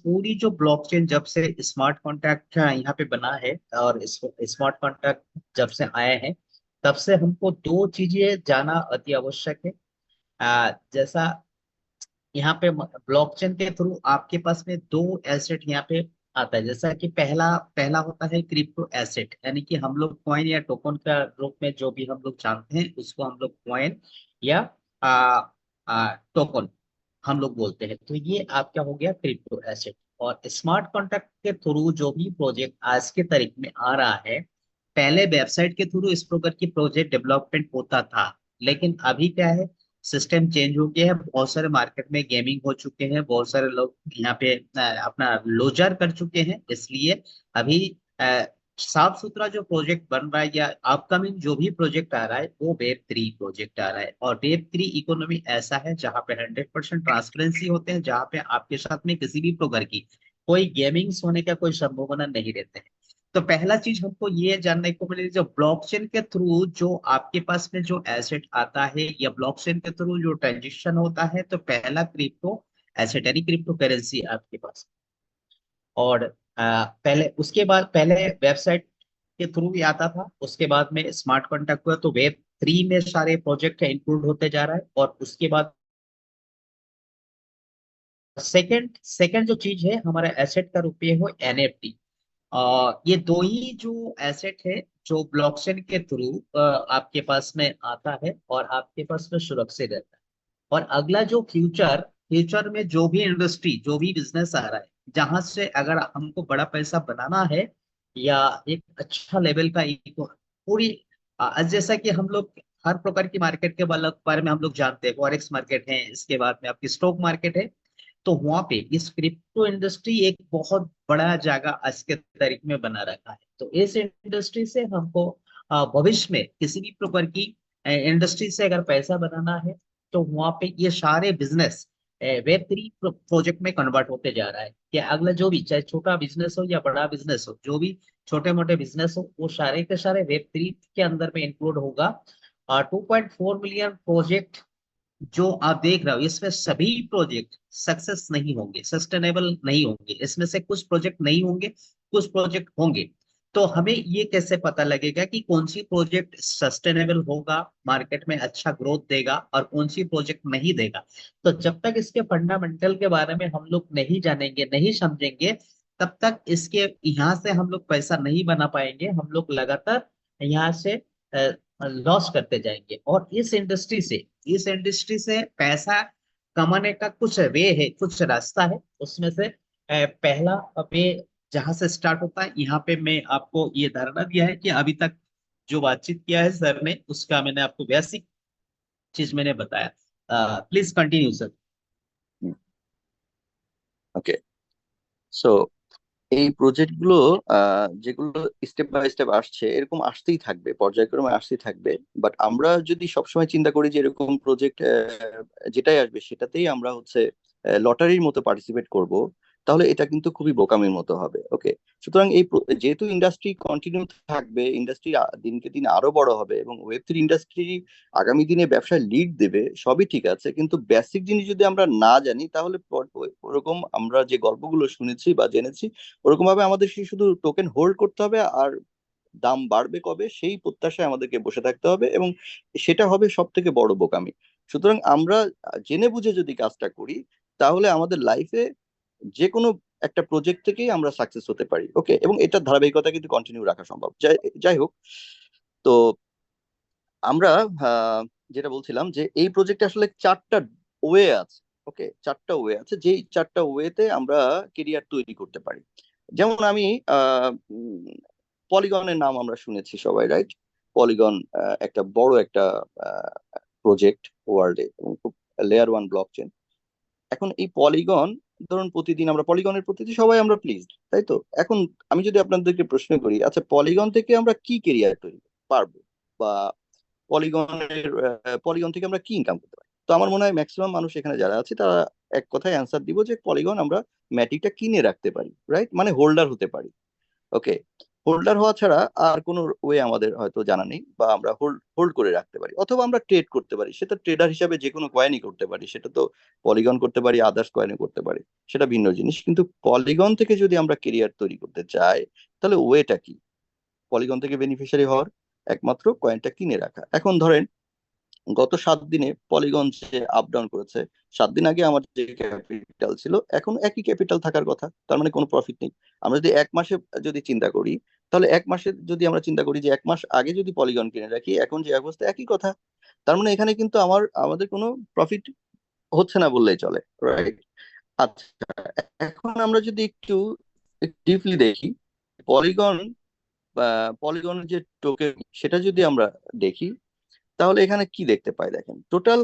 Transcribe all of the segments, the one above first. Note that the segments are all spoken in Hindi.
पूरी जो ब्लॉकचेन जब से स्मार्ट कॉन्ट्रैक्ट यहाँ पे बना है और स्मार्ट कॉन्ट्रैक्ट जब से आए हैं, तब से हमको दो चीजें जाना अति आवश्यक है। जैसा यहाँ पे ब्लॉकचेन के थ्रू आपके पास में दो एसेट यहाँ पे आता है। जैसा कि पहला पहला होता है क्रिप्टो एसेट, यानी कि हम लोग कॉइन या टोकन का रूप में जो भी हम लोग जानते हैं उसको हम लोग कॉइन या टोकन हम लोग बोलते हैं। तो ये आपका हो गया क्रिप्टो एसेट। और स्मार्ट कॉन्ट्रैक्ट के थ्रू जो भी प्रोजेक्ट आज के तारीख में आ रहा है, पहले वेबसाइट के थ्रू इस प्रकार की प्रोजेक्ट डेवलपमेंट होता था, लेकिन अभी क्या है, सिस्टम चेंज हो गया है। बहुत सारे मार्केट में गेमिंग हो चुके हैं, बहुत सारे लोग यहाँ पे अपना लोजर कर चुके हैं, इसलिए अभी साफ सुथरा जो प्रोजेक्ट बन रहा है या अपकमिंग जो भी प्रोजेक्ट आ रहा है वो वेब 3 प्रोजेक्ट आ रहा है। और वेब 3 इकोनॉमी ऐसा है जहाँ पे 100% ट्रांसपेरेंसी होते हैं, जहाँ पे आपके साथ में किसी भी प्रकार की कोई गेमिंग्स होने का कोई संभावना नहीं रहते हैं। तो पहला चीज हमको ये जानने को मिली, जो ब्लॉकचेन के थ्रू जो आपके पास में जो एसेट आता है या ब्लॉकचेन के थ्रू जो ट्रांजेक्शन होता है, तो पहला क्रिप्टो एसेट यानी क्रिप्टो करेंसी आपके पास। और पहले उसके बाद पहले वेबसाइट के थ्रू भी आता था, उसके बाद में स्मार्ट कॉन्ट्रैक्ट हुआ तो वेब 3 में सारे प्रोजेक्ट इंक्लूड होते जा रहा है। और उसके बाद सेकंड सेकंड जो चीज है हमारा एसेट का रुपये हो एनएफटी। ये दो ही जो एसेट है जो ब्लॉकचेन के थ्रू आपके पास में आता है और आपके पास में सुरक्षित रहता है। और अगला जो फ्यूचर फ्यूचर में जो भी इंडस्ट्री जो भी बिजनेस आ रहा है, जहां से अगर हमको बड़ा पैसा बनाना है या एक अच्छा लेवल का पूरी जैसा कि हम लोग हर प्रकार की मार्केट के बारे में हम लोग जानते हैं, फॉरेक्स मार्केट है, इसके बाद में आपकी स्टॉक मार्केट है। तो वहां पे इस क्रिप्टो इंडस्ट्री एक बहुत बड़ा जगह आज के तारीख में बना रखा है। तो इस इंडस्ट्री से हमको भविष्य में किसी भी प्रकार की इंडस्ट्री से अगर पैसा बनाना है, तो वहां पे ये सारे बिजनेस वेब 3 प्रोजेक्ट में कन्वर्ट होते जा रहा है। कि अगला जो भी चाहे छोटा बिजनेस हो या बड़ा बिजनेस हो, जो भी छोटे मोटे बिजनेस हो, वो सारे के सारे वेब 3 के अंदर में इंक्लूड होगा। 2.4 मिलियन प्रोजेक्ट जो आप देख रहे हो, इसमें सभी प्रोजेक्ट सक्सेस नहीं होंगे, सस्टेनेबल नहीं होंगे, इसमें से कुछ प्रोजेक्ट नहीं होंगे, कुछ प्रोजेक्ट होंगे। तो हमें ये कैसे पता लगेगा कि कौन सी प्रोजेक्ट सस्टेनेबल होगा, मार्केट में अच्छा ग्रोथ देगा, और कौन सी प्रोजेक्ट नहीं देगा? तो जब तक इसके फंडामेंटल के बारे में हम लोग नहीं जानेंगे, नहीं समझेंगे, तब तक इसके यहाँ से हम लोग पैसा नहीं बना पाएंगे। हम लोग लगातार यहाँ से लॉस करते जाएंगे। और इस इंडस्ट्री से पैसा कमाने का कुछ वे है, कुछ रास्ता है। उसमें से पहला वे जहां से स्टार्ट होता है, यहाँ पे मैं आपको ये धारणा दिया है कि अभी तक जो बातचीत किया है सर ने, उसका मैंने आपको बेसिक चीज मैंने बताया। Please continue sir. Okay. So এই প্রজেক্ট গুলো যেগুলো স্টেপ বাই স্টেপ আসছে, এরকম আসতেই থাকবে, পর্যায়ক্রমে আসতেই থাকবে। বাট আমরা যদি সবসময় চিন্তা করি যে এরকম প্রজেক্ট যেটাই আসবে সেটাতেই আমরা হচ্ছে লটারির মতো পার্টিসিপেট করব, তাহলে এটা কিন্তু খুবই বোকামির মতো হবে। ওকে। সুতরাং যেহেতু ইন্ডাস্ট্রি কন্টিনিউ থাকবে, ইন্ডাস্ট্রি দিনকে দিন আরো বড় হবে এবং ওয়েব 3 ইন্ডাস্ট্রি আগামী দিনে ব্যবসায় লিড দেবে, সবই ঠিক আছে, কিন্তু বেসিক জিনিস যদি আমরা না জানি তাহলে ওরকম আমরা যে গল্পগুলো শুনেছি বা জেনেছি ওরকম ভাবে আমাদের শুধু টোকেন হোল্ড করতে হবে, আর দাম বাড়বে কবে সেই প্রত্যাশায় আমাদেরকে বসে থাকতে হবে, এবং সেটা হবে সব থেকে বড় বোকামি। সুতরাং আমরা জেনে বুঝে যদি কাজটা করি, তাহলে আমাদের লাইফে যে কোনো একটা প্রজেক্ট থেকেই আমরা সাকসেস হতে পারি। ওকে, এবং এটার ধারাবাহিকতা কিন্তু কন্টিনিউ রাখা সম্ভব। যাই যাই হোক, তো আমরা যেটা বলছিলাম যে এই প্রজেক্টে আসলে চারটা ওয়ে আছে। ওকে, চারটা ওয়ে আছে, যেই চারটা ওয়েতে আমরা কেরিয়ার তৈরি করতে পারি। যেমন আমি পলিগনের নাম আমরা শুনেছি সবাই, রাইট? পলিগন একটা বড় একটা প্রজেক্ট ওয়ার্ল্ডে এবং খুব লেয়ার 1 ব্লকচেন। এখন এই পলিগন, ধরুন প্রতিদিন আমরা পলিগনের প্রতিদিন সবাই আমরা প্লিজড, তাই তো? এখন আমি যদি আপনাদেরকে প্রশ্ন করি, আচ্ছা পলিগন থেকে আমরা কি কেরিয়ার তৈরি করতে পারবো, বা পলিগন থেকে আমরা কি ইনকাম করতে পারি? তো আমার মনে হয় ম্যাক্সিমাম মানুষ এখানে যারা আছে তারা এক কথায় অ্যান্সার দিব যে পলিগন আমরা ম্যাটিকটা কিনে রাখতে পারি, রাইট? মানে হোল্ডার হতে পারি। ওকে। হোল্ডার হওয়া ছাড়া আর কোনো ওয়ে আমাদের হয়তো জানা নেই, বা আমরা হোল্ড হোল্ড করে রাখতে পারি, অথবা আমরা ট্রেড করতে পারি। সেটা ট্রেডার হিসাবে যে কোনো কয়েনই করতে পারি, সেটা তো পলিগন করতে পারি, আদার্স কয়েনও করতে পারি, সেটা ভিন্ন জিনিস। কিন্তু পলিগন থেকে যদি আমরা কেরিয়ার তৈরি করতে চাই, তাহলে ওয়েটা কি? পলিগন থেকে বেনিফিশিয়ারি হওয়ার একমাত্র কয়েনটা কিনে রাখা। এখন ধরেন গত 7 দিনে পলিগন যে আপ ডাউন করেছে, 7 দিন আগে আমার যে ক্যাপিটাল ছিল এখন একই ক্যাপিটাল থাকার কথা, তার মানে কোনো প্রফিট নেই। আমরা যদি 1 মাসে যদি চিন্তা করি, তাহলে 1 মাসে যদি আমরা চিন্তা করি যে 1 মাস আগে যদি পলিগন কিনে রাখি, এখন যে অবস্থা একই কথা। তার মানে এখানে কিন্তু আমাদের কোনো প্রফিট হচ্ছে না বললেই চলে, রাইট? আচ্ছা, এখন আমরা যদি একটু ডিপলি দেখি পলিগন বা পলিগনের যে টোকেন, সেটা যদি আমরা দেখি, তাহলে এখানে কি দেখতে পাই? দেখেন, টোটাল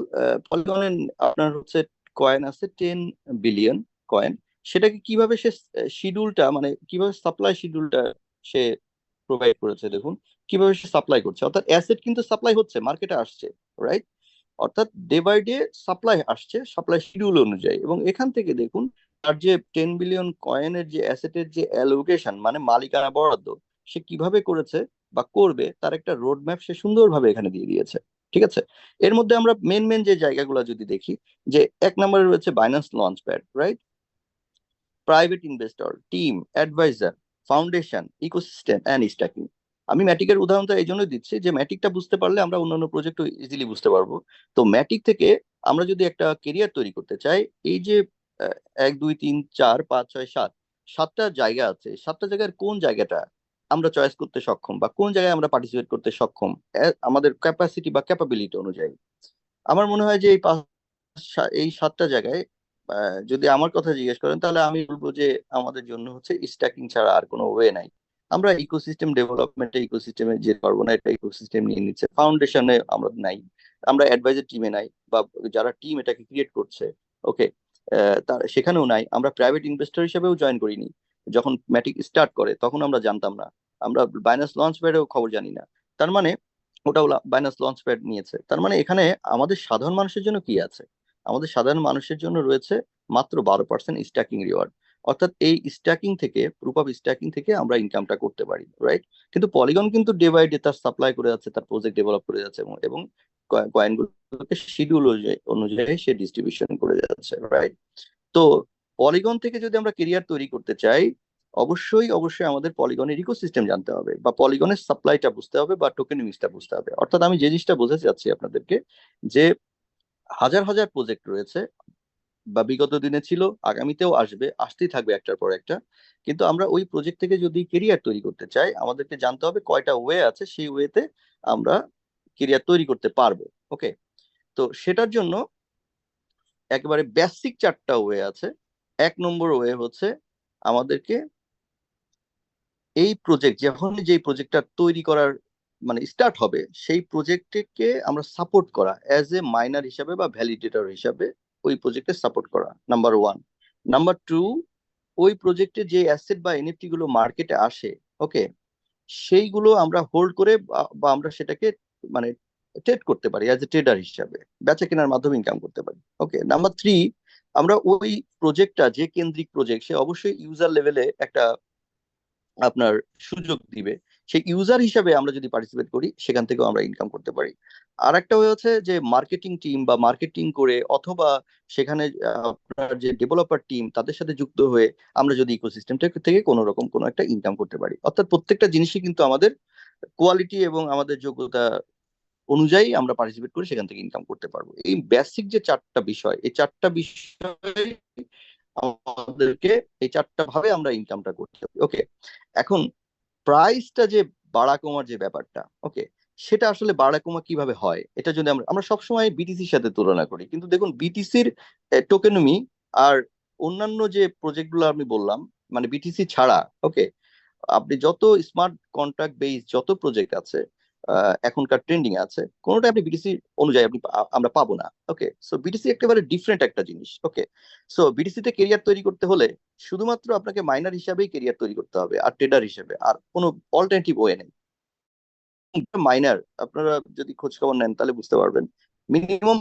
পলিগনের আপনার হচ্ছে কয়েন আছে 10 বিলিয়ন কয়েন। সেটাকে কিভাবে সে শিডিউলটা, মানে কিভাবে সাপ্লাই শিডিউলটা সে প্রোভাইড করেছে, দেখুন কিভাবে সে সাপ্লাই করছে। অর্থাৎ অ্যাসেট কিন্তু সাপ্লাই হচ্ছে, মার্কেটে আসছে, রাইট? অর্থাৎ ডে বাই ডে সাপ্লাই আসছে, সাপ্লাই শিডিউল অনুযায়ী। এবং এখান থেকে দেখুন তার যে 10 বিলিয়ন কয়েনের যে অ্যাসেটের যে অ্যালোকেশন, মানে মালিকানা বরাদ্দ, সে কিভাবে করেছে বা করবে তার একটা রোড ম্যাপ সে সুন্দরভাবে এখানে দিয়ে দিয়েছে। ঠিক আছে, এর মধ্যে আমরা মেন মেন যে জায়গাগুলো যদি দেখি, যে 1 নম্বরে রয়েছে Binance launchpad, right? Private investor, team, adviser, foundation, ecosystem and staking. আমি ম্যাটিকের উদাহরণটা এই জন্যই দিচ্ছি যে ম্যাটিকটা বুঝতে পারলে আমরা অন্যান্য প্রজেক্টও ইজিলি বুঝতে পারবো। তো ম্যাটিক থেকে আমরা যদি একটা কেরিয়ার তৈরি করতে চাই, এই যে 1 2 3 4 5 6 7, 7টা জায়গা আছে, 7টা জায়গার কোন জায়গাটা আমরা চয়েস করতে সক্ষম, বা কোন জায়গায় আমরা পার্টিসিপেট করতে সক্ষম আমাদের ক্যাপাসিটি বা ক্যাপাবিলিটি অনুযায়ী। আমার মনে হয় যে এই 7টা জায়গায় যদি আমার কথা জিজ্ঞেস করেন, তাহলে আমি বলবো যে আমাদের জন্য হচ্ছে স্ট্যাকিং ছাড়া আর কোনো ওয়ে নাই। আমরা ইকোসিস্টেম ডেভেলপমেন্টে ইকোসিস্টেমে যেতে পারবো না, এটা ইকোসিস্টেম নিয়ে নিচ্ছে। ফাউন্ডেশনে আমরা নাই, আমরা অ্যাডভাইজার টিমে নাই, বা যারা টিম এটাকে ক্রিয়েট করছে, ওকে, তার সেখানেও নাই। আমরা প্রাইভেট ইনভেস্টর হিসেবেও জয়েন করিনি। যখন ম্যাটিক স্টার্ট করে তখন আমরা জানতাম না, আমরা বাইনান্স লঞ্চ প্যাডেও খবর জানি না। তার মানে ওটা বাইনান্স লঞ্চ প্যাড নিয়েছে। তার মানে এখানে আমাদের সাধারণ মানুষের জন্য কি আছে? আমাদের সাধারণ মানুষের জন্য রয়েছে মাত্র 12% স্ট্যাকিং রিওয়ার্ড। অর্থাৎ এই স্ট্যাকিং থেকে, প্রুফ অফ স্ট্যাকিং থেকে আমরা ইনকামটা করতে পারি, রাইট? কিন্তু পলিগন কিন্তু ডে বাই ডে তার সাপ্লাই করে যাচ্ছে, তার প্রজেক্ট ডেভেলপ করে যাচ্ছে, এবং কয়েনগুলোকে শিডিউল অনুযায়ী সে ডিস্ট্রিবিউশন করে যাচ্ছে, রাইট? তো পলিগন থেকে যদি আমরা কেরিয়ার তৈরি করতে চাই, অবশ্যই অবশ্যই আমাদের পলিগনের ইকোসিস্টেম জানতে হবে, বা পলিগনের সাপ্লাইটা বুঝতে হবে, বা টোকেনমিক্সটা বুঝতে হবে। অর্থাৎ আমি যে জিনিসটা বোঝাতে চাচ্ছি আপনাদেরকে, যে হাজার হাজার প্রজেক্ট রয়েছে, বা বিগত দিনে ছিল, আগামীতেও আসবে, আসতেই থাকবে একটার পর একটা। কিন্তু আমরা ওই প্রজেক্ট থেকে যদি কেরিয়ার তৈরি করতে চাই, আমাদেরকে জানতে হবে কয়টা ওয়ে আছে, সেই ওয়েতে আমরা কেরিয়ার তৈরি করতে পারবো। ওকে, তো সেটার জন্য একেবারে বেসিক 4টা ওয়ে আছে। 1 নম্বর ওয়ে হচ্ছে আমাদেরকে এই প্রজেক্ট, যখন যে প্রজেক্টটা তৈরি করার মানে স্টার্ট হবে, সেই প্রজেক্টকে আমরা সাপোর্ট করা অ্যাজ এ মাইনার হিসাবে বা ভ্যালিডেটর হিসাবে, ওই প্রজেক্টে সাপোর্ট করা, নাম্বার 1। নাম্বার 2, ওই প্রজেক্টে যে অ্যাসেট বা এনএফটি গুলো মার্কেটে আসে, ওকে, সেইগুলো আমরা হোল্ড করে, বা আমরা সেটাকে মানে ট্রেড করতে পারি অ্যাজ এ ট্রেডার হিসাবে, বেচা কেনার মাধ্যমে ইনকাম করতে পারি। ওকে, নাম্বার 3, আমরা ওই প্রজেক্টটা, যে কেন্দ্রিক প্রজেক্ট, সে অবশ্যই ইউজার লেভেলে একটা আপনার সুযোগ দিবে, সেই ইউজার হিসাবে আমরা যদি পার্টিসিপেট করি, সেখান থেকেও আমরা ইনকাম করতে পারি। আর একটা হচ্ছে যে মার্কেটিং টিম, বা মার্কেটিং করে, অথবা সেখানে আপনার যে ডেভেলপার টিম, তাদের সাথে যুক্ত হয়ে আমরা যদি ইকোসিস্টেম থেকে কোনো রকম কোনো একটা ইনকাম করতে পারি। অর্থাৎ প্রত্যেকটা জিনিসই কিন্তু আমাদের কোয়ালিটি এবং আমাদের যোগ্যতা অনুযায়ী আমরা পার্টিসিপেট করে সেখান থেকে ইনকাম করতে পারবো। এই বেসিক যে 4টা বিষয়, এই 4টা বিষয় আমাদেরকে, এই 4টা ভাবে আমরা ইনকামটা করতে হবে। ওকে, এখন প্রাইসটা যে বাড়া কমার যে ব্যাপারটা, ওকে, সেটা আসলে বাড়া কমা কিভাবে হয়, এটা যদি আমরা আমরা সবসময় বিটিসির সাথে তুলনা করি, কিন্তু দেখুন বিটিসির টোকেনমি আর অন্যান্য যে প্রজেক্ট গুলো আমি বললাম, মানে বিটিসি ছাড়া, ওকে, আপনি যত স্মার্ট কন্ট্রাক্ট বেস যত প্রজেক্ট আছে, এখনকার ট্রেন্ডিং আছে, কোনোটা আপনি বিটিসি অনুযায়ী আমরা পাবো না। ওকে, সো বিটিসি একেবারে ডিফারেন্ট একটা জিনিস। ওকে, সো বিটিসি তে কেরিয়ার তৈরি করতে হলে শুধুমাত্র আপনাকে মাইনার হিসাবেই কেরিয়ার তৈরি করতে হবে, আর ট্রেডার হিসেবে আর কোনো অল্টারনেটিভ ওয়ে নেই। মাইনার আপনারা যদি খোঁজ খবর নেন তাহলে বুঝতে পারবেন, মিনিমাম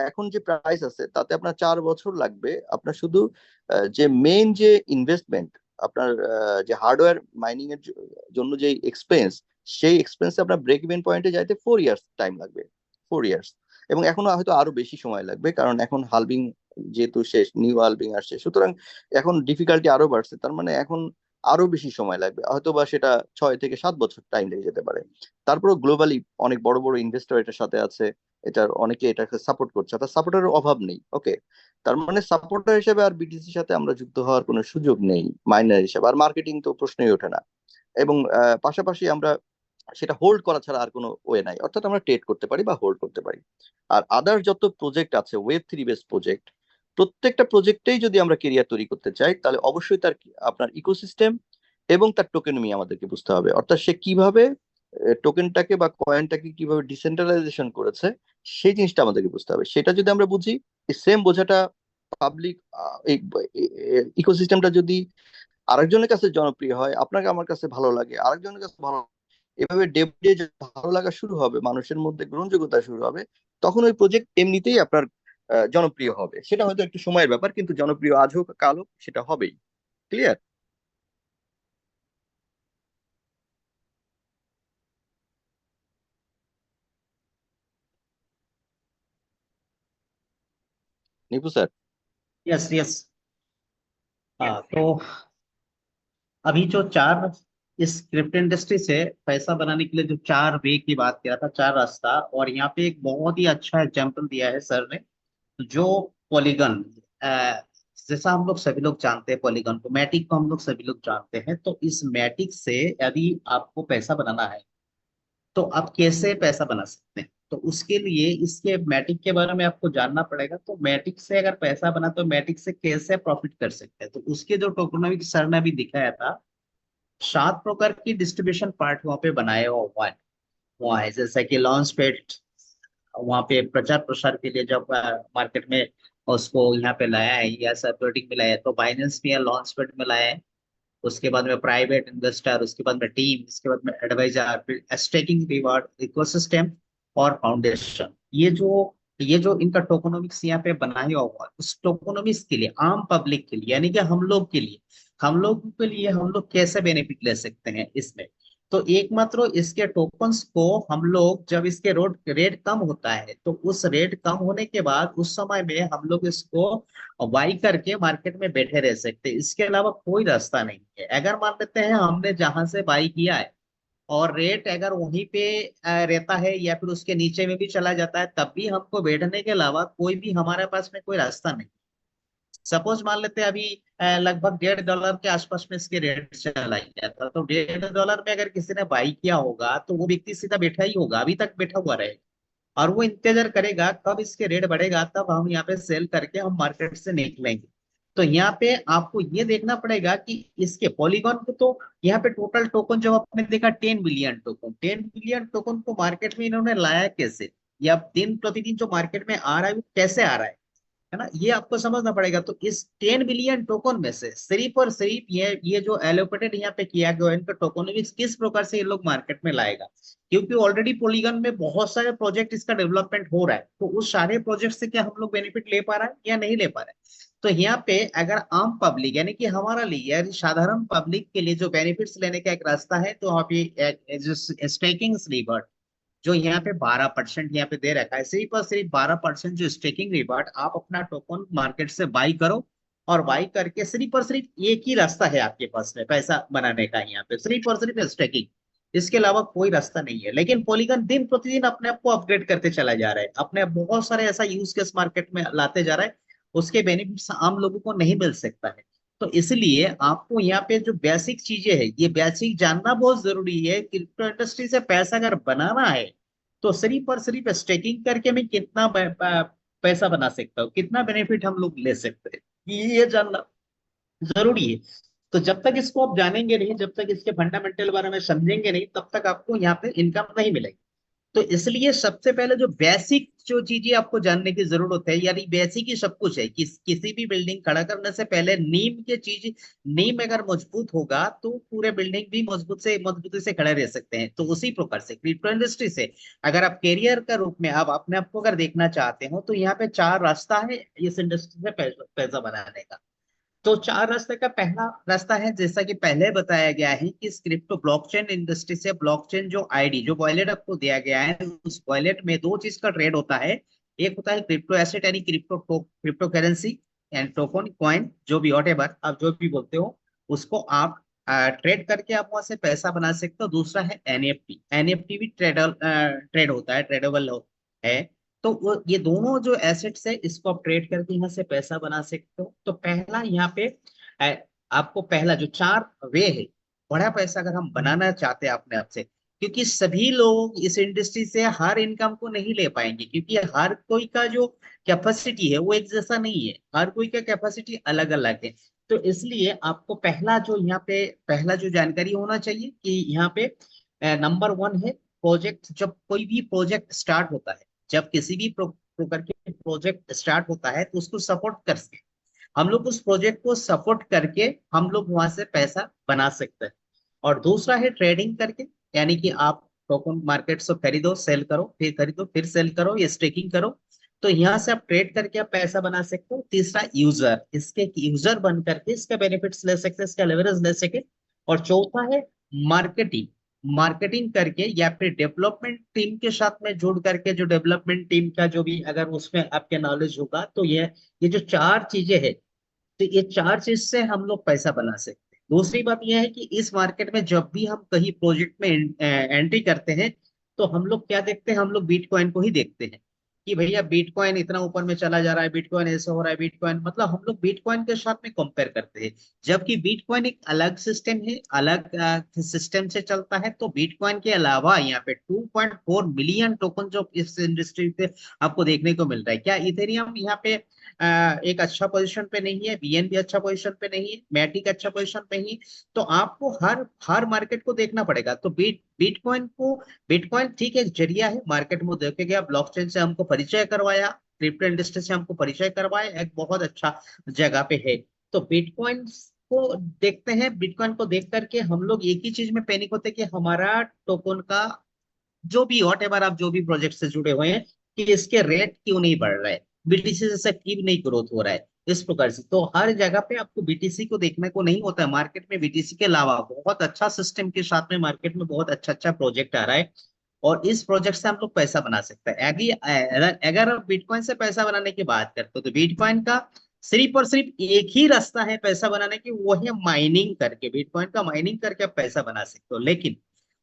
এখন যে প্রাইস আছে তাতে আপনার 4 বছর লাগবে আপনার শুধু যে মেইন যে ইনভেস্টমেন্ট, আপনার যে হার্ডওয়্যার মাইনিং এর জন্য যে এক্সপেন্স, সেই এক্সপেন্সে আপনার ব্রেক ইভেন পয়েন্টে যাইতে 4 ইয়ার্স টাইম লাগবে, 4 ইয়ার্স। এবং এখনো হয়তো আরো বেশি সময় লাগবে, কারণ এখন হালবিং যেহেতু শেষ, নিউ হালবিং আসছে, সুতরাং এখন ডিফিকাল্টি আরো বাড়ছে। তার মানে এখন আরো বেশি সময় লাগবে, হয়তো বা সেটা 6 থেকে 7 বছর টাইম লেগে যেতে পারে। তারপরে গ্লোবালি অনেক বড় বড় ইনভেস্টর এটার সাথে আছে, এটার অনেকে এটাকে সাপোর্ট করছে, অর্থাৎ সাপোর্টের অভাব নেই। ওকে, তার মানে সাপোর্টার হিসেবে আর বিটিসির সাথে আমরা যুক্ত হওয়ার কোনো সুযোগ নেই মাইনার হিসেবে, আর মার্কেটিং তো প্রশ্নই ওঠে না। এবং পাশাপাশি আমরা সেটা হোল্ড করা ছাড়া আর কোনো ওয়ে নাই, অর্থাৎ আমরা ট্রেড করতে পারি বা হোল্ড করতে পারি। আর আদার যত প্রজেক্ট আছে ওয়েব 3 বেস প্রজেক্ট, প্রত্যেকটা প্রজেক্টেই যদি আমরা কেরিয়ার তৈরি করতে চাই, তাহলে অবশ্যই তার আপনার ইকোসিস্টেম এবং তার টোকেনমি আমাদেরকে বুঝতে হবে, অর্থাৎ সে কিভাবে টোকেনটাকে বা কয়েনটাকে কিভাবে ডিসেন্ট্রালাইজেশন করেছে, সেই জিনিসটা আমাদেরকে বুঝতে হবে। সেটা যদি আমরা বুঝি, এই সেম বোঝাটা পাবলিক ইকোসিস্টেমটা যদি আরেকজনের কাছে জনপ্রিয় হয়, আপনাকে আমার কাছে ভালো লাগে, আরেকজনের কাছে ভালো, এভাবে ডে ডে ভালো লাগা শুরু হবে, মানুষের মধ্যে গ্রহণযোগ্যতা শুরু হবে, তখন ওই প্রজেক্ট এমনিতেই আপনার জনপ্রিয় হবে। সেটা হয়তো একটু সময়ের ব্যাপার, কিন্তু জনপ্রিয় আজ হোক কাল হোক সেটা হবেই। Clear, Nipu sir? Yes yes. हाँ तो अभी जो चार इस क्रिप्टो इंडस्ट्री से पैसा बनाने के लिए जो चार वे की बात किया था, चार रास्ता, और यहाँ पे एक बहुत ही अच्छा एग्जाम्पल दिया है सर ने। जो पॉलीगन, जैसा हम लोग सभी लोग जानते हैं, पॉलीगन को, मैटिक को हम लोग सभी लोग जानते हैं। तो इस मैटिक से यदि आपको पैसा बनाना है तो आप कैसे पैसा बना सकते हैं, तो उसके लिए इसके मैटिक के बारे में आपको जानना पड़ेगा। तो मैटिक से अगर पैसा बना तो मैटिक से कैसे प्रॉफिट कर सकते हैं, तो उसके जो टोकनोमिक सर ने अभी दिखाया था, 7 प्रकार की डिस्ट्रीब्यूशन पार्ट वहां पे बनाए हुआ है। वहाँ है जैसे कि लॉन्च पैड, वहाँ पे प्रचार प्रसार के लिए जब मार्केट में उसको यहाँ पे लाया है या सर्कुलेटिंग में लाया है, तो बाइनेंस में या लॉन्च पैड में लाया है। उसके बाद में प्राइवेट इन्वेस्टर, उसके बाद में टीम, उसके बाद में एडवाइजर, फिर स्टेकिंग रिवार्ड, इकोसिस्टम और फाउंडेशन। ये जो इनका टोकोनॉमिक्स यहाँ पे बनाया हुआ है, उस टोकोनॉमिक्स के लिए, आम पब्लिक के लिए, यानी कि हम लोग के लिए, हम लोगों के लिए हम लोग कैसे बेनिफिट ले सकते हैं इसमें। तो एकमात्र इसके टोकन्स को हम लोग, जब इसके रेट कम होता है, तो उस रेट कम होने के बाद उस समय में हम लोग इसको बाई करके मार्केट में बैठे रह सकते हैं। इसके अलावा कोई रास्ता नहीं है। अगर मान लेते हैं हमने जहां से बाई किया है और रेट अगर वहीं पे रहता है या फिर उसके नीचे में भी चला जाता है, तब भी हमको बैठने के अलावा कोई भी हमारे पास में कोई रास्ता नहीं। सपोज मान लेते हैं अभी लगभग $1.5 के आसपास में इसके रेट चला गया था, तो $1.5 में अगर किसी ने बाई किया होगा तो वो व्यक्ति सीधा बैठा ही होगा, अभी तक बैठा हुआ रहेगा, और वो इंतजार करेगा कब इसके रेट बढ़ेगा, तब हम यहाँ पे सेल करके हम मार्केट से निकलेंगे। तो यहाँ पे आपको ये देखना पड़ेगा कि इसके पॉलीगॉन को, तो यहाँ पे टोटल टोकन जब आपने देखा 10 बिलियन टोकन, 10 बिलियन टोकन को मार्केट में इन्होंने लाया कैसे, या दिन प्रतिदिन जो मार्केट में आ रहा है वो कैसे आ रहा है ना, ये आपको समझना पड़ेगा। तो इस 10 बिलियन टोकन में से सिर्फ और सिर्फ ये जो एलोकेटेड यहाँ पे किया गया है, इनका टोकनोमिक्स किस प्रकार से ये लोग मार्केट में लाएगा, क्योंकि ऑलरेडी पॉलीगन में बहुत सारे प्रोजेक्ट इसका डेवलपमेंट हो रहा है, तो उस सारे प्रोजेक्ट से क्या हम लोग बेनिफिट ले पा रहा है या नहीं ले पा रहे हैं। तो यहाँ पे अगर आम पब्लिक, यानी कि हमारा लिए, यानी साधारण पब्लिक के लिए जो बेनिफिट्स लेने का एक रास्ता है, तो वहाँ पे जो स्टेकिंग रिवॉर्ड जो यहाँ पे 12% यहाँ पे दे रखा है, सिर्फ और सिर्फ 12% जो स्टेकिंग रिवार्ड, आप अपना टोकन मार्केट से बाई करो, और बाई करके सिर्फ और सिर्फ एक ही रास्ता है आपके पास में पैसा बनाने का, यहाँ पे सिर्फ और सिर्फ स्टेकिंग। इसके अलावा कोई रास्ता नहीं है। लेकिन पॉलीगन दिन प्रतिदिन अपने आप को अपग्रेड करते चला जा रहा है, अपने बहुत सारे ऐसा यूज केस मार्केट में लाते जा रहा है, उसके बेनिफिट्स आम लोगों को नहीं मिल सकता है। तो इसलिए आपको यहाँ पे जो बेसिक चीजें है, ये बेसिक जानना बहुत जरूरी है। क्रिप्टो इंडस्ट्री से पैसा अगर बनाना है, तो सिर्फ और सिर्फ स्टेकिंग करके मैं कितना पैसा बना सकता हूँ, कितना बेनिफिट हम लोग ले सकते हैं, ये जानना जरूरी है। तो जब तक इसको आप जानेंगे नहीं, जब तक इसके फंडामेंटल बारे में समझेंगे नहीं, तब तक आपको यहाँ पे इनकम नहीं मिलेगी। तो इसलिए सबसे पहले जो बेसिक जो चीजें आपको जानने की जरूरत है, यानी बेसिक ही सब कुछ है, किसी भी बिल्डिंग खड़ा करने से पहले नींव की चीज, नींव अगर मजबूत होगा तो पूरे बिल्डिंग भी मजबूती से खड़े रह सकते हैं। तो उसी प्रकार से क्रिप्टो इंडस्ट्री से अगर आप कैरियर का रूप में आप अपने आप को अगर देखना चाहते हो, तो यहाँ पे चार रास्ता है इस इंडस्ट्री से पैसा बनाने का। तो चार रास्ते का पहला रास्ता है, जैसा कि पहले बताया गया है, कि इस क्रिप्टो ब्लॉकचेन इंडस्ट्री से ब्लॉकचेन जो आईडी जो वॉलेट आपको दिया गया है, उस वॉलेट में दो चीज का ट्रेड होता है। एक होता है क्रिप्टो एसेट यानी crypto currency and token coin, जो भी वॉट एवर आप जो भी बोलते हो, उसको आप ट्रेड करके आप वहां से पैसा बना सकते हो। दूसरा है एनएफटी। एनएफटी भी ट्रेड होता है, ट्रेडेबल है। तो ये दोनों जो एसेट्स है, इसको आप ट्रेड करके यहाँ से पैसा बना सकते हो। तो पहला यहाँ पे अ, आपको पहला जो चार वे है, बड़ा पैसा अगर हम बनाना चाहते हैं अपने आप से, क्योंकि सभी लोग इस इंडस्ट्री से हर इनकम को नहीं ले पाएंगे, क्योंकि हर कोई का जो कैपेसिटी है वो एक जैसा नहीं है, हर कोई का कैपेसिटी अलग अलग है। तो इसलिए आपको पहला जो यहाँ पे पहला जो जानकारी होना चाहिए कि यहाँ पे नंबर वन है प्रोजेक्ट। जब कोई भी प्रोजेक्ट स्टार्ट होता है, जब किसी भी प्रकार के प्रोजेक्ट स्टार्ट होता है, तो उसको सपोर्ट कर सकते हैं हम लोग। उस प्रोजेक्ट को सपोर्ट करके हम लोग वहां से पैसा बना सकते हैं। और दूसरा है ट्रेडिंग करके, यानी कि आप टोकन मार्केट से खरीदो, सेल करो, फिर खरीदो, फिर सेल करो, या स्टेकिंग करो। तो यहाँ से आप ट्रेड करके आप पैसा बना सकते हो। तीसरा यूजर, इसके यूजर बन करके इसके बेनिफिट्स ले सकते हैं, इसका लेवरेज ले सके। और चौथा है मार्केटिंग। मार्केटिंग करके या फिर डेवलपमेंट टीम के साथ में जुड़ करके, जो डेवलपमेंट टीम का जो भी अगर उसमें आपके नॉलेज होगा, तो ये जो चार चीजें हैं, तो ये चार चीज से हम लोग पैसा बना सकते हैं। दूसरी बात यह है कि इस मार्केट में जब भी हम कहीं प्रोजेक्ट में एंट्री करते हैं, तो हम लोग क्या देखते हैं, हम लोग बिटकॉइन को ही देखते हैं कि भैया बिटकॉइन इतना ऊपर में चला जा रहा है, बिटकॉइन ऐसा हो रहा है, बिटकॉइन मतलब हम लोग बिटकॉइन के साथ में कंपेयर करते हैं। जबकि बिटकॉइन एक अलग सिस्टम है, अलग सिस्टम से चलता है। तो बिटकॉइन के अलावा यहाँ पे 2.4 मिलियन टोकन जो इस इंडस्ट्री पे आपको देखने को मिल रहा है। क्या इथेरियम यहाँ पे एक अच्छा पोजीशन पे नहीं है, बीएनबी अच्छा पोजीशन पे नहीं है, मैटिक अच्छा पोजीशन पे नहीं है। तो आपको हर हर मार्केट को देखना पड़ेगा। तो बिटकॉइन ठीक है, एक जरिया है मार्केट में देखे गया, ब्लॉकचेन से हमको परिचय करवाया, क्रिप्टो इंडस्ट्री से हमको परिचय करवाया, एक बहुत अच्छा जगह पे है। तो बिटकॉइन को देखते हैं, बिटकॉइन को देख करके हम लोग एक ही चीज में पैनिक होते हैं कि हमारा टोकन का जो भी वॉट एवर आप जो भी प्रोजेक्ट से जुड़े हुए हैं, कि इसके रेट क्यों नहीं बढ़ रहा है, बीटीसी जैसा क्यों नहीं ग्रोथ हो रहा है। इस प्रकार से तो हर जगह पे आपको बीटीसी को देखने को नहीं होता है। मार्केट में बीटीसी के अलावा बहुत अच्छा सिस्टम के साथ में मार्केट में बहुत अच्छा अच्छा प्रोजेक्ट आ रहा है। और इस प्रोजेक्ट से हम लोग पैसा बना सकते हैं। अगर आप बिटकॉइन से पैसा बनाने की बात करते हो, तो बिटकॉइन का सिर्फ और सिर्फ एक ही रास्ता है पैसा बनाने की, वो है माइनिंग करके। बिटकॉइन का माइनिंग करके आप पैसा बना सकते हो। लेकिन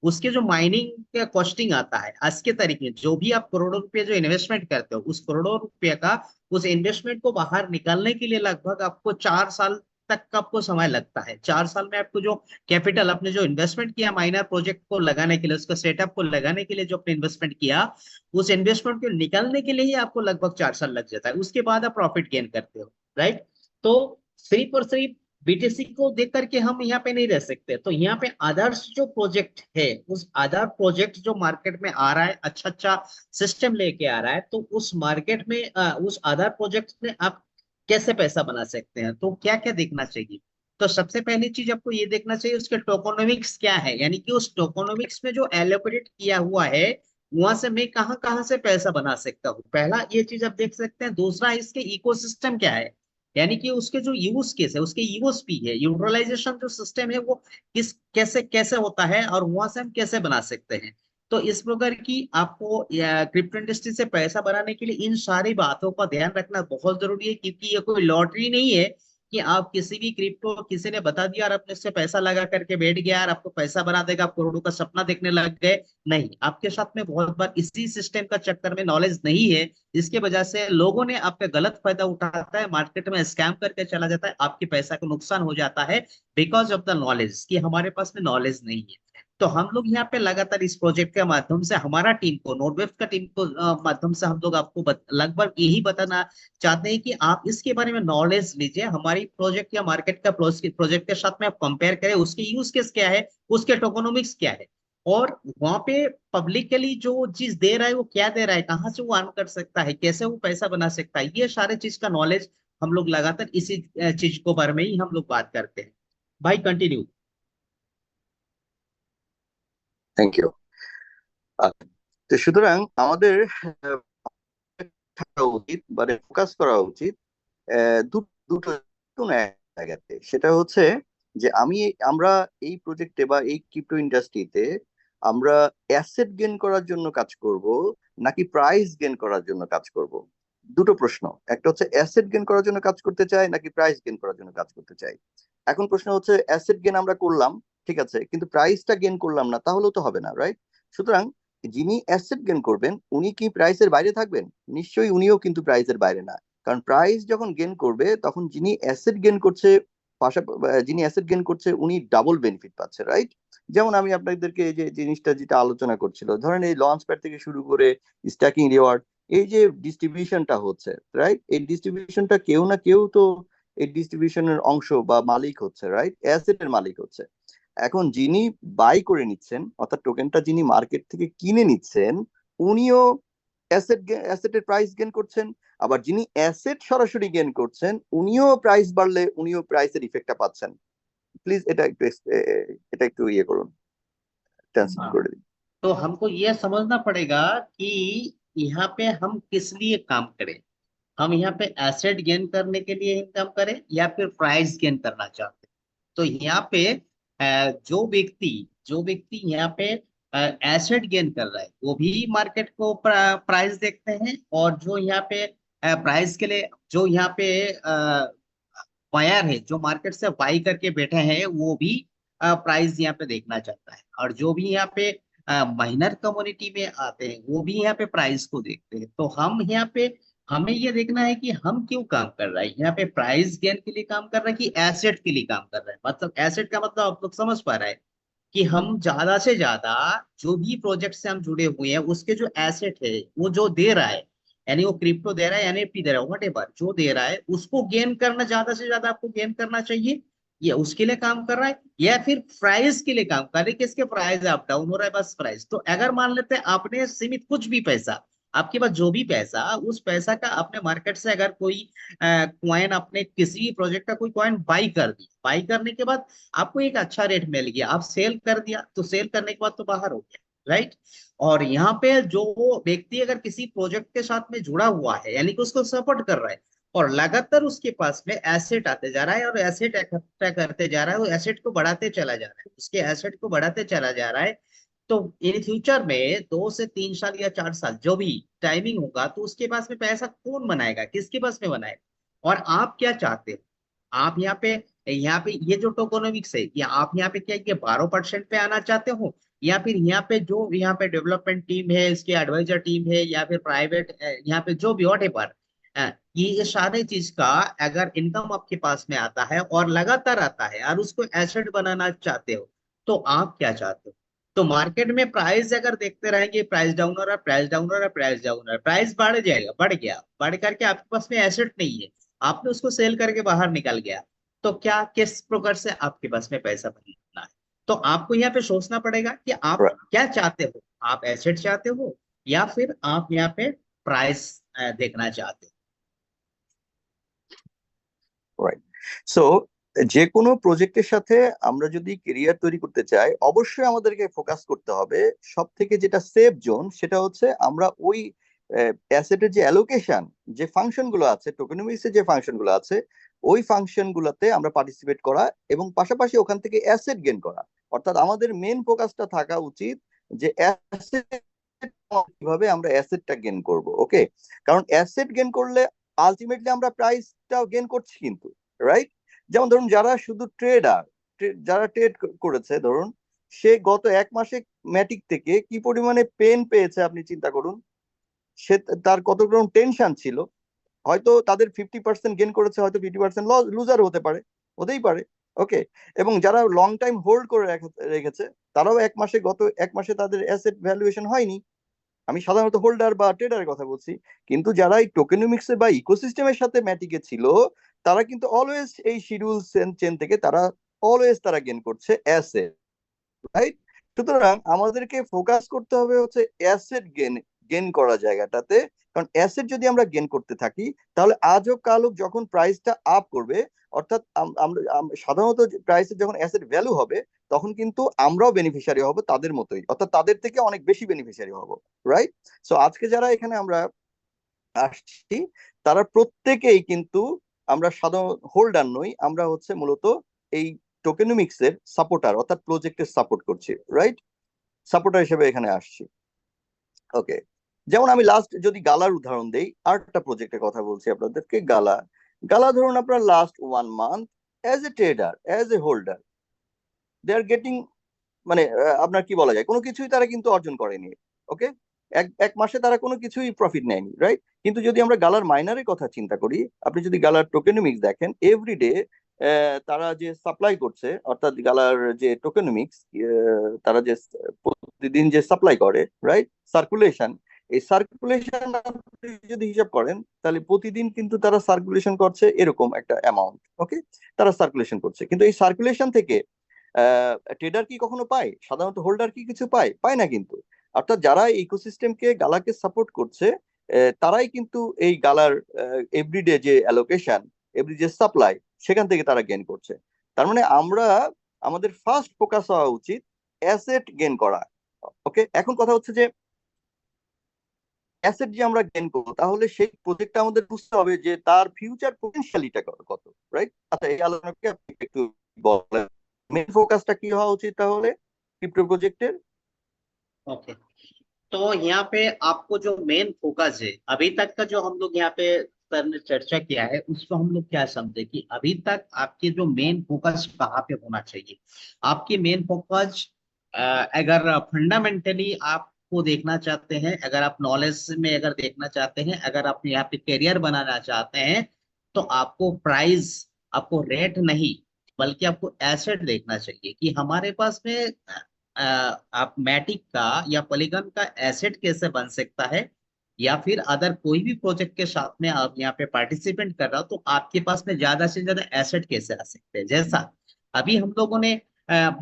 उसके जो माइनिंग का कॉस्टिंग आता है, आज के तरीके जो भी आप करोड़ों रुपए जो इन्वेस्टमेंट करते हो, उस करोड़ों रुपए का उस इन्वेस्टमेंट को बाहर निकालने के लिए लगभग आपको 4 साल तक का आपको समय लगता है। 4 साल में आपको जो कैपिटल, आपने जो इन्वेस्टमेंट किया माइनर प्रोजेक्ट को लगाने के लिए, उसका सेटअप को लगाने के लिए जो आपने इन्वेस्टमेंट किया, उस इन्वेस्टमेंट को निकालने के लिए ही आपको लगभग 4 साल लग जाता है। उसके बाद आप प्रॉफिट गेन करते हो, राइट। तो सिर्फ और सिर्फ बीटीसी को देख करके हम यहाँ पे नहीं रह सकते। तो यहाँ पे आदर्श जो प्रोजेक्ट है, उस आधार प्रोजेक्ट जो मार्केट में आ रहा है, अच्छा अच्छा सिस्टम लेके आ रहा है, तो उस मार्केट में उस आधार प्रोजेक्ट में आप कैसे पैसा बना सकते हैं। तो क्या क्या देखना चाहिए। तो सबसे पहली चीज आपको ये देखना चाहिए उसके टोकोनॉमिक्स क्या है, यानी कि उस टोकोनॉमिक्स में जो एलोकेटेड किया हुआ है, वहां से मैं कहाँ कहाँ से पैसा बना सकता हूँ। पहला ये चीज आप देख सकते हैं। दूसरा, इसके इकोसिस्टम क्या है, यानी कि उसके जो यूज केस है, उसके यूएसपी है, यूटिलाइजेशन जो सिस्टम है, वो किस कैसे कैसे होता है, और वहां से हम कैसे बना सकते हैं। तो इस प्रकार की आपको क्रिप्टो इंडस्ट्री से पैसा बनाने के लिए इन सारी बातों का ध्यान रखना बहुत जरूरी है, क्योंकि ये कोई लॉटरी नहीं है कि आप किसी भी क्रिप्टो किसी ने बता दिया और आपने इससे पैसा लगा करके बैठ गया और आपको पैसा बना देगा, आप करोड़ों का सपना देखने लग गए। नहीं, आपके साथ में बहुत बार इसी सिस्टम का चक्कर में नॉलेज नहीं है, इसके वजह से लोगों ने आपका गलत फायदा उठाता है, मार्केट में स्कैम करके चला जाता है, आपके पैसा को नुकसान हो जाता है, बिकॉज ऑफ द नॉलेज, कि हमारे पास में नॉलेज नहीं है। तो हम लोग यहाँ पे लगातार इस प्रोजेक्ट के माध्यम से, हमारा टीम को, नोडवेव का टीम को माध्यम से हम लोग आपको लगभग यही बताना चाहते हैं कि आप इसके बारे में नॉलेज लीजिए। हमारी प्रोजेक्ट या मार्केट का प्रोजेक्ट के साथ में आप कंपेयर करें, उसके यूज केस क्या है, उसके टोकोनॉमिक्स क्या है, और वहां पे पब्लिकली जो चीज दे रहा है वो क्या दे रहा है, कहाँ से वो अर्न कर सकता है, कैसे वो पैसा बना सकता है, ये सारे चीज का नॉलेज हम लोग लगातार इसी चीज को बारे में ही हम लोग बात करते हैं। भाई कंटिन्यू। Thank you. তো সুতরাং আমাদের থাকা উচিত, মানে ফোকাস করা উচিত দুটো দুটো জায়গাতে, সেটা হচ্ছে যে আমরা এই প্রজেক্টে বা এই ক্রিপ্টো ইন্ডাস্ট্রিতে আমরা অ্যাসেট গেইন করার জন্য কাজ করব নাকি প্রাইস গেইন করার জন্য কাজ করব। দুটো প্রশ্ন, একটা হচ্ছে অ্যাসেট গেইন করার জন্য কাজ করতে চাই নাকি প্রাইস গেইন করার জন্য কাজ করতে চাই। এখন প্রশ্ন হচ্ছে অ্যাসেট গেইন আমরা করলাম, ঠিক আছে, কিন্তু প্রাইসটা গেইন করলাম না, তাহলেও তো হবে না, রাইট? সুতরাং যিনি অ্যাসেট গেইন করবেন উনি কি প্রাইসের বাইরে থাকবেন? নিশ্চয়ই উনিও কিন্তু প্রাইসের বাইরে না। কারণ প্রাইস যখন গেইন করবে তখন যিনি অ্যাসেট গেইন করছে উনি ডাবল বেনিফিট পাচ্ছে, রাইট? যেমন আমি আপনাদেরকে এই যে জিনিসটা যেটা আলোচনা করছিল, ধরেন এই লঞ্চ প্যাড থেকে শুরু করে স্ট্যাকিং রিওয়ার্ড, এই যে ডিস্ট্রিবিউশনটা হচ্ছে, রাইট, এই ডিস্ট্রিবিউশনটা কেউ না কেউ তো এই ডিস্ট্রিবিউশনের অংশ বা মালিক হচ্ছে, রাইট, অ্যাসেটের মালিক হচ্ছে। এখন যিনি বাই করে নিচ্ছেন, অর্থাৎ টোকেনটা যিনি মার্কেট থেকে কিনে নিচ্ছেন, উনিও অ্যাসেটের প্রাইস গেইন করছেন। আবার যিনি অ্যাসেট সরাসরি গেইন করছেন উনিও প্রাইস বাড়লে উনিও প্রাইসের ইফেক্টটা পাচ্ছেন। প্লিজ এটা একটু ইয়ে করুন, ট্রান্সলেট हाँ, করে দিন। तो हमको ये समझना पड़ेगा कि यहाँ पे हम किस लिए काम करें। हम यहाँ पे एसेट गेन करने के लिए इनकम करें या फिर प्राइस गेन करना चाहते हैं। तो यहाँ पे जो व्यक्ति यहाँ पे एसेट गेन कर रहा है वो भी मार्केट को प्राइस देखते हैं, और जो यहाँ पे प्राइस के लिए जो यहाँ पे बायर है जो मार्केट से बाई करके बैठे हैं वो भी प्राइस यहाँ पे देखना चाहता है। और जो भी यहाँ पे माइनर कम्युनिटी में आते हैं वो भी यहाँ पे प्राइस को देखते हैं। तो हम यहाँ पे हमें ये देखना है कि हम क्यों काम कर रहे हैं, यहाँ पे प्राइस गेन के लिए काम कर रहे हैं कि एसेट के लिए काम कर रहे हैं। मतलब एसेट का मतलब आप लोग समझ पा रहे हैं कि हम ज्यादा से ज्यादा जो भी प्रोजेक्ट से हम जुड़े हुए हैं उसके जो एसेट है वो जो दे रहा है, यानी वो क्रिप्टो दे रहा है, एनएफटी दे रहा है, वट एवर जो दे रहा है उसको गेन करना, ज्यादा से ज्यादा आपको गेन करना चाहिए। ये उसके लिए काम कर रहा है या फिर प्राइस के लिए काम कर रहे हैं, किसके प्राइस अप डाउन हो रहा है बस प्राइस। तो अगर मान लेते हैं आपने सीमित कुछ भी पैसा, आपके पास जो भी पैसा, उस पैसा का अपने मार्केट से अगर कोई कॉइन, अपने किसी भी प्रोजेक्ट का कोई कॉइन बाई कर दी, बाई करने के बाद आपको एक अच्छा रेट मिल गया, आप सेल कर दिया, तो सेल करने के बाद तो बाहर हो गया, राइट। और यहाँ पे जो व्यक्ति अगर किसी प्रोजेक्ट के साथ में जुड़ा हुआ है यानी कि उसको सपोर्ट कर रहा है और लगातार उसके पास में एसेट आते जा रहा है और एसेट इकट्ठा करते जा रहा है, वो एसेट को बढ़ाते चला जा रहा है, उसके एसेट को बढ़ाते चला जा रहा है, तो इन फ्यूचर में 2 से 3 साल या 4 साल जो भी टाइमिंग होगा तो उसके पास में पैसा कौन बनाएगा, किसके पास में बनाएगा। और आप क्या चाहते हो, आप यहाँ पे ये जो टोकोनोमिक्स है, या आप यहाँ पे क्या ये 12% पे आना चाहते हो, या फिर यहाँ पे जो यहाँ पे डेवलपमेंट टीम है, इसके एडवाइजर टीम है, या फिर प्राइवेट यहाँ पे जो भी वॉट एवर, ये सारे चीज का अगर इनकम आपके पास में आता है और लगातार आता है और उसको एसेट बनाना चाहते हो, तो आप क्या चाहते हो। तो मार्केट में प्राइस अगर देखते रहेंगे, प्राइस डाउन हो रहा है, प्राइस डाउन हो रहा है, प्राइस डाउन हो रहा है, प्राइस बढ़ जाएगा, बढ़ गया, बढ़ करके आपके पास में एसेट नहीं है, आपने उसको सेल करके बाहर निकल गया, तो क्या किस प्रकार से आपके पास में पैसा बनना है। तो आपको यहाँ पे सोचना पड़ेगा कि आप क्या चाहते हो, आप एसेट चाहते हो या फिर आप यहाँ पे प्राइस देखना चाहते हो। রাইট। সো যে কোনো প্রজেক্টের সাথে আমরা যদি কেরিয়ার তৈরি করতে চাই অবশ্যই আমাদেরকে ফোকাস করতে হবে সব থেকে যেটা সেফ জোন, সেটা হচ্ছে আমরা ওই অ্যাসেটের যে অ্যালোকেশন, যে ফাংশন গুলো আছে, টোকেনমিক্স এর যে ফাংশন গুলো আছে, ওই ফাংশন গুলোতে আমরা পার্টিসিপেট করা এবং পাশাপাশি ওখান থেকে অ্যাসেট গেইন করা। অর্থাৎ আমাদের মেন ফোকাসটা থাকা উচিত যে অ্যাসেট, কিভাবে আমরা অ্যাসেটটা গেইন করব। ওকে, কারণ অ্যাসেট গেইন করলে আলটিমেটলি আমরা প্রাইসটা গেইন করছি কিন্তু, রাইট? যেমন ধরুন যারা শুধু যারা ট্রেড করেছে, ধরুন সে গত 1 মাসে ম্যাটিক থেকে কি পরিমাণে পেন পেয়েছে আপনি চিন্তা করুন। সে তার কত রকম টেনশন ছিল, হয়তো তাদের 50% গেইন করেছে, হয়তো 50% লুজার হতে পারে, হতেই পারে। ওকে, এবং যারা লং টাইম হোল্ড করে রেখেছে তারাও 1 মাসে তাদের অ্যাসেট ভ্যালুয়েশন হয়নি। আমি সাধারণত হোল্ডার বা ট্রেডারের কথা বলছি। কিন্তু যারা এই টোকেনমিক্স বা ইকোসিস্টেমের সাথে ম্যাটিকে ছিল তারা কিন্তু অলওয়েজ এই শিডিউল চেন থেকে তারা গেইন করছে অ্যাসেট, রাইট? সুতরাং আমাদেরকে ফোকাস করতে হবে হচ্ছে অ্যাসেট গেইন করা জায়গাটাতে। কারণ অ্যাসেট যদি আমরা গেইন করতে থাকি তাহলে আজ হোক কাল হোক যখন প্রাইসটা আপ করবে, অর্থাৎ সাধারণত প্রাইসের যখন অ্যাসেট ভ্যালু হবে তখন কিন্তু আমরাও বেনিফিশিয়ারি হব তাদের মতোই, অর্থাৎ তাদের থেকে অনেক বেশি বেনিফিশিয়ারি হব, রাইট? সো আজকে যারা এখানে আমরা আসছি তারা প্রত্যেকেই কিন্তু আমরা সাধারণ হোল্ডার নই, আমরা হচ্ছে মূলত এই টোকেনমিক্স এর সাপোর্টার, অর্থাৎ প্রজেক্টের সাপোর্ট করছি, রাইট? সাপোর্টার হিসেবে এখানে আসছি। ওকে, যেমন আমি লাস্ট যদি গালার উদাহরণ দেই, আরেকটা প্রজেক্টের কথা বলছি আপনাদেরকে। গালা, গালা ধরুন আপনার last 1 month as a trader, as a holder, they are getting, মানে আপনার কি বলা যায়, কোনো কিছুই তারা কিন্তু অর্জন করেনি। ওকে, এক এক মাসে তারা কোনো কিছুই প্রফিট নেয়নি, রাইট? কিন্তু যদি আমরা গালার মাইনারের কথা চিন্তা করি, আপনি যদি গালার টোকেনমিক্স দেখেন, এভরিডে তারা যে সাপ্লাই করছে, অর্থাৎ গালার যে টোকেনমিক্স, তারা যে প্রতিদিন যে সাপ্লাই করে, রাইট, সার্কুলেশন, এই সার্কুলেশন যদি হিসাব করেন, তাহলে প্রতিদিন কিন্তু তারা সার্কুলেশন করছে এরকম একটা অ্যামাউন্ট। ওকে, তারা সার্কুলেশন করছে, কিন্তু এই সার্কুলেশন থেকে ট্রেডার কি কখনো পায়? সাধারণত হোল্ডার কি কিছু পায়? পায় না কিন্তু। অর্থাৎ যারা ইকোসিস্টেমকে, গালাকে সাপোর্ট করছে, তারাই কিন্তু এই গালার এভরিডে যে অ্যালোকেশন, এভরি যে সাপ্লাই, সেখান থেকে তারা গেইন করছে। তার মানে আমরা, আমাদের ফার্স্ট ফোকাস হওয়া উচিত অ্যাসেট গেইন করা। ওকে, এখন কথা হচ্ছে যে অ্যাসেট যে আমরা গেইন করবো, তাহলে সেই প্রজেক্টটা আমাদের বুঝতে হবে যে তার ফিউচার পোটেনশিয়ালিটা কত, রাইট? আচ্ছা, এই আলোচনাকে আপনি একটু বলেন, মেন ফোকাসটা কি হওয়া उचित তাহলে क्रिप्टो प्रोजेक्टेर? ओके, तो यहाँ पे आपको जो मेन फोकस है अभी तक का, जो हम लोग यहाँ पे सर ने चर्चा किया है, उसको हम लोग क्या समझे कि अभी तक आपके जो मेन फोकस कहाँ पे होना चाहिए। आपकी मेन फोकस, अगर फंडामेंटली आपको देखना चाहते हैं, अगर आप नॉलेज में अगर देखना चाहते हैं, अगर आप यहाँ पे करियर बनाना चाहते हैं, तो आपको प्राइस, आपको रेट नहीं, बल्कि आपको एसेट देखना चाहिए कि हमारे पास में आप मैटिक का या पॉलीगन का एसेट कैसे बन सकता है, या फिर अदर कोई भी प्रोजेक्ट के साथ में आप यहाँ पे पार्टिसिपेट कर रहा हो तो आपके पास में ज्यादा से ज्यादा एसेट कैसे आ सकते हैं। जैसा अभी हम लोगों ने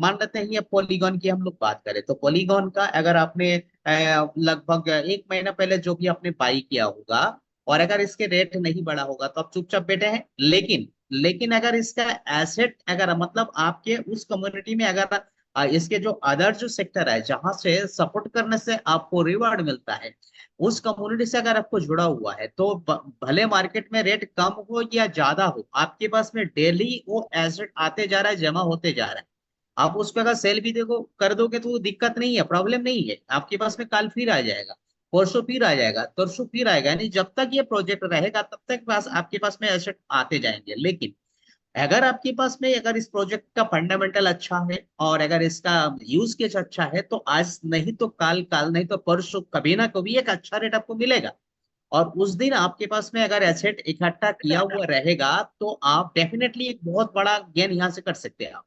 मान लेते हैं ये पॉलीगन की हम लोग बात करें, तो पॉलीगन का अगर आपने लगभग 1 महीना पहले जो भी आपने बाई किया होगा, और अगर इसके रेट नहीं बढ़ा होगा तो आप चुपचाप बैठे हैं। लेकिन लेकिन अगर इसका एसेट, अगर मतलब आपके उस कम्युनिटी में अगर इसके जो अदर जो सेक्टर है जहां से सपोर्ट करने से आपको रिवार्ड मिलता है, उस कम्युनिटी से अगर आपको जुड़ा हुआ है, तो भले मार्केट में रेट कम हो या ज्यादा हो, आपके पास में डेली वो एसेट आते जा रहा है, जमा होते जा रहा है। आप उसको अगर सेल भी देखो कर दोगे तो दिक्कत नहीं है, प्रॉब्लम नहीं है, आपके पास में कल फिर आ जाएगा, परसों फिर आ जाएगा, तरसों फिर आएगा, यानी जब तक ये प्रोजेक्ट रहेगा तब तक पास आपके पास में एसेट आते जाएंगे। लेकिन अगर आपके पास में, अगर इस प्रोजेक्ट का फंडामेंटल अच्छा है और अगर इसका यूज केस अच्छा है, तो आज नहीं तो कल, कल नहीं तो परसों, कभी ना कभी एक अच्छा रेट आपको मिलेगा। और उस दिन आपके पास में अगर एसेट इकट्ठा किया हुआ रहेगा, तो आप डेफिनेटली एक बहुत बड़ा गेन यहाँ से कर सकते हैं आप।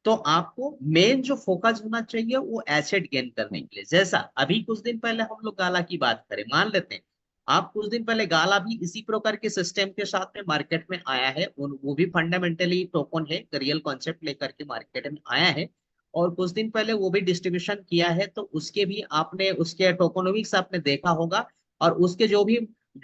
तो आपको मेन जो फोकस होना चाहिए वो एसेट गेन करने के लिए। जैसा अभी कुछ दिन पहले हम लोग गाला की बात करें, मान लेते हैं आप कुछ दिन पहले गाला भी इसी प्रकार के सिस्टम के साथ में मार्केट में आया है, वो भी फंडामेंटली टोकन है, रियल कॉन्सेप्ट लेकर के मार्केट में आया है, और कुछ दिन पहले वो भी डिस्ट्रीब्यूशन किया है, तो उसके भी आपने, उसके टोकोनोमिक्स आपने देखा होगा। और उसके जो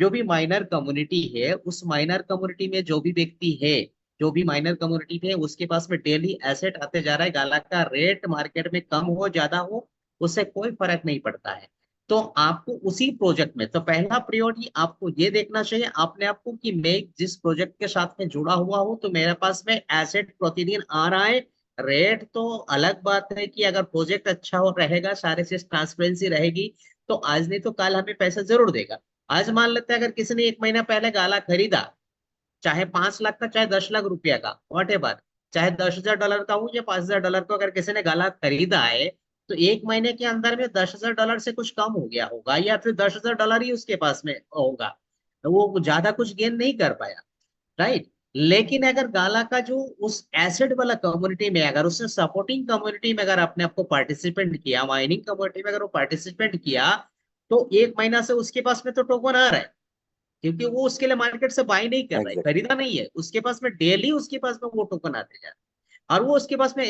भी माइनर कम्युनिटी है, उस माइनर कम्युनिटी में जो भी व्यक्ति है, जो भी माइनर कम्युनिटी है, उसके पास में डेली एसेट आते जा रहा है, गाला का रेट मार्केट में कम हो ज्यादा हो, उससे कोई फर्क नहीं पड़ता है। तो आपको उसी प्रोजेक्ट में, तो पहला प्रायोरिटी आपको ये देखना चाहिए अपने आपको कि मैं जिस प्रोजेक्ट के साथ में जुड़ा हुआ हूं, तो मेरे पास में एसेट प्रतिदिन आ रहा है। रेट तो अलग बात है कि अगर प्रोजेक्ट अच्छा हो रहेगा, सारे चीज ट्रांसपेरेंसी रहेगी, तो आज नहीं तो कल हमें पैसा जरूर देगा। आज मान लेते हैं अगर किसी ने 1 महीना पहले गाला खरीदा, चाहे 5 लाख का, चाहे 10 लाख रुपया का, वॉट एवर, चाहे $10,000 का हो या $5,000 का, अगर किसी ने गाला खरीदा है, तो 1 महीने के अंदर में $10,000 से कुछ कम हो गया होगा, या फिर $10,000 ही उसके पास में होगा, तो वो ज्यादा कुछ गेन नहीं कर पाया, राइट। लेकिन अगर गाला का जो उस एसेट वाला कम्युनिटी में, अगर उसने सपोर्टिंग कम्युनिटी में अगर अपने आपको पार्टिसिपेंट किया, माइनिंग कम्युनिटी में अगर वो पार्टिसिपेंट किया, तो 1 महीना से उसके पास में तो टोकन आ रहा है, क्योंकि वो उसके लिए मार्केट से बाई नहीं कर रहा है, एग्जैक्टली। खरीदा नहीं है, उसके पास में डेली उसके पास में वो टोकन आते जा रहा है, और वो उसके पास में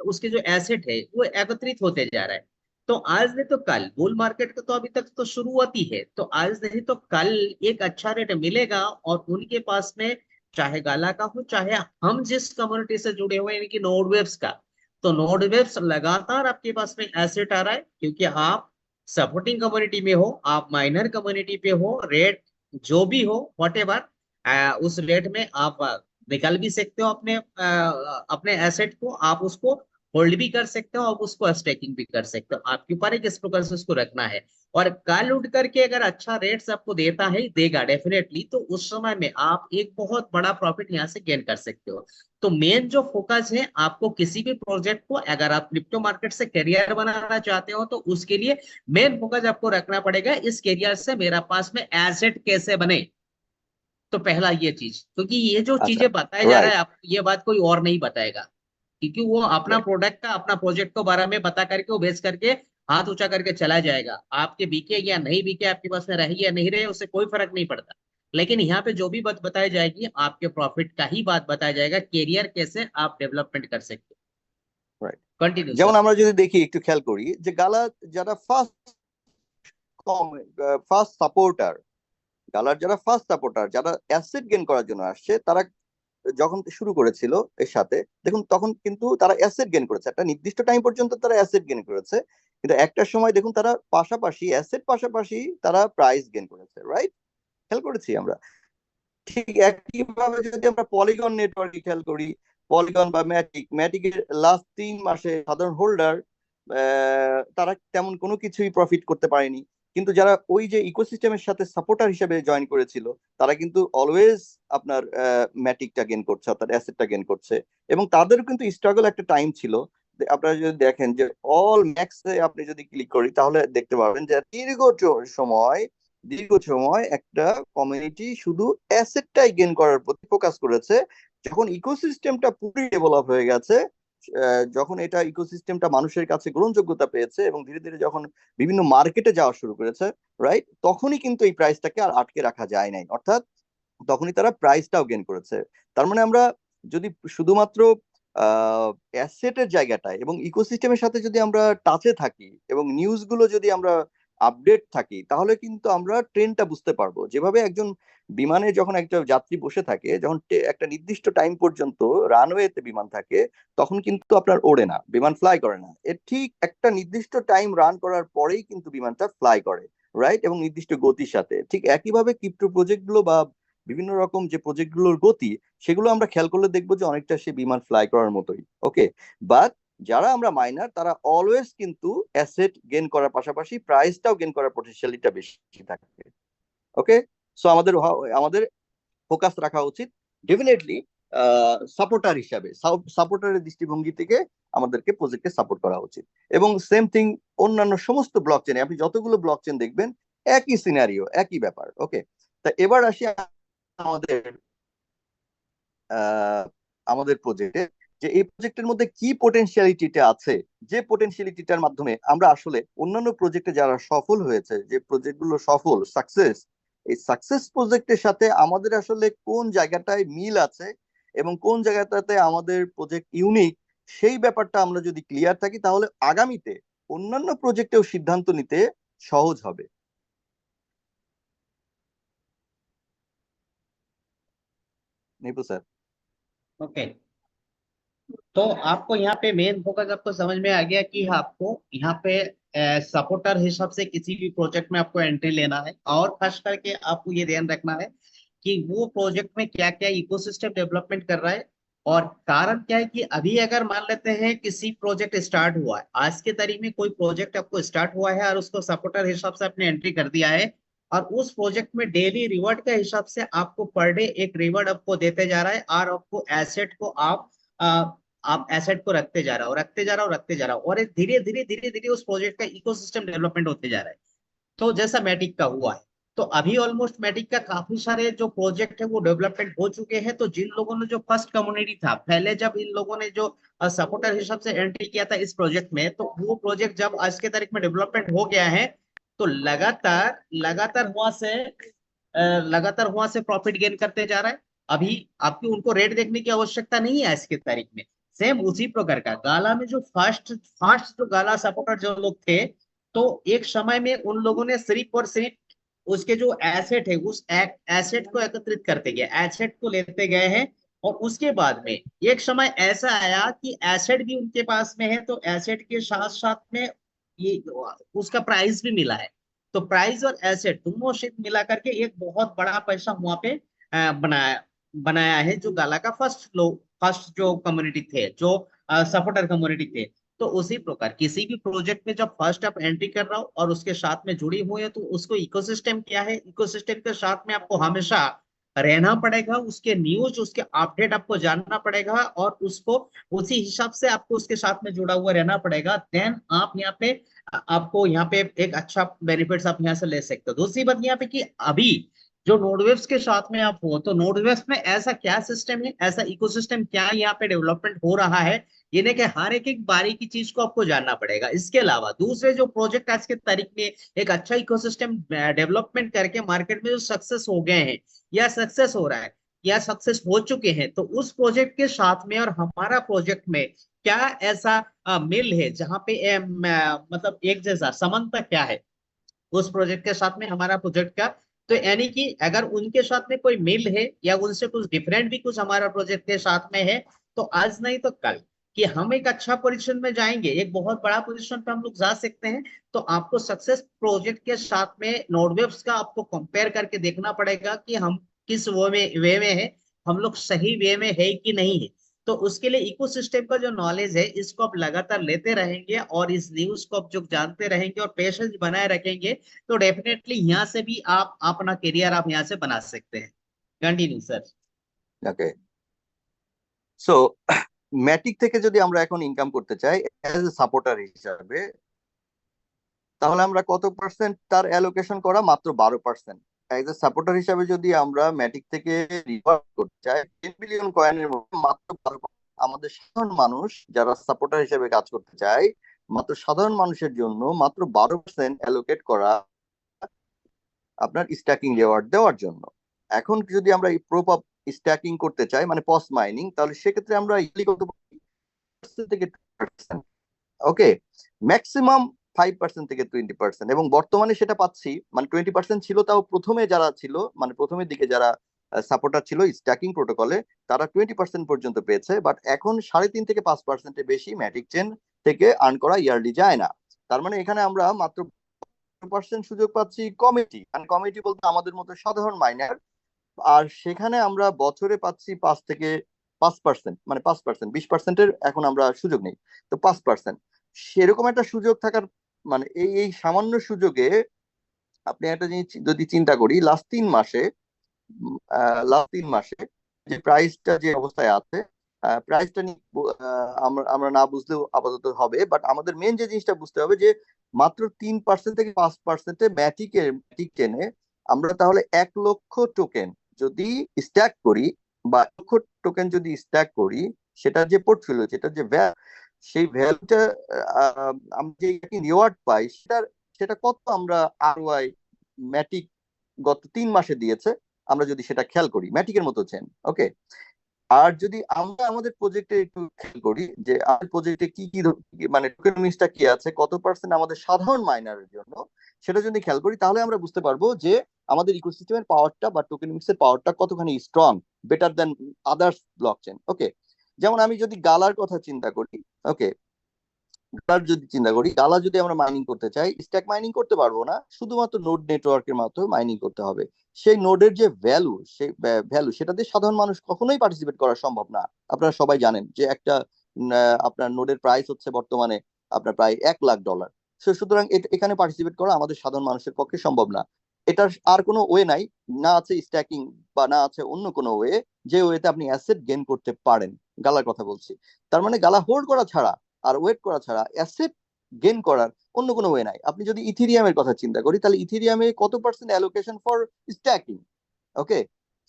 उसके जो एसेट है वो एकत्रित होते जा रहा है। तो आज नहीं तो कल, बुल मार्केट का तो अभी तक तो शुरुआत ही है, तो आज नहीं तो कल एक अच्छा रेट मिलेगा, और उनके पास में, चाहे गाला का हो, चाहे हम जिस कम्युनिटी से जुड़े हुए हैं, यानी कि नोड वेव्स का, तो नोड वेव्स लगातार आपके पास में एसेट आ रहा है, क्योंकि आप सपोर्टिंग कम्युनिटी में हो, आप माइनर कम्युनिटी पे हो, रेट जो भी हो, वॉट एवर, उस रेट में आप निकाल भी सकते हो अपने अपने एसेट को, आप उसको होल्ड भी कर सकते हो, आप उसको स्टेकिंग भी कर सकते हो, आपके ऊपर है किस प्रकार से उसको रखना है। और कल उठ करके अगर अच्छा रेट्स आपको देता है, देगा डेफिनेटली, तो उस समय में आप एक बहुत बड़ा प्रॉफिट यहाँ से गेन कर सकते हो। तो मेन जो फोकस है आपको किसी भी प्रोजेक्ट को, अगर आप क्रिप्टो मार्केट से करियर बनाना चाहते हो, तो उसके लिए मेन फोकस आपको रखना पड़ेगा इस करियर से मेरा पास में एसेट कैसे बने। तो पहला ये चीज, क्योंकि ये जो আচ্ছা, चीजें बताया जा रहा है রাইট, आप, ये बात कोई और नहीं बताएगा, क्योंकि वो अपना রাইট। प्रोडक्ट का अपना प्रोजेक्ट को बारे में बता करके वो बेच करके हाथ ऊंचा करके चला जाएगा। आपके बिके या नहीं बिके, आपके पास में रही या नहीं रहे, उससे कोई फर्क नहीं पड़ता। लेकिन यहाँ पे जो भी बात बताई जाएगी, आपके प्रॉफिट का ही बात बताया जाएगा, कैरियर कैसे आप डेवलपमेंट कर सकते রাইট। हो। कंटिन्यू যেমন सर। আমরা যদি দেখি, একটু খেয়াল করি যে গালা যারা ফার্স্ট সাপোর্টার, গালার যারা ফার্স্ট সাপোর্টার, যারা অ্যাসেট গেইন করার জন্য আসছে, তারা যখন শুরু করেছিল এর সাথে, দেখুন তখন কিন্তু তারা অ্যাসেট গেইন করেছে, একটা নির্দিষ্ট টাইম পর্যন্ত তারা অ্যাসেট গেইন করেছে। কিন্তু একটা সময় দেখুন তারা পাশাপাশি অ্যাসেট পাশাপাশি তারা প্রাইস গেইন করেছে, রাইট? খেয়াল করেছি আমরা। ঠিক একইভাবে যদি আমরা পলিগন নেটওয়ার্ক খেয়াল করি, পলিগন বা ম্যাটিকের লাস্ট 3 মাসে সাধারণ হোল্ডার তারা তেমন কোনো কিছুই প্রফিট করতে পারেনি। কিন্তু যারা ওই যে ইকোসিস্টেমের সাথে সাপোর্টার হিসেবে জয়েন করেছিল, তারা কিন্তু অলওয়েজ আপনার ম্যাটিকটা গেন করছে, অর্থাৎ অ্যাসেটটা গেন করছে। এবং তাদের কিন্তু স্ট্রাগল একটা টাইম ছিল। আপনারা যদি দেখেন যে অল ম্যাক্সে আপনি যদি ক্লিক করি, তাহলে দেখতে পাবেন যে সময় দীর্ঘ সময় একটা কমিউনিটি শুধু অ্যাসেটটাই গেইন করার প্রতি ফোকাস করেছে। যখন ইকোসিস্টেমটা পুরো ডেভেলপ হয়ে গেছে, যখন এটা ইকোসিস্টেমটা মানুষের কাছে গ্রহণযোগ্যতা পেয়েছে এবং ধীরে ধীরে যখন বিভিন্ন মার্কেটে যাওয়া শুরু করেছে, রাইট, তখনই কিন্তু এই প্রাইসটাকে আর আটকে রাখা যায় নাই, অর্থাৎ তখনই তারা প্রাইসটাও গেইন করেছে। তার মানে আমরা যদি শুধুমাত্র অ্যাসেটের জায়গাটায় এবং ইকোসিস্টেমের সাথে যদি আমরা টাচে থাকি এবং নিউজগুলো যদি আমরা আপডেট থাকি, তাহলে কিন্তু আমরা ট্রেন্ডটা বুঝতে পারবো। যেভাবে একজন বিমানে যখন একটা যাত্রী বসে থাকে, যখন একটা নির্দিষ্ট টাইম পর্যন্ত রানওয়েতে বিমান থাকে, তখন কিন্তু আপনার ওড়ে না, বিমান ফ্লাই করে না। এর ঠিক একটা নির্দিষ্ট টাইম রান করার পরেই কিন্তু বিমানটা ফ্লাই করে, রাইট, এবং নির্দিষ্ট গতির সাথে। ঠিক একইভাবে ক্রিপ্টো প্রজেক্ট গুলো বা বিভিন্ন রকম যে প্রজেক্ট গুলোর গতি, সেগুলো আমরা খেয়াল করলে দেখবো যে অনেকটা সে বিমান ফ্লাই করার মতোই। ওকে, বাট যারা আমরা মাইনার, তারা অলওয়েজ কিন্তু অ্যাসেট গেইন করার পাশাপাশি প্রাইসটাও গেইন করার পটেনশিয়ালিটা বেশি থাকে। ওকে, সো আমাদের আমাদের ফোকাস রাখা উচিত ডেফিনেটলি সাপোর্টার হিসাবে, সাপোর্টারের দৃষ্টিভঙ্গি থেকে আমাদেরকে প্রজেক্টকে সাপোর্ট করা উচিত। এবং সেম থিং অন্যান্য সমস্ত ব্লক চেনে, আপনি যতগুলো ব্লক চেন দেখবেন একই সিনারিও, একই ব্যাপার। ওকে, তা এবার আসি আমাদের আহ, আমাদের প্রজেক্টে, যে এই প্রজেক্টের মধ্যে কি পোটেনশিয়ালিটিটা আছে, যে পোটেনশিয়ালিটিটার মাধ্যমে আমরা আসলে অন্যান্য প্রজেক্টে যারা সফল হয়েছে, যে প্রজেক্টগুলো সফল সাকসেস, এই সাকসেস প্রজেক্টের সাথে আমাদের আসলে কোন জায়গাটায় মিল আছে এবং কোন জায়গাটাতে আমাদের প্রজেক্ট ইউনিক, সেই ব্যাপারটা আমরা যদি ক্লিয়ার থাকি, তাহলে আগামীতে অন্যান্য প্রজেক্টেও সিদ্ধান্ত নিতে সহজ হবে। নিপু স্যার। ओके, तो आपको यहाँ पे मेन फोकस आपको समझ में आ गया कि आपको यहाँ पे सपोर्टर हिसाब से किसी भी प्रोजेक्ट में आपको एंट्री लेना है, और खास करके आपको ये ध्यान रखना है कि वो प्रोजेक्ट में क्या क्या इकोसिस्टम डेवलपमेंट कर रहा है। और कारण क्या है कि अभी अगर मान लेते हैं किसी प्रोजेक्ट स्टार्ट हुआ है, आज के तारीख में कोई प्रोजेक्ट आपको स्टार्ट हुआ है और उसको सपोर्टर हिसाब से आपने एंट्री कर दिया है, और उस प्रोजेक्ट में डेली रिवॉर्ड के हिसाब से आपको पर डे एक रिवॉर्ड आपको देते जा रहा है, और आपको एसेट को आप एसेट को रखते जा रहा हो, रखते जा रहा हो, रखते जा रहा हो, और धीरे धीरे धीरे धीरे उस प्रोजेक्ट का इकोसिस्टम डेवलपमेंट होते जा रहा है। तो जैसा मैटिक का हुआ है, तो अभी ऑलमोस्ट मैटिक का काफी सारे जो प्रोजेक्ट है वो डेवलपमेंट हो चुके हैं। तो जिन लोगों ने जो फर्स्ट कम्युनिटी था पहले, जब इन लोगों ने जो सपोर्टर हिसाब से एंट्री किया था इस प्रोजेक्ट में, तो वो प्रोजेक्ट जब आज के तारीख में डेवलपमेंट हो गया है, तो लगातार लगातार वहां से प्रॉफिट गेन करते जा रहा है। अभी आपकी उनको रेट देखने की आवश्यकता नहीं है आज की तारीख में। सेम उसी प्रकार का गाला में जो फास्ट फास्ट जो गाला सपोर्टर जो लोग थे, तो एक समय में उन लोगों ने सिर्फ और सिर्फ उसके जो एसेट है उस एसेट को एकत्रित करते गए, एसेट को लेते गए हैं। और उसके बाद में एक समय ऐसा आया कि एसेट भी उनके पास में है, तो एसेट के साथ साथ में ये उसका प्राइस भी मिला है। तो प्राइस और एसेट दोनों शिट मिला करके एक बहुत बड़ा पैसा वहां पे बनाया बनाया है, जो गाला का फर्स्ट जो कम्युनिटी थे, जो सपोर्टर कम्युनिटी थे। तो उसी प्रकार किसी भी प्रोजेक्ट में जब फर्स्ट आप एंट्री कर रहा हो और उसके साथ में जुड़ी हुई है, तो उसको इकोसिस्टम क्या है, इकोसिस्टम के साथ में आपको हमेशा रहना पड़ेगा, उसके न्यूज, उसके अपडेट आपको जानना पड़ेगा, और उसको उसी हिसाब से आपको उसके साथ में जुड़ा हुआ रहना पड़ेगा। देन आप यहाँ पे आपको यहाँ पे एक अच्छा बेनिफिट्स आप यहाँ से ले सकते हो। दूसरी बात यहाँ पे कि अभी जो नोडवेव्स के साथ में आप हो, तो नोडवेव्स में ऐसा क्या सिस्टम है, ऐसा इकोसिस्टम क्या यहाँ पे डेवलपमेंट हो रहा है, ये नहीं कि हर एक एक बारी की चीज को आपको जानना पड़ेगा। इसके अलावा दूसरे जो प्रोजेक्ट आज के तारीख में एक अच्छा इकोसिस्टम डेवलपमेंट करके मार्केट में जो सक्सेस हो गए हैं, या सक्सेस हो रहा है, या सक्सेस हो चुके हैं, तो उस प्रोजेक्ट के साथ में और हमारा प्रोजेक्ट में क्या ऐसा मिल है जहाँ पे मतलब एक जैसा समानता क्या है उस प्रोजेक्ट के साथ में हमारा प्रोजेक्ट का। तो यानी कि अगर उनके साथ में कोई मिल है या उनसे कुछ डिफरेंट भी कुछ हमारा प्रोजेक्ट के साथ में है, तो आज नहीं तो कल कि हम एक अच्छा पोजीशन में जाएंगे, एक बहुत बड़ा पोजीशन पे हम लोग जा सकते हैं। तो आपको सक्सेस प्रोजेक्ट के साथ में नोडवेव्स का आपको कंपेयर करके देखना पड़ेगा कि हम किस वे में है, हम लोग सही वे में है कि नहीं है। तो उसके लिए इकोसिस्टम का जो नॉलेज है, इसको आप लगातार लेते रहेंगे और इस न्यूज को आप जो जानते रहेंगे और पेशेंस बनाए रखेंगे, तो डेफिनेटली यहाँ से भी आप अपना करियर आप यहाँ से बना सकते हैं। Continue sir. ওকে, সো ম্যাটিক থেকে যদি আমরা এখন ইনকাম করতে চাই অ্যাজ এ সাপোর্টার হিসাবে, তাহলে আমরা কত পার্সেন্ট তার অ্যালোকেশন করা? মাত্র 12%। অ্যাজ এ সাপোর্টার হিসাবে যদি আমরা ম্যাটিক থেকে রিওয়ার্ড করতে চাই 10 বিলিয়ন কয়েনের মধ্যে মাত্র 12%, আমাদের সাধারণ মানুষ যারা সাপোর্টার হিসেবে কাজ করতে চায়, মাত্র সাধারণ মানুষের জন্য মাত্র 12% অ্যালোকেট করা আপনার স্ট্যাকিং রিওয়ার্ড দেওয়ার জন্য। এখন যদি আমরা এই প্রুফ অফ স্ট্যাকিং করতে চাই, মানে পোস্ট মাইনিং, তাহলে সেক্ষেত্রে আমরা ইজিলি কত থেকে 2%, ওকে, ম্যাক্সিমাম 5% থেকে 20%। এবং বর্তমানে সেটা পাচ্ছি, মানে 20% ছিল তাও প্রথমে যারা ছিল, মানে প্রথমের দিকে যারা সাপোর্টার ছিল স্ট্যাকিং প্রোটোকলে, তারা 20% পর্যন্ত পেয়েছে। বাট এখন 3.5 থেকে 5%-এর বেশি ম্যাটিক চেন থেকে আর্ন করা ইয়ারলি যায় না। তার মানে এখানে আমরা মাত্র পার্সেন্ট সুযোগ পাচ্ছি কমিটি, মানে কমিটি বলতে আমাদের মতো সাধারণ মাইনার। আর সেখানে আমরা বছরে পাচ্ছি 5% মানে 5%, 20%-এর এখন আমরা সুযোগ নেই, তো 5%। সেরকম একটা সুযোগ থাকার, মানে এই সামান্য সুযোগে আপনি একটা জিনিস যদি চিন্তা করি, লাস্ট 3 মাসে যে প্রাইসটা যে অবস্থায় আছে, প্রাইসটা নিয়ে আমরা আমরা না বুঝলেও আপাতত হবে, বাট আমাদের মেন যে জিনিসটা বুঝতে হবে যে মাত্র 3% থেকে 5%-এ ম্যাটিক টেনে আমরা তাহলে 1 লক্ষ টোকেন যদি স্ট্যাক করি, বা 1 লক্ষ টোকেন যদি স্ট্যাক করি, সেটার যে পোর্টফোলিও, যেটা যে সেই ভ্যালুটা আমরা যে রিওয়ার্ড পাই, সেটা কত আমরা আরওআই ম্যাটিক গত 3 মাসে দিয়েছে, আমরা যদি সেটা খেয়াল করি ম্যাটিকের মতো চেন, ওকে। আর যদি আমরা আমাদের প্রজেক্টে একটু খেয়াল করি যে আমাদের প্রজেক্টে কি কি মানে টোকেনমিক্সটা কি আছে, কত পার্সেন্ট আমাদের সাধারণ মাইনারের জন্য, সেটা যদি খেয়াল করি, তাহলে আমরা বুঝতে পারবো যে আমাদের ইকোসিস্টেমের পাওয়ারটা বা টোকেনমিক্সের পাওয়ারটা কতখানি strong, better than others blockchain, okay. যেমন আমি যদি গালার কথা চিন্তা করি, ওকে, গালার যদি চিন্তা করি, গালা যদি আমরা মাইনিং করতে চাই, স্ট্যাক মাইনিং করতে পারবো না, শুধুমাত্র নোড নেটওয়ার্কের মাধ্যমে মাইনিং করতে হবে। সেই নোডের যে ভ্যালু, সেই ভ্যালু সেটাতে সাধারণ মানুষ কখনোই পার্টিসিপেট করা সম্ভব না। আপনারা সবাই জানেন যে একটা আপনার নোডের প্রাইস হচ্ছে বর্তমানে আপনার প্রায় $1 লাখ। সুতরাং এখানে পার্টিসিপেট করা আমাদের সাধারণ মানুষের পক্ষে সম্ভব না। এটার আর কোনো ওয়ে নাই, না আছে স্ট্যাকিং বা না আছে অন্য কোনো ওয়ে, যে ওয়েতে আপনি অ্যাসেট গেইন করতে পারেন। গালার কথা বলছি। তার মানে গালা হোল্ড করা ছাড়া আর ওয়েট করা ছাড়া অ্যাসেট গেইন করার অন্য কোনো ওয়ে নাই। আপনি যদি ইথেরিয়ামের কথা চিন্তা করি, তাহলে ইথেরিয়ামে কত পার্সেন্ট অ্যালোকেশন ফর স্ট্যাকিং, ওকে,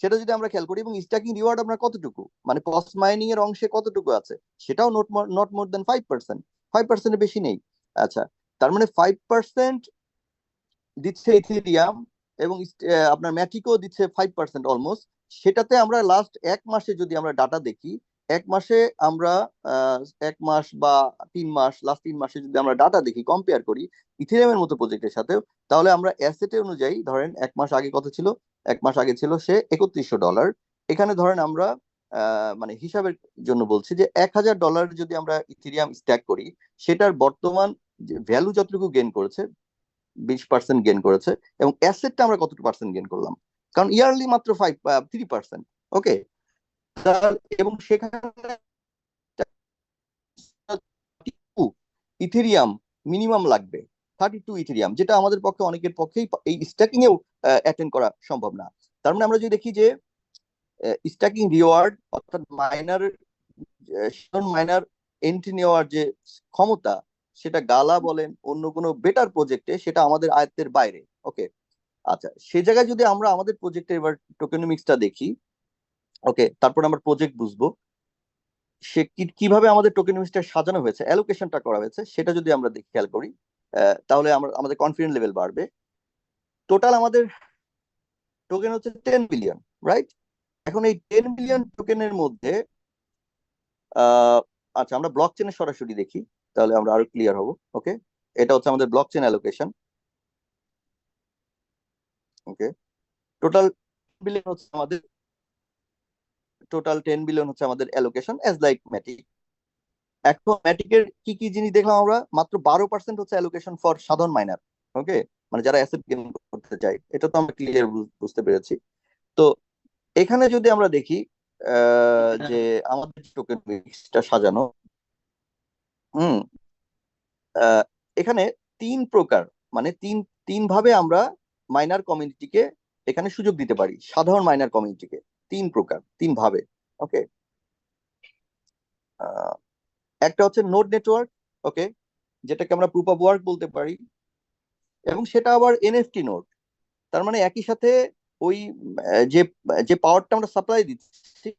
সেটা যদি আমরা খেয়াল করি, এবং স্ট্যাকিং রিওয়ার্ড আপনার কতটুকু, মানে পোস্ট মাইনিং এর অংশে কতটুকু আছে, সেটাও নট মোর দেন 5%, 5%-এর বেশি নেই। আচ্ছা, তার মানে 5% দিচ্ছে ইথেরিয়াম, এবং আপনার ম্যাটিকও দিচ্ছে 5% অলমোস্ট। সেটাতে আমরা লাস্ট 1 মাসে যদি আমরা ডাটা দেখি, 1 মাসে আমরা 1 মাস বা 3 মাস, লাস্ট 3 মাসে যদি আমরা ডাটা দেখি, কম্পেয়ার করি ইথেরিয়ামের মতো প্রজেক্টের সাথে, তাহলে আমরা অ্যাসেটে অনুযায়ী ধরেন 1 মাস আগে কত ছিল, 1 মাস আগে ছিল সে $3100। এখানে ধরেন আমরা মানে হিসাবের জন্য বলছি যে $1000 যদি আমরা ইথেরিয়াম স্ট্যাক করি, সেটার বর্তমান ভ্যালু যতটুকু গেইন করেছে 20% গেইন করেছে, এবং অ্যাসেটটা আমরা কতটুকু পার্সেন্ট গেইন করলাম, কারণ ইয়ারলি মাত্র 3%। ওকে, এবং সেখানে ইথেরিয়াম মিনিমাম লাগবে, 32 ইথেরিয়াম, যেটা আমাদের পক্ষে অনেকের পক্ষেই এই স্ট্যাকিং এও অ্যাটেন্ড করা সম্ভব না। তার মানে আমরা যদি দেখি যে স্ট্যাকিং রিওয়ার্ড, অর্থাৎ মাইনার এন্ট্রি নেওয়ার যে ক্ষমতা, সেটা গালা বলেন অন্য কোনো বেটার প্রজেক্টে, সেটা আমাদের আয়ত্তের বাইরে। ওকে, আচ্ছা, সে জায়গায় যদি আমরা আমাদের প্রজেক্টে এবার টোকেনমিক্সটা দেখি, ওকে, তারপর আমরা প্রজেক্ট বুঝবো সে কিভাবে আমাদের টোকেনমিক্সটা সাজানো হয়েছে, অ্যালোকেশনটা করা হয়েছে, সেটা যদি আমরা দেখি, খেয়াল করি, তাহলে আমাদের কনফিডেন্স লেভেল বাড়বে। টোটাল আমাদের টোকেন হচ্ছে 10 বিলিয়ন, রাইট? এখন এই 10 বিলিয়ন টোকেনের মধ্যে আহ আচ্ছা, আমরা ব্লক চেনে সরাসরি দেখি, তাহলে আমরা আরো ক্লিয়ার হব। ওকে, এটা হচ্ছে আমাদের ব্লক চেন অ্যালোকেশন। ওকে, টোটাল বিলিয়ন হচ্ছে আমাদের টোটাল 10 বিলিয়ন হচ্ছে আমাদের অ্যালোকেশন অ্যাজ লাইক ম্যাটিক। এখন ম্যাটিকের কি কি জিনিস দেখলাম আমরা, মাত্র 12% হচ্ছে অ্যালোকেশন ফর সাধারণ মাইনার। ওকে, মানে যারা অ্যাসেট গেইন করতে চায়, এটা তো আমরা ক্লিয়ার বুঝতে পেরেছি। তো এখানে যদি আমরা দেখি যে আমাদের টোকেন মিক্সটা সাজানো, হুম আহ, এখানে 3 প্রকার, মানে তিন ভাবে আমরা মাইনার কমিউনিটিকে এখানে সুযোগ দিতে পারি, সাধারণ মাইনার কমিউনিটিকে 3 প্রকার, 3 ভাবে। ওকে, একটা হচ্ছে নোড নেটওয়ার্ক, ওকে, যেটাকে আমরা প্রুফ অফ ওয়ার্ক বলতে পারি, এবং সেটা আবার এনএফটি নোড। তার মানে একই সাথে ওই যে যে পাওয়ারটা আমরা সাপ্লাই দিচ্ছি,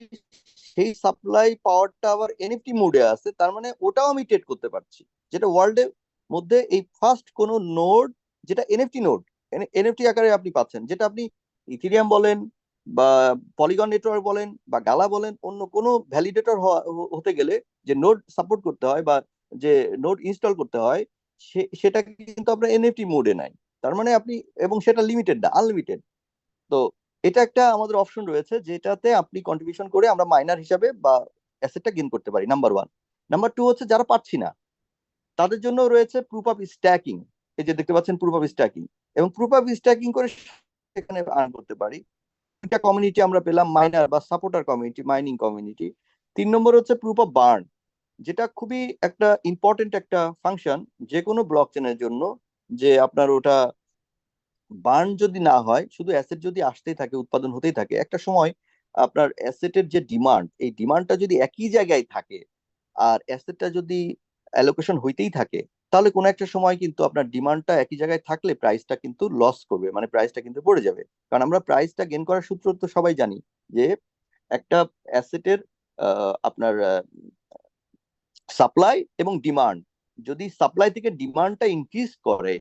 সেই সাপ্লাই পাওয়ারটা আবার এনএফটি মোডে আছে, তার মানে ওটাও আমি ট্রেড করতে পারছি। যেটা ওয়ার্ল্ডের মধ্যে এই ফার্স্ট কোন নোড যেটা এনএফটি নোড, এনএফটি আকারে আপনি পাচ্ছেন, যেটা আপনি ইথিরিয়াম বলেন বা পলিগন নেটওয়ার্ক বলেন বা গালা বলেন, অন্য কোনো ভ্যালিডেটর হতে গেলে যে নোড সাপোর্ট করতে হয় বা যে নোড ইনস্টল করতে হয়, সেটা কিন্তু আমরা এনএফটি মোডে নাই। তার মানে আপনি, এবং সেটা লিমিটেড না, আনলিমিটেড। তো এটা একটা আমাদের অপশন রয়েছে, যেটাতে আপনি কন্ট্রিবিউশন করে আমরা মাইনার হিসাবে বা অ্যাসেটটা গেইন করতে পারি, নাম্বার ওয়ান। নাম্বার টু হচ্ছে যারা পাচ্ছি না, তাদের জন্য রয়েছে প্রুফ অফ স্ট্যাকিং। এই যে দেখতে পাচ্ছেন প্রুফ অফ স্ট্যাকিং, এবং প্রুফ অফ স্ট্যাকিং করে সেখানে আর্ন করতে পারি। দুইটা কমিউনিটি আমরা পেলাম, মাইনার বা সাপোর্টার কমিউনিটি, মাইনিং কমিউনিটি। 3 নম্বর হচ্ছে প্রুফ অফ বার্ন, যেটা খুবই একটা ইম্পর্টেন্ট একটা ফাংশন যে কোনো ব্লক চেনের জন্য, যে আপনার ওটা বার্ন যদি না হয়, শুধু অ্যাসেট যদি আসতেই থাকে, উৎপাদন হতেই থাকে, একটা সময় আপনার অ্যাসেটের যে ডিমান্ড, এই ডিমান্ডটা যদি একই জায়গায় থাকে আর অ্যাসেটটা যদি অ্যালোকেশন হইতেই থাকে, তাহলে কোনো একটা সময় কিন্তু আপনার ডিমান্ডটা একই জায়গায় থাকলে প্রাইসটা কিন্তু লস করবে, মানে প্রাইসটা কিন্তু পড়ে যাবে। কারণ আমরা প্রাইসটা গেইন করার সূত্র তো সবাই জানি, যে একটা অ্যাসেটের আপনার সাপ্লাই এবং ডিমান্ড, যদি সাপ্লাই থেকে ডিমান্ডটা ইনক্রিজ করে,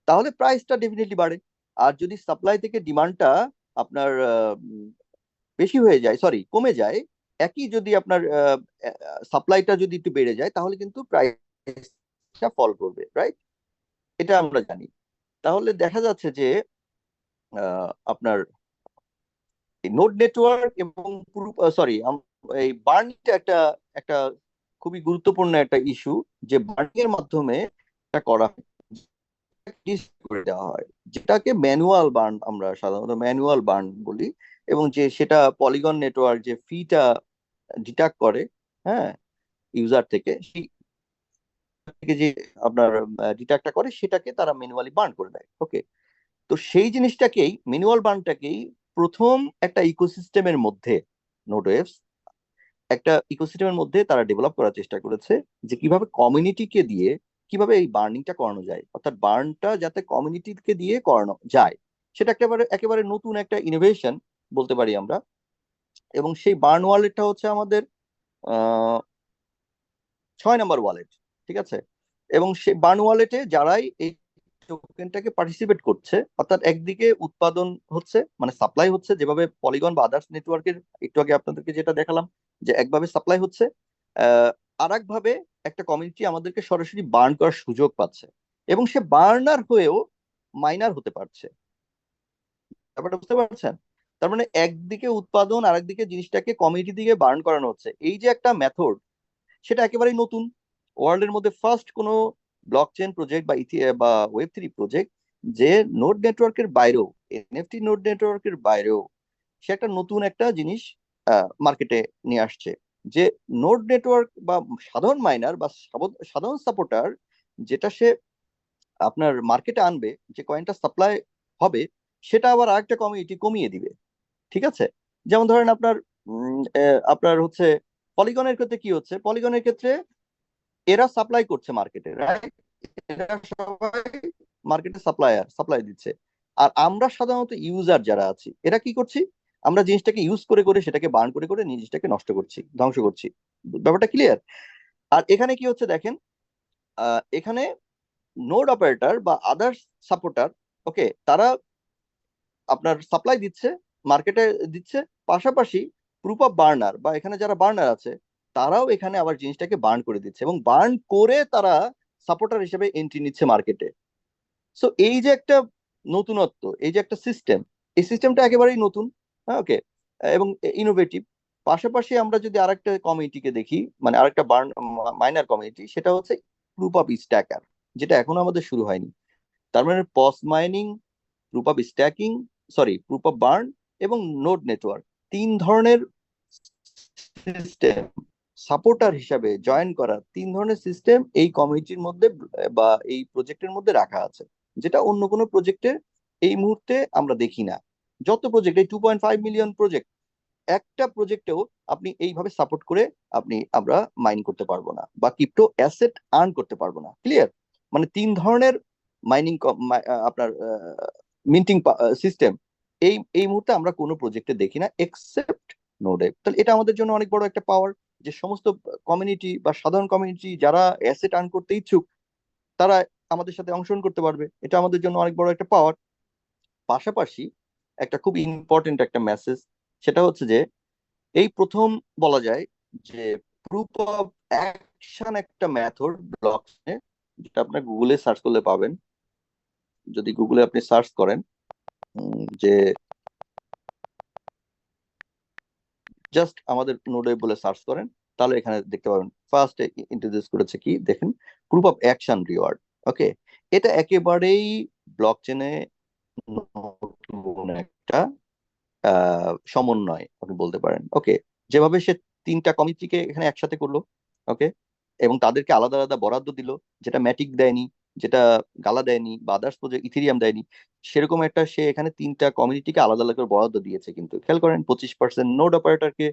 তাহলে প্রাইসটা ডেফিনেটলি বাড়ে। আর যদি সাপ্লাই থেকে ডিমান্ডটা আপনার বেশি হয়ে যায়, সরি কমে যায়, একই যদি আপনার সাপ্লাইটা যদি একটু বেড়ে যায়, তাহলে কিন্তু প্রাইসটা ফল করবে, রাইট? এটা আমরা জানি। তাহলে দেখা যাচ্ছে যে আপনার নোড নেটওয়ার্ক এবং সরি, এই বার্নিংটা একটা একটা খুবই গুরুত্বপূর্ণ একটা ইস্যু, যে বার্নিং এর মাধ্যমে এটা করা হয়, করে দেওয়া হয়, যেটাকে ম্যানুয়াল বার্ন আমরা সাধারণত ম্যানুয়াল বার্ন বলি। এবং যে সেটা পলিগন নেটওয়ার্ক যে ফিটা ডিটাক্ট করে, হ্যাঁ, ইউজার থেকে, সেই থেকে যে আপনার ডিটাক্টটা করে, সেটাকে তারা ম্যানুয়ালি বার্ন করে দেয়। ওকে, তো সেই জিনিসটাকেই, ম্যানুয়াল বার্নটাকেই প্রথম একটা ইকোসিস্টেমের মধ্যে, নোডওয়েভস একটা ইকোসিস্টেমের মধ্যে তারা ডেভেলপ করার চেষ্টা করেছে, যে কিভাবে কমিউনিটিকে দিয়ে কিভাবে এই বার্নিংটা করানো যায়, অর্থাৎ বার্নটা যাতে কমিউনিটিকে দিয়ে করানো যায়, সেটা একেবারে একেবারে নতুন একটা ইনোভেশন বলতে পারি আমরা। এবং সেই বার্ন ওয়ালেটটা হচ্ছে আমাদের 6 নম্বর ওয়ালেট, ঠিক আছে? এবং সেই বার্ন ওয়ালেটে যারাই এই টোকেনটাকে পার্টিসিপেট করছে, অর্থাৎ একদিকে উৎপাদন হচ্ছে, মানে সাপ্লাই হচ্ছে, যেভাবে পলিগন বা আদার্স নেটওয়ার্কের একটু আগে আপনাদেরকে যেটা দেখালাম, যে একভাবে সাপ্লাই হচ্ছে, আর একভাবে একটা কমিউনিটি আমাদেরকে সরাসরি বার্ন করার সুযোগ পাচ্ছে, এবং সে বার্নার হয়েও মাইনার হতে পারছে। ব্যাপারটা বুঝতে পারছেন? তার মানে একদিকে উৎপাদন, আর একদিকে জিনিসটাকে কমিউনিটি দিকে বার্ন করানো হচ্ছে, এই যে একটা মেথড, সেটা একেবারেই নতুন। ওয়ার্ল্ডের মধ্যে ফার্স্ট কোনো ব্লক চেন প্রজেক্ট বা বা ওয়েব থ্রি প্রজেক্ট যে নোড নেটওয়ার্কের বাইরেও এনএফটি নোড নেটওয়ার্কের বাইরেও সে একটা নতুন একটা জিনিস মার্কেটে নিয়ে আসছে, যে নোড নেটওয়ার্ক বা সাধারণ মাইনার বা সাধারণ সাপোর্টার যেটা সে আপনার মার্কেটে আনবে, যে কয়েনটা সাপ্লাই হবে, সেটা আবার আরেকটা কমিউনিটি কমিয়ে দিবে। ঠিক আছে? যেমন ধরেন আপনার হচ্ছে পলিগনের ক্ষেত্রে কি হচ্ছে, পলিগনের ক্ষেত্রে এরা সাপ্লাই করছে মার্কেটে, রাইট? এরা সবাই মার্কেটে সাপ্লাই দিচ্ছে। আর আমরা সাধারণত ইউজার যারা আছি, এরা কি করছি, আমরা জিনিসটাকে ইউজ করে করে সেটাকে বার্ন করে করে জিনিসটাকে নষ্ট করছি, ধ্বংস করছি। ব্যাপারটা ক্লিয়ার? আর এখানে কি হচ্ছে দেখেন, এখানে নোড অপারেটর বা আদার্স সাপোর্টার, ওকে, তারা আপনার সাপ্লাই দিচ্ছে, মার্কেটে দিচ্ছে, পাশাপাশি প্রুফ অফ বার্নার বা এখানে যারা বার্নার আছে তারাও এখানে আবার জিনিসটাকে বার্ন করে দিচ্ছে এবং বার্ন করে তারা সাপোর্টার হিসেবে এন্ট্রি নিচ্ছে মার্কেটে। সো এই যে একটা নতুনত্ব, এই যে একটা সিস্টেম, এই সিস্টেমটা একেবারেই নতুন। হ্যাঁ, ওকে, এবং ইনোভেটিভ। পাশাপাশি আমরা যদি আরেকটা কমিউনিটিকে দেখি, মানে আরেকটা মাইনার কমিউনিটি, সেটা হচ্ছে প্রুফ অফ স্ট্যাকার, যেটা এখনো আমাদের শুরু হয়নি। তার মানে PoS mining, proof of staking, sorry proof of burn এবং নোড নেটওয়ার্ক, তিন ধরনের সিস্টেম, সাপোর্টার হিসাবে জয়েন করা তিন ধরনের সিস্টেম এই কমিউনিটির মধ্যে বা এই প্রজেক্টের মধ্যে রাখা আছে, যেটা অন্য কোনো প্রজেক্টে এই মুহূর্তে আমরা দেখি না। যত প্রজেক্ট, এই 2.5 মিলিয়ন প্রজেক্ট, একটা প্রজেক্টেও আপনি এইভাবে সাপোর্ট করে আমরা মাইন করতে পারবো না বা ক্রিপ্টো অ্যাসেট আর্ন করতে পারবো না। ক্লিয়ার? মানে তিন ধরনের মাইনিং, আপনার মিন্টিং সিস্টেম এই এই মুহূর্তে আমরা কোনো প্রজেক্টে দেখি না এক্সেপ্ট নোডে। তাহলে এটা আমাদের জন্য অনেক বড় একটা পাওয়ার, যে সমস্ত কমিউনিটি বা সাধারণ কমিউনিটি যারা অ্যাসেট আর্ন করতে ইচ্ছুক, তারা আমাদের সাথে অংশগ্রহণ করতে পারবে। এটা আমাদের জন্য অনেক বড় একটা পাওয়ার। পাশাপাশি একটা খুব ইম্পর্টেন্ট একটা মেসেজ, সেটা হচ্ছে যে এই প্রথম বলা যায় যে প্রুফ অফ অ্যাকশন একটা মেথড ব্লকচেনে, যেটা আপনার গুগলে সার্চ করলে পাবেন। যদি গুগলে আপনি সার্চ করেন যে জাস্ট আমাদের নোডে বলে সার্চ করেন, তাহলে এখানে দেখতে পাবেন ফার্স্ট ইন্ট্রোডিউস করেছে কি দেখেন, প্রুফ অফ অ্যাকশন রিওয়ার্ড। ওকে, এটা একেবারেই ব্লকচেনে নতুন একটা সমন্বয় আপনি বলতে পারেন। ওকে, যেভাবে সে তিনটা কমিটিকে এখানে একসাথে করলো, ওকে, এবং তাদেরকে আলাদা আলাদা বরাদ্দ দিল, যেটা ম্যাটিক দেয়নি, যেটা গালা দেয়নি বা আদার্স প্রজেক্ট ইথেরিয়াম দেয়নি, সেরকম একটা সে এখানে তিনটা কমিউনিটিকে আলাদা আলাদা করে বরাদ্দ দিয়েছে। কিন্তু খেয়াল করেন, 25% নোড অপারেটরকে,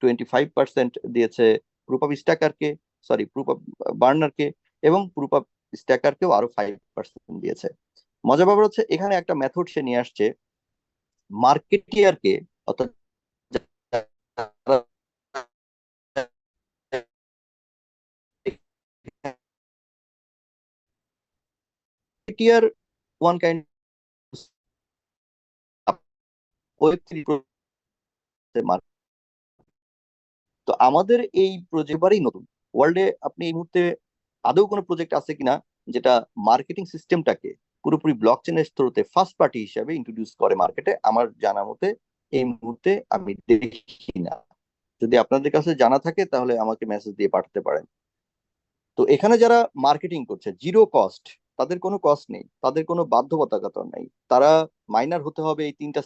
25% দিয়েছে প্রুফ অফ স্ট্যাকারকে, সরি প্রুফ অফ বার্নারকে, এবং প্রুফ অফ স্ট্যাকারকেও আরো 5% দিয়েছে। মজা ব্যাপার হচ্ছে এখানে একটা মেথড সে নিয়ে আসছে, মার্কেটিয়ারকে, অর্থাৎ marketeer one kind web three. তো আমাদের এই প্রজেক্টবারই নতুন ওয়ার্ল্ডে, আপনি এই মুহূর্তে আদৌ কোনো প্রজেক্ট আছে কিনা যেটা মার্কেটিং সিস্টেমটাকে পুরোপুরি ব্লকচেনের থ্রুতে ফার্স্ট পার্টি হিসাবে ইন্ট্রোডিউস করে মার্কেটে, আমার জানা মতে এই মুহূর্তে আমি দেখি না। যদি আপনাদের কাছে জানা থাকে তাহলে আমাকে মেসেজ দিয়ে পাঠাতে পারেন। তো এখানে যারা মার্কেটিং করছে জিরো কস্ট, তাদের কোনো কস্ট নেই, তাদের কোনো বাধ্যবাধকতা নেই, তারা মাইনার হতে হবে এই তিনটা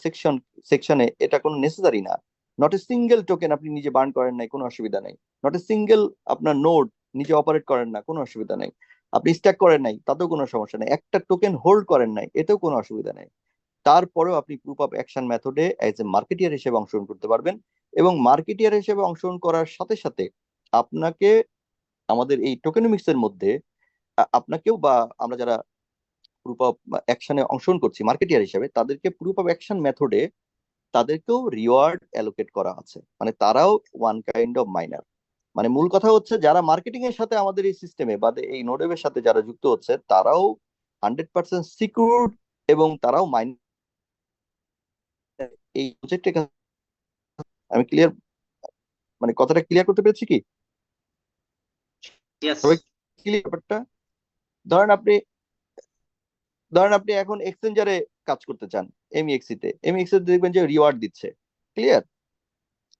সেকশনে, এটা কোনো নেসেসারি না। নট এ সিঙ্গেল টোকেন আপনি নিজে বার্ন করেন নাই, কোনো অসুবিধা নেই। নট এ সিঙ্গেল আপনার নোড নিজে অপারেট করেন না, কোনো অসুবিধা নেই। আপনি স্ট্যাক করেন নাই, তাতেও কোনো সমস্যা নেই। একটা টোকেন হোল্ড করেন নাই, এতেও কোনো অসুবিধা নেই। তারপরেও আপনি প্রুফ অফ অ্যাকশন মেথডে এজ এ মার্কেটিয়ার হিসেবে অংশগ্রহণ করতে পারবেন। এবং মার্কেটিয়ার হিসেবে অংশগ্রহণ করার সাথে সাথে আপনাকে আমাদের এই টোকেনমিক্স এর মধ্যে আপনাকেও বা আমরা যারা প্রুফ অফ অ্যাকশনে অংশগ্রহণ করছি মার্কেটিয়ার হিসেবে, তাদেরকে প্রুফ অফ অ্যাকশন মেথডে তাদেরকেও রিওয়ার্ড অ্যালোকেট করা আছে, মানে তারাও ওয়ান কাইন্ড অফ মাইনার। মানে মূল কথা হচ্ছে যারা মার্কেটিং এর সাথে আমাদের এই সিস্টেমে বা এই নোডের সাথে যারা যুক্ত হচ্ছে, তারাও 100% সিকিউরড এবং তারাও মাইন এই প্রজেক্টে। আমি ক্লিয়ার, মানে কথাটা ক্লিয়ার করতে পেরেছি কি? ইয়েস। সবাই ক্লিয়ার ব্যাপারটা? ধরেন আপনি ধরেন আপনি এখন এক্সচেঞ্জারে কাজ করতে চান, এমইএক্সি তে, এমইএক্সি তে দেখবেন যে রিওয়ার্ড দিচ্ছে। ক্লিয়ার?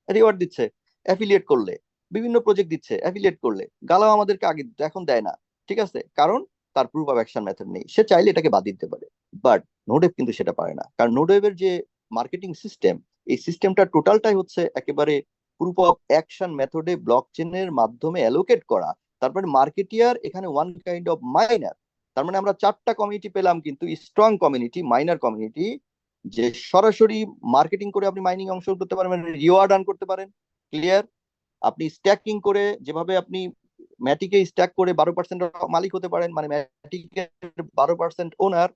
রিওয়ার্ড দিচ্ছে অ্যাফিলিয়েট করলে, বিভিন্ন প্রজেক্ট দিচ্ছে অ্যাফিলিয়েট করলে। গালাও আমাদেরকে আগে দিত, এখন দেয় না। ঠিক আছে, কারণ তার প্রুফ অফ অ্যাকশন মেথড নেই, সে চাইলে এটাকে বাদ দিতে পারে। বাট নোডওয়েভ কিন্তু সেটা পারে না, কারণ নোডওয়েভের যে মার্কেটিং সিস্টেম, এই সিস্টেমটা টোটালটাই হচ্ছে একেবারে প্রুফ অফ অ্যাকশন মেথডে ব্লক চেনের মাধ্যমে অ্যালোকেট করা। তারপরে মার্কেটিয়ার এখানে ওয়ান কাইন্ড অফ মাইনার। তার মানে আমরা চারটা কমিউনিটি পেলাম, কিন্তু স্ট্রং কমিউনিটি, মাইনার কমিউনিটি, যে সরাসরি মার্কেটিং করে আপনি মাইনিং অংশ করতে পারেন, রিওয়ার্ড আর্ন করতে পারেন। ক্লিয়ার? আপনি স্ট্যাকিং করে, যেভাবে আপনি ম্যাটিকে স্ট্যাক করে 12% মালিক হতে পারেন, মানে ম্যাটিকের 12% ওনার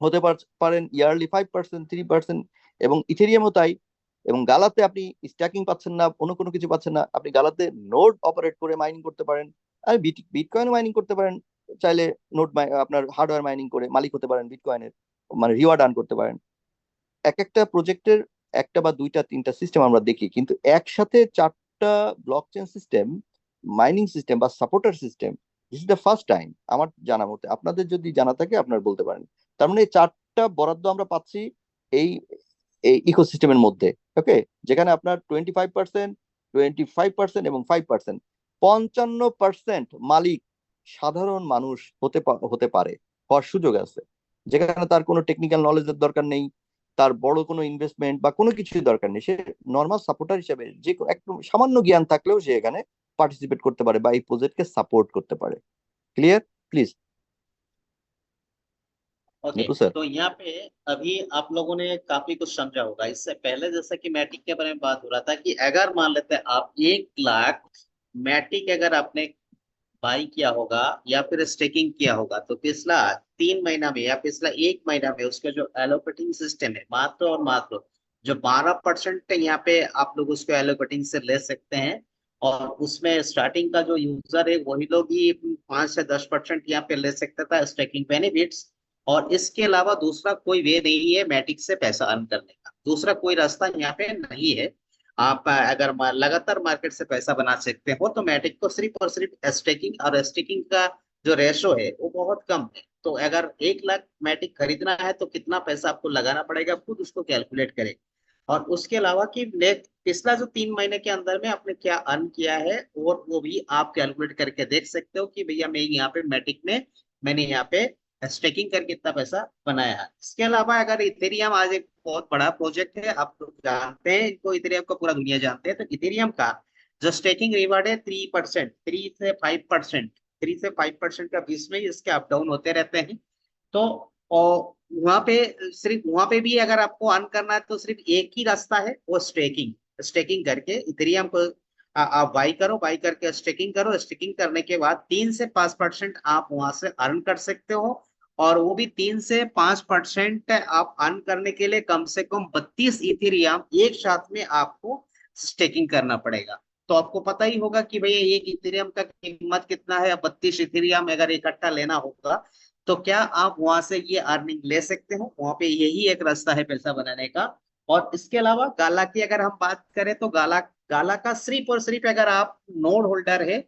হতে পারেন, ইয়ারলি 5%, 3%, এবং ইথেরিয়ামও তাই। এবং গালাতে আপনি স্ট্যাকিং পাচ্ছেন না, অন্য কোনো কিছু পাচ্ছেন না, আপনি গালাতে নোড অপারেট করে মাইনিং করতে পারেন। আর বিটকয়েন মাইনিং করতে পারেন চাইলে, নোড আপনার হার্ডওয়্যার মাইনিং করে মালিক হতে পারেন বিটকয়েনের, মানে রিওয়ার্ড আর্ন করতে পারেন। এক একটা প্রজেক্টের একটা বা দুইটা তিনটা সিস্টেম আমরা দেখি, কিন্তু একসাথে চারটা blockchain system, mining system বা supporter system, this is the first time আমার জানা মতে। আপনাদের যদি জানা থাকে আপনারা বলতে পারেন। তার মানে এই চারটা বরাদ্দ আমরা পাচ্ছি এই এই ইকোসিস্টেমের মধ্যে। ওকে, যেখানে আপনার 25%, 25% এবং 5%, 55% মালিক সাধারণ মানুষ হতে পারে, হওয়ার সুযোগ আছে। যেখানে তার কোনো টেকনিক্যাল নলেজের দরকার নেই, তার বড় কোনো ইনভেস্টমেন্ট বা কোনো কিছুই দরকার নেই, সে নর্মাল সাপোর্টার হিসেবে যে একটু সামান্য জ্ঞান থাকলেও সে এখানে পার্টিসিপেট করতে পারে বা এই প্রজেক্টকে সাপোর্ট করতে পারে। Clear? Please okay. Nipu sir. तो यहाँ पे अभी आप लोगों ने काफी कुछ समझा होगा। इससे पहले जैसा कि मैटिक के बारे में बात हो रहा था कि अगर मान लेते हैं आप 1 लाख मैटिक अगर आपने बाई किया होगा या फिर स्टेकिंग किया होगा, तो पिछला 3 महीना में या पिछला 1 महीना में उसका जो एलोकेटिंग सिस्टम है, मात्र और मात्र जो 12% यहाँ पे आप लोग उसको एलोकेटिंग से ले सकते हैं। और उसमें स्टार्टिंग का जो यूजर है वही लोग ही 5 से 10% यहाँ पे ले सकता था स्टेकिंग बेनिफिट्स। और इसके अलावा दूसरा कोई वे नहीं है मैटिक से पैसा अर्न करने का, दूसरा कोई रास्ता यहाँ पे नहीं है। आप अगर लगातार मार्केट से पैसा बना सकते हो तो मैटिक को सिर्फ और सिर्फ स्टेकिंग, और स्टेकिंग का जो रेशो है वो बहुत कम है। तो अगर 1 लाख मैटिक खरीदना है तो कितना पैसा आपको लगाना पड़ेगा, खुद उसको कैलकुलेट करें। और उसके अलावा कि पिछला जो 3 महीने के अंदर में आपने क्या अर्न किया है, और वो भी आप कैलकुलेट करके देख सकते हो कि भैया मैं यहाँ पे मैटिक में मैंने यहाँ पे स्टेकिंग करके कितना पैसा बनाया है। इसके अलावा अगर इथेरियम आज एक बहुत बड़ा प्रोजेक्ट है, आप लोग जानते हैं इनको, इथेरियम को पूरा दुनिया जानते हैं। तो इथेरियम का जो स्टेकिंग रिवार्ड है 3%, 3 से 5%, 3 से 5% का बीच में इसके अप डाउन होते रहते हैं। तो और वहां पे सिर्फ वहां पे भी अगर आपको अर्न करना है तो सिर्फ एक ही रास्ता है, वो स्टेकिंग। स्टेकिंग करके इथेरियम को आप बाई करो, बाई करके स्टेकिंग करो, स्टेकिंग करने के बाद 3 से 5% आप वहां से अर्न कर सकते हो। और वो भी 3 से 5% आप अर्न करने के लिए कम से कम 32 इथेरियम एक साथ में आपको स्टेकिंग करना पड़ेगा। तो आपको पता ही होगा कि भैया एक इथेरियम का कीमत कितना है। 32 इथेरियम अगर इकट्ठा लेना होगा तो क्या आप वहां से ये अर्निंग ले सकते हो। वहां पे यही एक रास्ता है पैसा बनाने का। और इसके अलावा गाला की अगर हम बात करें तो गाला गाला का सिर्फ और सिर्फ अगर आप नोड होल्डर है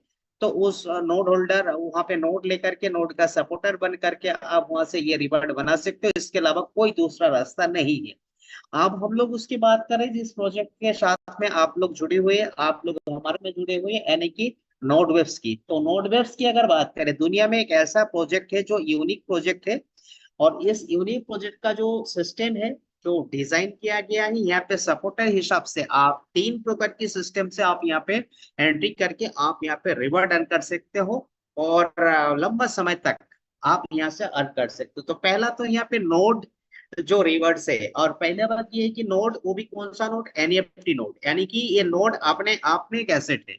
तो उस नोड होल्डर वहां पे नोड लेकर के नोड का सपोर्टर बन करके आप वहां से ये रिवॉर्ड बना सकते हो। इसके अलावा कोई दूसरा रास्ता नहीं है। अब हम लोग उसकी बात करें जिस प्रोजेक्ट के साथ में आप लोग जुड़े हुए, आप लोग हमारे में जुड़े हुए, यानी कि नोड वेब्स की। तो नोड वेब्स की अगर बात करें, दुनिया में एक ऐसा प्रोजेक्ट है जो यूनिक प्रोजेक्ट है। और इस यूनिक प्रोजेक्ट का जो सिस्टम है, जो डिजाइन किया गया है, यहाँ पे सपोर्टर हिसाब से आप 3 प्रकार की सिस्टम से आप यहाँ पे एंट्री करके आप यहाँ पे रिवॉर्ड अर्न कर सकते हो। और लंबा समय तक आप यहाँ से अर्न कर सकते हो। तो पहला तो यहाँ पे नोड जो रिवर्स है। और पहले बात ये है कि नोड, वो भी कौन सा नोड, एनईएफटी नोड, यानी कि ये नोड अपने आप में एक एसेट है।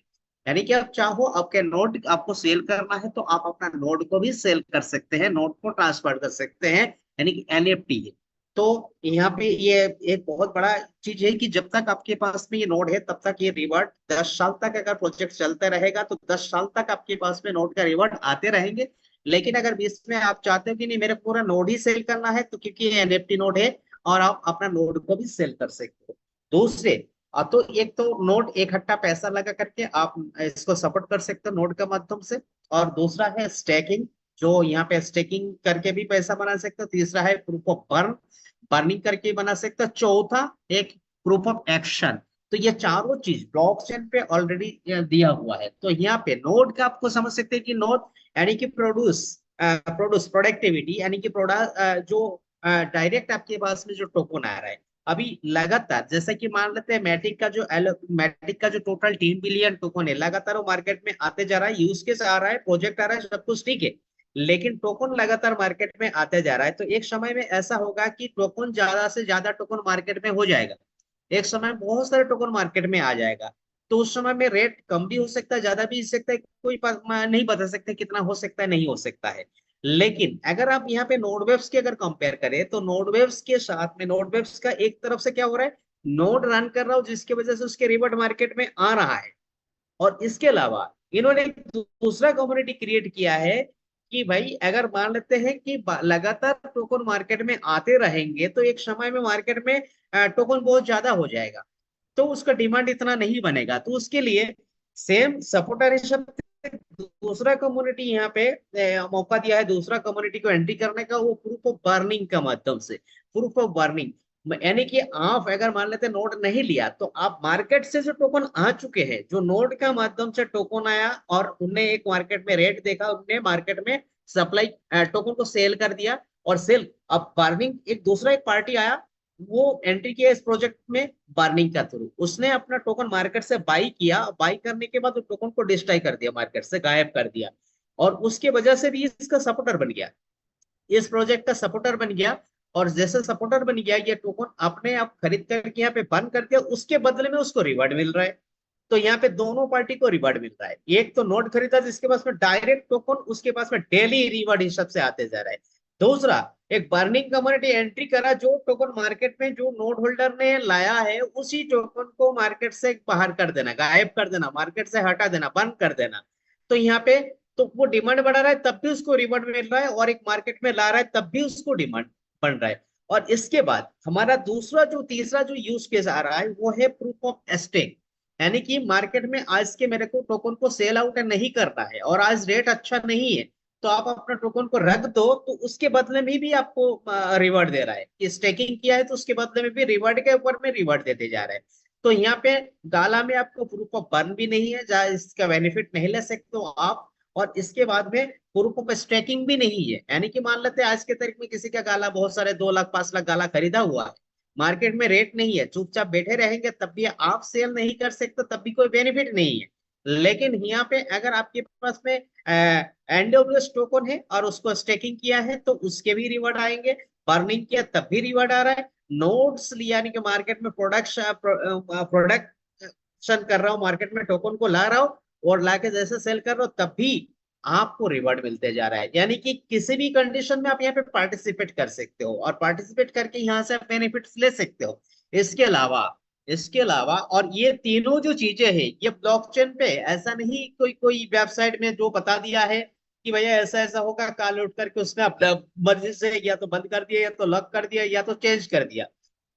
यानी कि आप चाहो आपके नोड आपको सेल करना है तो आप अपना नोड को भी सेल कर सकते हैं, नोड को ट्रांसफर कर सकते हैं, यानी कि एनईएफटी है। तो यहाँ पे ये एक बहुत बड़ा चीज है कि जब तक आपके पास में ये नोड है तब तक ये रिवर्ट 10 साल तक अगर प्रोजेक्ट चलते रहेगा तो 10 साल तक आपके पास में नोड का रिवर्ट आते रहेंगे। लेकिन अगर बीच में आप चाहते हो कि नहीं मेरे पूरा नोड ही सेल करना है, तो क्योंकि ये एनएफटी नोड है और आप अपना नोड को भी सेल कर सकते हो। दूसरे तो एक तो नोड इकट्ठा पैसा लगा करके आप इसको सपोर्ट कर सकते हो नोड के माध्यम से। और दूसरा है स्टेकिंग, जो यहाँ पे स्टेकिंग करके भी पैसा बना सकते हो। तीसरा है प्रूफ ऑफ बर्न, बर्निंग करके बना सकते हो। चौथा एक प्रूफ ऑफ एक्शन। तो ये चारों चीज ब्लॉकचेन पे ऑलरेडी दिया हुआ है। तो यहाँ पे नोड का आपको समझ सकते हैं कि नोड यानी कि प्रोड्यूस, प्रोडक्टिविटी, यानी कि प्रोडक्ट जो डायरेक्ट आपके पास में जो टोकन आ रहा है अभी लगातार, जैसा कि मान लेते हैं मैटिक का जो टोटल 3 बिलियन टोकन है, लगातार वो मार्केट में आते जा रहा है, यूज केस आ रहा है, प्रोजेक्ट आ रहा है, सब कुछ ठीक है, लेकिन टोकन लगातार मार्केट में आते जा रहा है। तो एक समय में ऐसा होगा कि टोकन ज्यादा से ज्यादा टोकन मार्केट में हो जाएगा, एक समय में बहुत सारे टोकन मार्केट में आ जाएगा। तो उस समय में रेट कम भी हो सकता है, ज्यादा भी हो सकता है, कोई नहीं बता सकता कितना हो सकता है, नहीं हो सकता है। लेकिन अगर आप यहाँ पे नोड वेव्स की अगर कंपेयर करें, तो नोड वेव्स के साथ में नोड वेव्स का एक तरफ से क्या हो रहा है, नोड रन कर रहा हो, जिसकी वजह से उसके रिवर्ट मार्केट में आ रहा है। और इसके अलावा इन्होंने एक दूसरा कम्युनिटी क्रिएट किया है कि भाई अगर मान लेते हैं कि लगातार टोकन मार्केट में आते रहेंगे, तो एक समय में मार्केट में टोकन बहुत ज्यादा हो जाएगा, तो उसका डिमांड इतना नहीं बनेगा। तो उसके लिए सेम सपोर्टर दूसरा कम्युनिटी यहाँ पे मौका दिया है, दूसरा कम्युनिटी को एंट्री करने का, वो प्रूफ ऑफ बर्निंग का माध्यम से। प्रूफ ऑफ बर्निंग यानी कि आप अगर मान लेते नोड नहीं लिया, तो आप मार्केट से जो टोकन आ चुके हैं, जो नोड का माध्यम से टोकन आया और उनने एक मार्केट में रेट देखा, उनने मार्केट में सप्लाई टोकन को सेल कर दिया, और सेल अब बर्निंग एक दूसरा एक पार्टी आया, वो एंट्री किया इस प्रोजेक्ट में बर्निंग का थ्रू, उसने अपना टोकन मार्केट से बाई किया, बाई करने के बाद उस टोकन को डिस्ट्रॉय कर दिया, मार्केट से गायब कर दिया, और उसके वजह से भी इसका सपोर्टर बन गया, इस प्रोजेक्ट का सपोर्टर बन गया। और जैसे सपोर्टर बन गया, ये टोकन अपने आप खरीद करके यहाँ पे बंद कर दिया, उसके बदले में उसको रिवार्ड मिल रहा है। तो यहाँ पे दोनों पार्टी को रिवार्ड मिल रहा है, एक तो नोट खरीदा जिसके पास में डायरेक्ट टोकन उसके पास में डेली रिवार्ड हिसाब से आते जा रहा है, दूसरा एक बर्निंग कम्युनिटी एंट्री करा, जो टोकन मार्केट में जो नोट होल्डर ने लाया है, उसी टोकन को मार्केट से बाहर कर देना, गायब कर देना, मार्केट से हटा देना, बंद कर देना। तो यहाँ पे तो वो डिमांड बढ़ा रहा है, तब भी उसको रिवॉर्ड मिल रहा है, और एक मार्केट में ला रहा है, तब भी उसको डिमांड बन रहा है। और इसके बाद हमारा दूसरा जो तीसरा जो यूज केस आ रहा है, वो है प्रूफ ऑफ स्टेक, यानी कि मार्केट में आज के मेरे को टोकन को सेल आउट नहीं करना है, और आज रेट अच्छा नहीं है, तो आप अपना टोकन को रख दो, तो उसके बदले में भी आपको रिवॉर्ड दे रहा है, कि स्टेकिंग किया है तो उसके बदले में भी रिवॉर्ड के ऊपर में रिवॉर्ड देते जा रहे हैं। तो यहाँ पे गाला में आपको प्रूफ ऑफ बर्न भी नहीं है, जहाँ इसका बेनिफिट नहीं ले सकते हो आप, और इसके बाद में प्रूफ ऑफ स्टेकिंग भी नहीं है, यानी कि मान लेते हैं आज के तारीख में किसी का गाला बहुत सारे 2 लाख 5 लाख गाला खरीदा हुआ है, मार्केट में रेट नहीं है, चुपचाप बैठे रहेंगे, तब भी आप सेल नहीं कर सकते, तब भी कोई बेनिफिट नहीं है। लेकिन यहाँ पे अगर आपके पास में एनडब्ल्यूएस टोकन है और उसको स्टेकिंग किया है, तो उसके भी रिवॉर्ड आएंगे, बर्निंग किया तब भी रिवॉर्ड आ रहा है, नोट्स लिया, यानी कि मार्केट में प्रोडक्शन कर रहा हूँ, मार्केट में टोकन को ला रहा हूँ, और लाके जैसे सेल कर रहा हो, तब भी आपको रिवॉर्ड मिलते जा रहा है। यानी कि किसी भी कंडीशन में आप यहाँ पे पार्टिसिपेट कर सकते हो, और पार्टिसिपेट करके यहाँ से आप बेनिफिट्स ले सकते हो। इसके अलावा इसके अलावा और ये तीनों जो चीजें हैं, ये ब्लॉकचेन पे ऐसा नहीं कोई कोई वेबसाइट में जो बता दिया है कि भैया ऐसा ऐसा होगा, काल उठ करके उसने अपना मर्जी से या तो बंद कर दिया, या तो लॉक कर दिया, या तो चेंज कर दिया।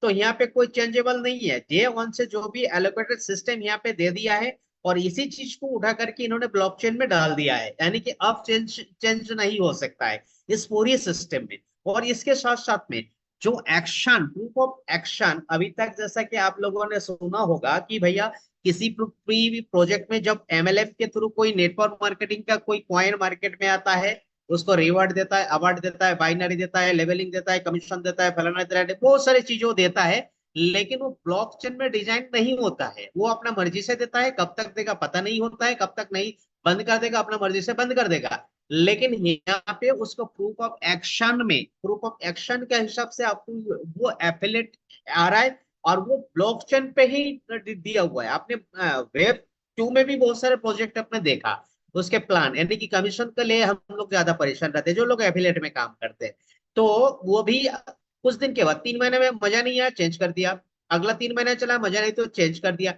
तो यहाँ पे कोई चेंजेबल नहीं है, J1 से जो भी एलोकेटेड सिस्टम यहाँ पे दे दिया है, और इसी चीज को उठा करके इन्होंने ब्लॉकचेन में डाल दिया है, यानी कि अब चेंज चेंज नहीं हो सकता है इस पूरी सिस्टम में। और इसके साथ साथ में जो एक्शन, प्रूफ ऑफ एक्शन, अभी तक जैसा कि आप लोगों ने सुना होगा कि भैया किसी भी प्रोजेक्ट में जब MLM के थ्रू कोई नेटवर्क मार्केटिंग का कोई कॉइन मार्केट में आता है, उसको रिवॉर्ड देता है, अवार्ड देता है, बाइनरी देता है, लेवलिंग देता है, कमीशन देता है, फलाना देता है, बहुत सारी चीजों देता है, लेकिन वो ब्लॉकचेन में डिजाइन नहीं होता है, वो अपना मर्जी से देता है, कब तक देगा पता नहीं होता है, कब तक नहीं बंद कर देगा, अपना मर्जी से बंद कर देगा। लेकिन यहाँ पे उसको प्रूफ ऑफ एक्शन में, प्रूफ ऑफ एक्शन के हिसाब से आपको वो एफिलेट आ रहा है, और वो ब्लॉकचेन पे ही दिया हुआ है। आपने वेब 2 में भी बहुत सारे प्रोजेक्ट आपने देखा, उसके प्लान, यानी कि कमीशन के लिए हम लोग ज्यादा परेशान रहते हैं, जो लोग एफिलेट में काम करते हैं। तो वो भी कुछ दिन के बाद 3 महीने में मजा नहीं आया, चेंज कर दिया, अगला 3 महीने चला, मजा नहीं तो चेंज कर दिया।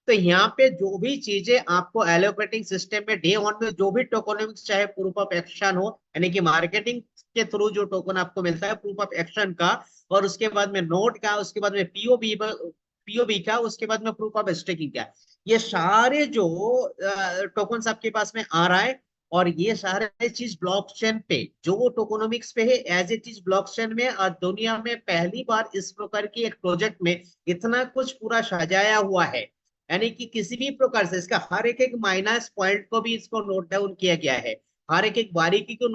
तो यहाँ पे जो भी चीजें आपको एलोकेटिंग सिस्टम में J1 में जो भी टोकनोमिक्स, चाहे प्रूफ ऑफ एक्शन हो, यानी कि मार्केटिंग के थ्रू जो टोकन आपको मिलता है प्रूफ ऑफ एक्शन का, और उसके बाद में नोट का, उसके बाद में पीओबी का, उसके बाद में प्रूफ ऑफ स्टेकिंग का, ये सारे जो टोकन्स आपके पास में आ रहा है, और ये सारे चीज ब्लॉकचेन पे, जो टोकोनॉमिक्स पे है, एज ए चीज ब्लॉकचेन में, और दुनिया में पहली बार इस प्रकार की एक प्रोजेक्ट में इतना कुछ पूरा सजाया हुआ है, यानी कि किसी भी प्रकार से इसका हर एक एक माइनस पॉइंट को भी इसको नोट डाउन किया गया है। हर एक बारीकी को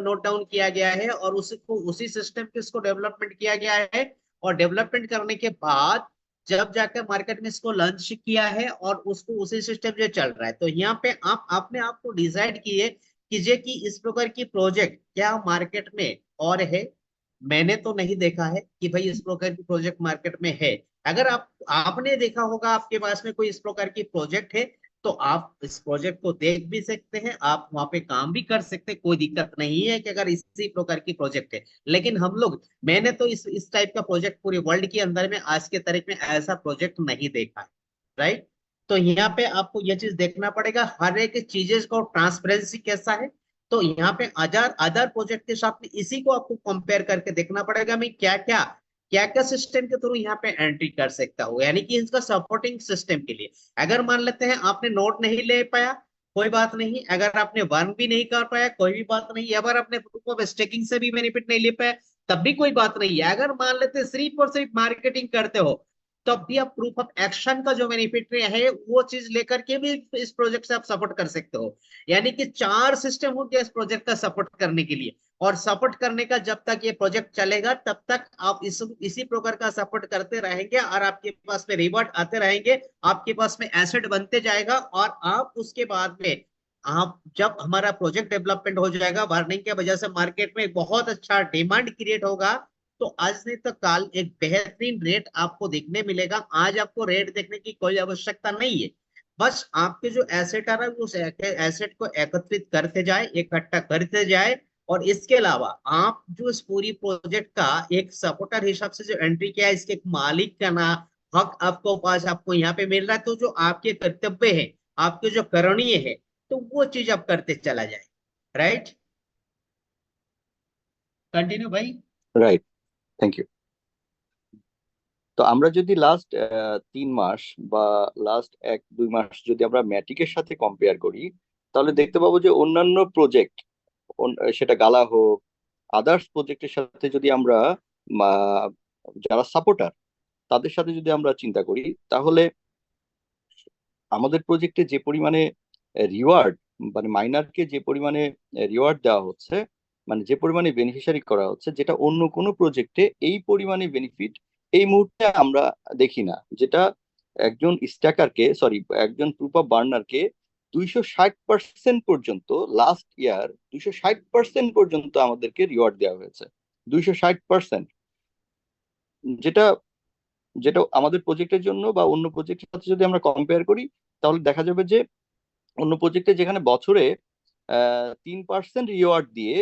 नोट डाउन किया गया है, और उसको उसी सिस्टम पे इसको डेवलपमेंट किया गया है। और डेवलपमेंट करने के बाद जब जाकर मार्केट में इसको लॉन्च किया है, और उसको उसी सिस्टम से चल रहा है। तो यहाँ पे आप अपने आप को डिसाइड किए कीजिए कि इस प्रकार की प्रोजेक्ट क्या मार्केट में और है। मैंने तो नहीं देखा है कि भाई इस प्रकार की प्रोजेक्ट मार्केट में है। अगर आपने देखा होगा, आपके पास में कोई इस प्रकार की प्रोजेक्ट है, तो आप इस प्रोजेक्ट को देख भी सकते हैं, आप वहां पे काम भी कर सकते हैं, कोई दिक्कत नहीं है कि अगर इसी प्रकार की प्रोजेक्ट है। लेकिन मैंने तो इस टाइप का प्रोजेक्ट पूरे वर्ल्ड के अंदर में आज के तारीख में ऐसा प्रोजेक्ट नहीं देखा है। राइट। तो यहाँ पे आपको ये चीज देखना पड़ेगा, हर एक चीजें को ट्रांसपेरेंसी कैसा है। तो यहाँ पे अदर अदर प्रोजेक्ट के साथ में इसी को आपको कंपेयर करके देखना पड़ेगा, मैं क्या क्या सिस्टम के थ्रू यहाँ पे एंट्री कर सकता हूँ, यानी कि इसका सपोर्टिंग सिस्टम के लिए। अगर मान लेते हैं आपने नोट नहीं ले पाया, कोई बात नहीं। अगर आपने वन भी नहीं कर पाया, कोई भी बात नहीं। अगर आपने प्रूफ ऑफ स्टेकिंग से भी बेनिफिट नहीं ले पाया, तब भी कोई बात नहीं है। अगर मान लेते हैं सिर्फ और सिर्फ मार्केटिंग करते हो, तब भी आप प्रूफ ऑफ एक्शन का जो बेनिफिट है वो चीज लेकर के भी इस प्रोजेक्ट से आप सपोर्ट कर सकते हो। यानी कि चार सिस्टम हो गया इस प्रोजेक्ट का सपोर्ट करने के लिए। और सपोर्ट करने का जब तक ये प्रोजेक्ट चलेगा, तब तक आप इसी प्रकार का सपोर्ट करते रहेंगे, और आपके पास में रिवॉर्ड आते रहेंगे, आपके पास में एसेट बनते जाएगा। और आप उसके बाद में, आप जब हमारा प्रोजेक्ट डेवलपमेंट हो जाएगा, वार्निंग के वजह से मार्केट में बहुत अच्छा डिमांड क्रिएट होगा, तो आज नहीं तो कल एक बेहतरीन रेट आपको देखने मिलेगा। आज आपको रेट देखने की कोई आवश्यकता नहीं है। बस आपके जो एसेट आ रहा है, उस एसेट को एकत्रित करते जाए, इकट्ठा करते जाए। और इसके अलावा आप जो इस पूरी प्रोजेक्ट का एक सपोर्टर हिसाब से जो एंट्री किया है, इसके एक मालिक का ना हक आपको पास आपको यहाँ पे मिल रहा है। तो जो आपके कर्तव्य है, आपके जो करणीय है, तो वो चीज आप करते चला जाए। राइट। कंटिन्यू भाई। রাইট। Thank you. তো আমরা যদি লাস্ট 3 মাস বা লাস্ট 1-2 মাস যদি আমরা ম্যাটিকের সাথে কম্পেয়ার করি, তাহলে দেখতে পাবো যে অন্যান্য প্রজেক্ট, সেটা গালা হোক, আদার্স প্রজেক্টের সাথে যদি আমরা মা- যারা সাপোর্টার তাদের সাথে যদি আমরা চিন্তা করি, তাহলে আমাদের প্রজেক্টে যে পরিমাণে রিওয়ার্ড, মানে মাইনারকে যে পরিমাণে রিওয়ার্ড দেওয়া হচ্ছে, মানে যে পরিমাণে বেনিফিশিয়ারি করা হচ্ছে, যেটা অন্য কোনো প্রজেক্টে এই পরিমাণে বেনিফিট এই মুহূর্তে আমরা দেখি না। যেটা একজন স্ট্যাকারকে, সরি, একজন প্রুফ অফ বার্নারকে 260% পর্যন্ত, লাস্ট ইয়ার 260% পর্যন্ত আমাদেরকে রিওয়ার্ড দেওয়া হয়েছে। 260%, যেটা যেটা আমাদের প্রজেক্টের জন্য বা অন্য প্রজেক্টের সাথে যদি আমরা কম্পেয়ার করি, তাহলে দেখা যাবে যে অন্য প্রজেক্টে যেখানে বছরে 3% রিওয়ার্ড দিয়ে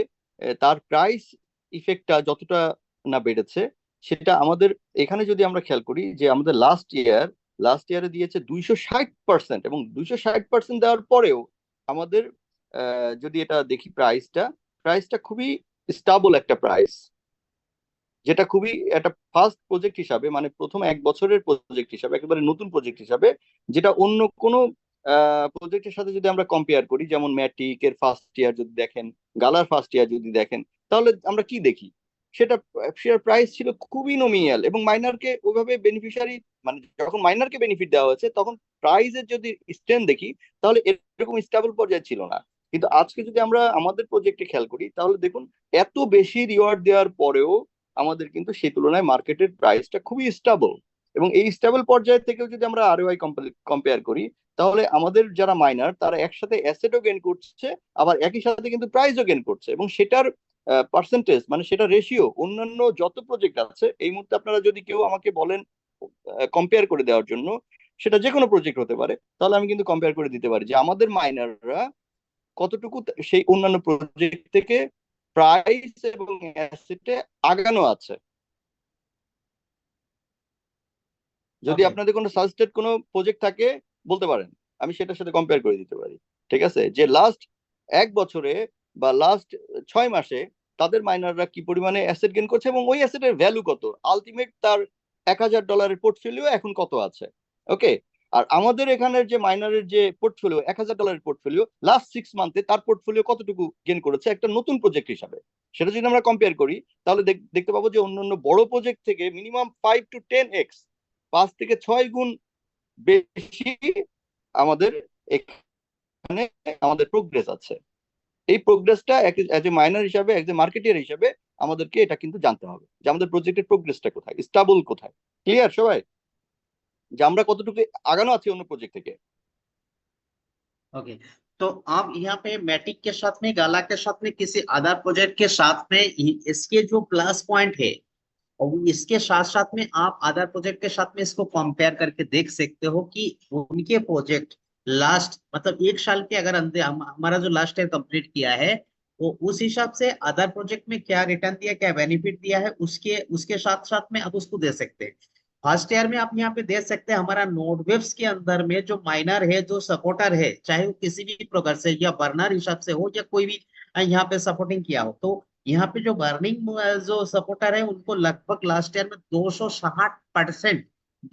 তার প্রাইস ইফেক্টটা যতটা না বেড়েছে, সেটা আমাদের এখানে যদি আমরা খেয়াল করি যে আমাদের লাস্ট ইয়ারে দিয়েছে 260%, এবং 260% দেওয়ার পরেও আমাদের যদি এটা দেখি, প্রাইসটা খুবই স্টাবল একটা প্রাইস, যেটা খুবই একটা ফার্স্ট প্রজেক্ট হিসাবে, মানে প্রথম 1 বছরের প্রজেক্ট হিসাবে, একেবারে নতুন প্রজেক্ট হিসাবে, যেটা অন্য কোনো প্রজেক্টের সাথে যদি আমরা কম্পেয়ার করি, যেমন ম্যাটিক এর ফার্স্ট ইয়ার যদি দেখেন, গালার ফার্স্ট ইয়ার যদি দেখেন, তাহলে আমরা কি দেখি, সেটা সেটার প্রাইস ছিল খুবই নমিনাল, এবং মাইনারকে ওইভাবে বেনিফিশিয়ারি, মানে যখন মাইনারকে বেনিফিট দেওয়া হয়েছে, তখন প্রাইসের যদি স্ট্রেন্থ দেখি, তাহলে এরকম স্টেবল পর্যায়ে ছিল না। কিন্তু আজকে যদি আমরা আমাদের প্রজেক্টে খেয়াল করি, তাহলে দেখুন এত বেশি রিওয়ার্ড দেওয়ার পরেও আমাদের কিন্তু সেই তুলনায় মার্কেটের প্রাইসটা খুবই স্টেবল। এবং এই স্টেবল পর্যায়ে থেকেও যদি আমরা আরওআই কম্পেয়ার করি, তাহলে আমাদের যারা মাইনার তারা একসাথে অ্যাসেটও গেইন করছে, আবার একই সাথে কিন্তু প্রাইসও গেইন করছে, এবং সেটার পার্সেন্টেজ, মানে সেটা রেশিও অন্যান্য যত প্রজেক্ট আছে এই মুহূর্তে, আপনারা যদি কেউ আমাকে বলেন কম্পেয়ার করে দেওয়ার জন্য, সেটা যে কোনো প্রজেক্ট হতে পারে, তাহলে আমি কিন্তু কম্পেয়ার করে দিতে পারি যে আমাদের মাইনাররা কতটুকু সেই অন্যান্য প্রজেক্ট থেকে প্রাইস এবং অ্যাসেটে আগানো আছে। যদি ওকে। আপনাদের কোনো সাজেস্টেড কোনো প্রজেক্ট থাকে বলতে পারেন, আমি সেটার সাথে কম্পেয়ার করে দিতে পারি। ঠিক আছে, যে লাস্ট 1 বছরে বা লাস্ট 6 মাসে তাদের মাইনাররা কি পরিমাণে অ্যাসেট গেইন করছে, এবং ওই অ্যাসেটের ভ্যালু কত, আলটিমেট তার $1,000 পোর্টফোলিও এখন কত আছে। ওকে। আর আমাদের এখানের যে মাইনারের যে পোর্টফোলিও, $1,000 পোর্টফোলিও, লাস্ট 6 মান্থে তার পোর্টফোলিও কতটুকু গেইন করেছে একটা নতুন প্রজেক্ট হিসাবে, সেটা যদি আমরা কম্পেয়ার করি, তাহলে দেখতে পাবো যে অন্যান্য বড় প্রজেক্ট থেকে মিনিমাম 5 to 10x, 5 থেকে 6 গুণ বেশি আমাদের এখানে আমাদের প্রোগ্রেস আছে। এই প্রোগ্রেসটা এজ এ মাইনার হিসাবে, এজ এ মার্কেটিয়ার হিসাবে আমাদেরকে এটা কিন্তু জানতে হবে যে আমাদের প্রজেক্টের প্রোগ্রেসটা কোথায়, স্টেবল কোথায়। ক্লিয়ার সবাই যে আমরা কতটুকু আগানো আছি অন্য प्रॉजेक्ट থেকে। ओके। तो आप यहाँ पे मैटिक के साथ में, गाला के साथ में, किसी अदर प्रोजेक्ट के साथ में इसके जो प्लस पॉइंट है, और इसके साथ साथ में आप अदर प्रोजेक्ट के साथ में इसको कंपेयर करके देख सकते हो कि उनके प्रोजेक्ट लास्ट मतलब 1 साल के अगर अंदर हमारा जो लास्ट ईयर कंप्लीट किया है, वो उस हिसाब से अदर प्रोजेक्ट में क्या रिटर्न दिया, क्या बेनिफिट दिया है, उसके उसके साथ साथ में आप उसको दे सकते हैं। फर्स्ट ईयर में आप यहाँ पे देख सकते हैं हमारा नोडवेब्स के अंदर में जो माइनर है, जो सपोर्टर है, चाहे वो किसी भी प्रकार से या बर्नर हिसाब से हो या कोई भी यहाँ पे सपोर्टिंग किया हो, तो यहाँ पे जो बर्निंग जो सपोर्टर है उनको लगभग लास्ट ईयर में 260%,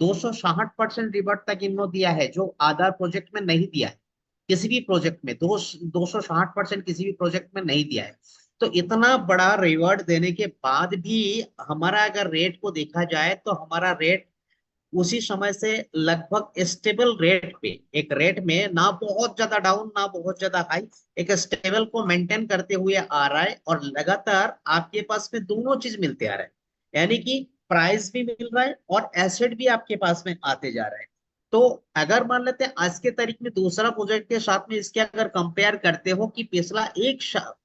260% रिवर्ट तक इन्होंने दिया है, जो आधार प्रोजेक्ट में नहीं दिया है। किसी भी प्रोजेक्ट में 260% किसी भी प्रोजेक्ट में नहीं दिया है। तो इतना बड़ा रिवॉर्ड देने के बाद भी हमारा अगर रेट को देखा जाए तो हमारा रेट उसी समय से लगभग स्टेबल रेट पे, एक रेट में ना बहुत ज्यादा डाउन ना बहुत ज्यादा हाई, एक स्टेबल को मेंटेन करते हुए आ रहा है, और लगातार आपके पास में दोनों चीज मिलते आ रहा है। यानी कि प्राइस भी मिल रहा है और एसेट भी आपके पास में आते जा रहे हैं। तो अगर मान लेते हैं आज के तारीख में दूसरा प्रोजेक्ट के साथ में इसके अगर कंपेयर करते हो कि पिछला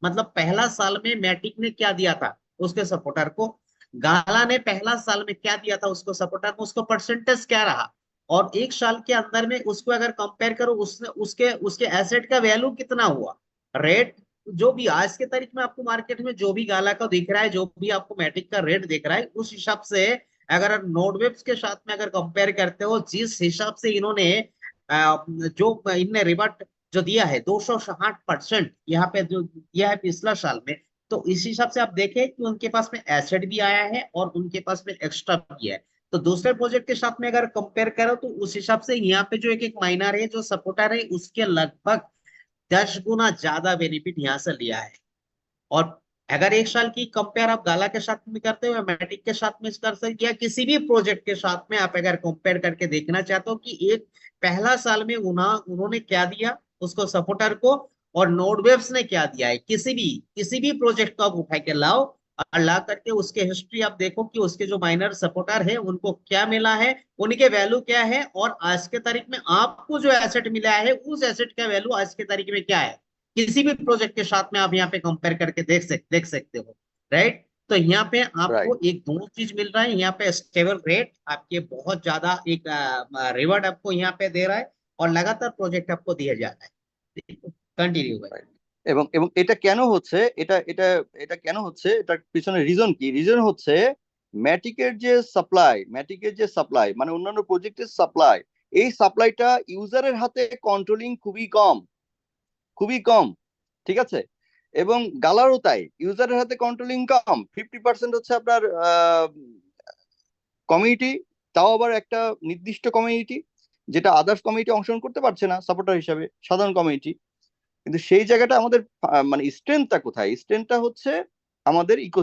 मतलब पहला साल में मैटिक ने क्या दिया था उसके सपोर्टर को, गाला ने पहला साल में क्या दिया था उसको सपोर्टर को, उसको परसेंटेज क्या रहा, और 1 साल के अंदर में उसको अगर कंपेयर करो उसने उसके उसके एसेट का वैल्यू कितना हुआ, रेट जो भी आज के तारीख में आपको मार्केट में जो भी गाला का दिख रहा है, जो भी आपको मैट्रिक का रेट दिख रहा है, उस हिसाब से अगर नोडवेब्स के साथ में अगर कंपेयर करते हो, जिस हिसाब से इन्होंने जो इनने रिबट जो दिया है 260% यहाँ पे जो दिया है पिछला साल में, तो इस हिसाब से आप देखें कि उनके पास में एसेट भी आया है और उनके पास में एक्स्ट्रा भी है। तो दूसरे प्रोजेक्ट के साथ में अगर कंपेयर करो तो उस हिसाब से यहाँ पे जो एक एक माइनर है जो सपोर्टर है उसके लगभग 10 गुना ज्यादा बेनिफिट यहाँ से लिया है। और अगर 1 साल की कंपेयर आप गाला के साथ में करते हो, मैटिक के साथ में कर सकते, या किसी भी प्रोजेक्ट के साथ में आप अगर कंपेयर करके देखना चाहते हो कि एक पहला साल में उन्होंने क्या दिया उसको सपोर्टर को, और नोडवेव्स ने क्या दिया है, किसी भी प्रोजेक्ट को आप उठा के लाओ और ला करके उसके हिस्ट्री आप देखो कि उसके जो माइनर सपोर्टर है उनको क्या मिला है, उनके वैल्यू क्या है, और आज के तारीख में आपको जो एसेट मिला है उस एसेट का वैल्यू आज के तारीख में क्या है, किसी भी प्रोजेक्ट के साथ में आप यहाँ पे कंपेयर करके देख सकते हो। राइट। तो यहाँ पे राइट। आपको एक दोनों चीज मिल रहा है, यहाँ पे स्टेबल रेट आपके बहुत ज्यादा एक रिवॉर्ड आपको यहाँ पे दे रहा है, और लगातार प्रोजेक्ट आपको दिया जा रहा है। कंटिन्यू भाई। রাইট। এবং এটা কেন হচ্ছে, এটা এটা এটা কেন হচ্ছে, এটার পিছনে রিজন কি? রিজন হচ্ছে ম্যাটিকের যে সাপ্লাই মানে অন্যান্য প্রজেক্টের সাপ্লাই, এই সাপ্লাইটা ইউজারের হাতে কন্ট্রোলিং খুবই কম, খুবই কম। ঠিক আছে? এবং গালারও তাই, ইউজারের হাতে কন্ট্রোলিং কম। 50% হচ্ছে আপনার কমিউনিটি, তাও আবার একটা নির্দিষ্ট কমিউনিটি, যেটা আদার্স কমিউনিটি অংশগ্রহণ করতে পারছে না সাপোর্টার হিসাবে, সাধারণ কমিউনিটি। কিন্তু সেই জায়গাটা আমাদের মানে স্ট্রেংথটা কোথায়? স্ট্রেংথটা হচ্ছে আমাদের ইকো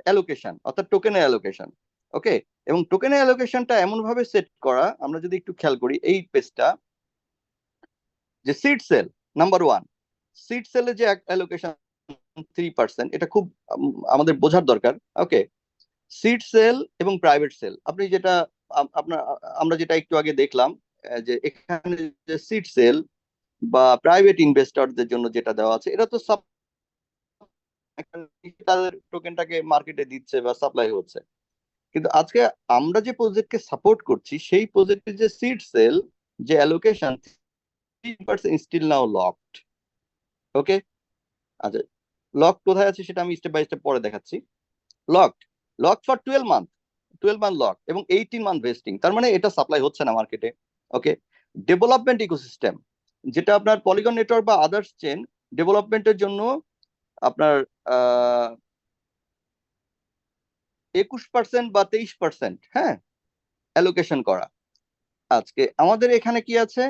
অ্যালোকেশন, অর্থাৎ টোকেনের অ্যালোকেশন। ওকে। এবং টোকেনের অ্যালোকেশনটা এমন ভাবে সেট করা, আমরা যদি একটু খেয়াল করি এই পেজটা, যে সিড সেল নাম্বার 1, সিড সেলে যে অ্যালোকেশন 3%, এটা খুব আমাদের বোঝার দরকার। ওকে। সিড সেল এবং প্রাইভেট সেল, আপনি যেটা আপনার আমরা যেটা একটু আগে দেখলাম, যে এখানে যে সিড সেল বা প্রাইভেট ইনভেস্টরদের জন্য যেটা দেওয়া আছে, এটা তো তাদের টোকেনটাকে মার্কেটে দিচ্ছে বা সাপ্লাই হচ্ছে। কিন্তু আজকে আমরা যে প্রজেক্টকে সাপোর্ট করছি সেই প্রজেক্টের যে সিড সেল, যে অ্যালোকেশন 3% স্টিল নাও লকড। ওকে। আচ্ছা, লক কোথায় আছে সেটা আমি স্টেপ বাই স্টেপ পরে দেখাচ্ছি। Locked, locked for 12 month, 12 month lock, এবং 18 মান্থ ভেস্টিং। তার মানে এটা সাপ্লাই হচ্ছে না মার্কেটে। ওকে। ডেভেলপমেন্ট ইকোসিস্টেম, যেটা আপনার পলিগন নেটওয়ার্ক বা আদার্স চেন ডেভেলপমেন্টের জন্য আপনার 21% বা 23%, হ্যাঁ, অ্যালোকেশন করা। আজকে আমাদের এখানে কি আছে?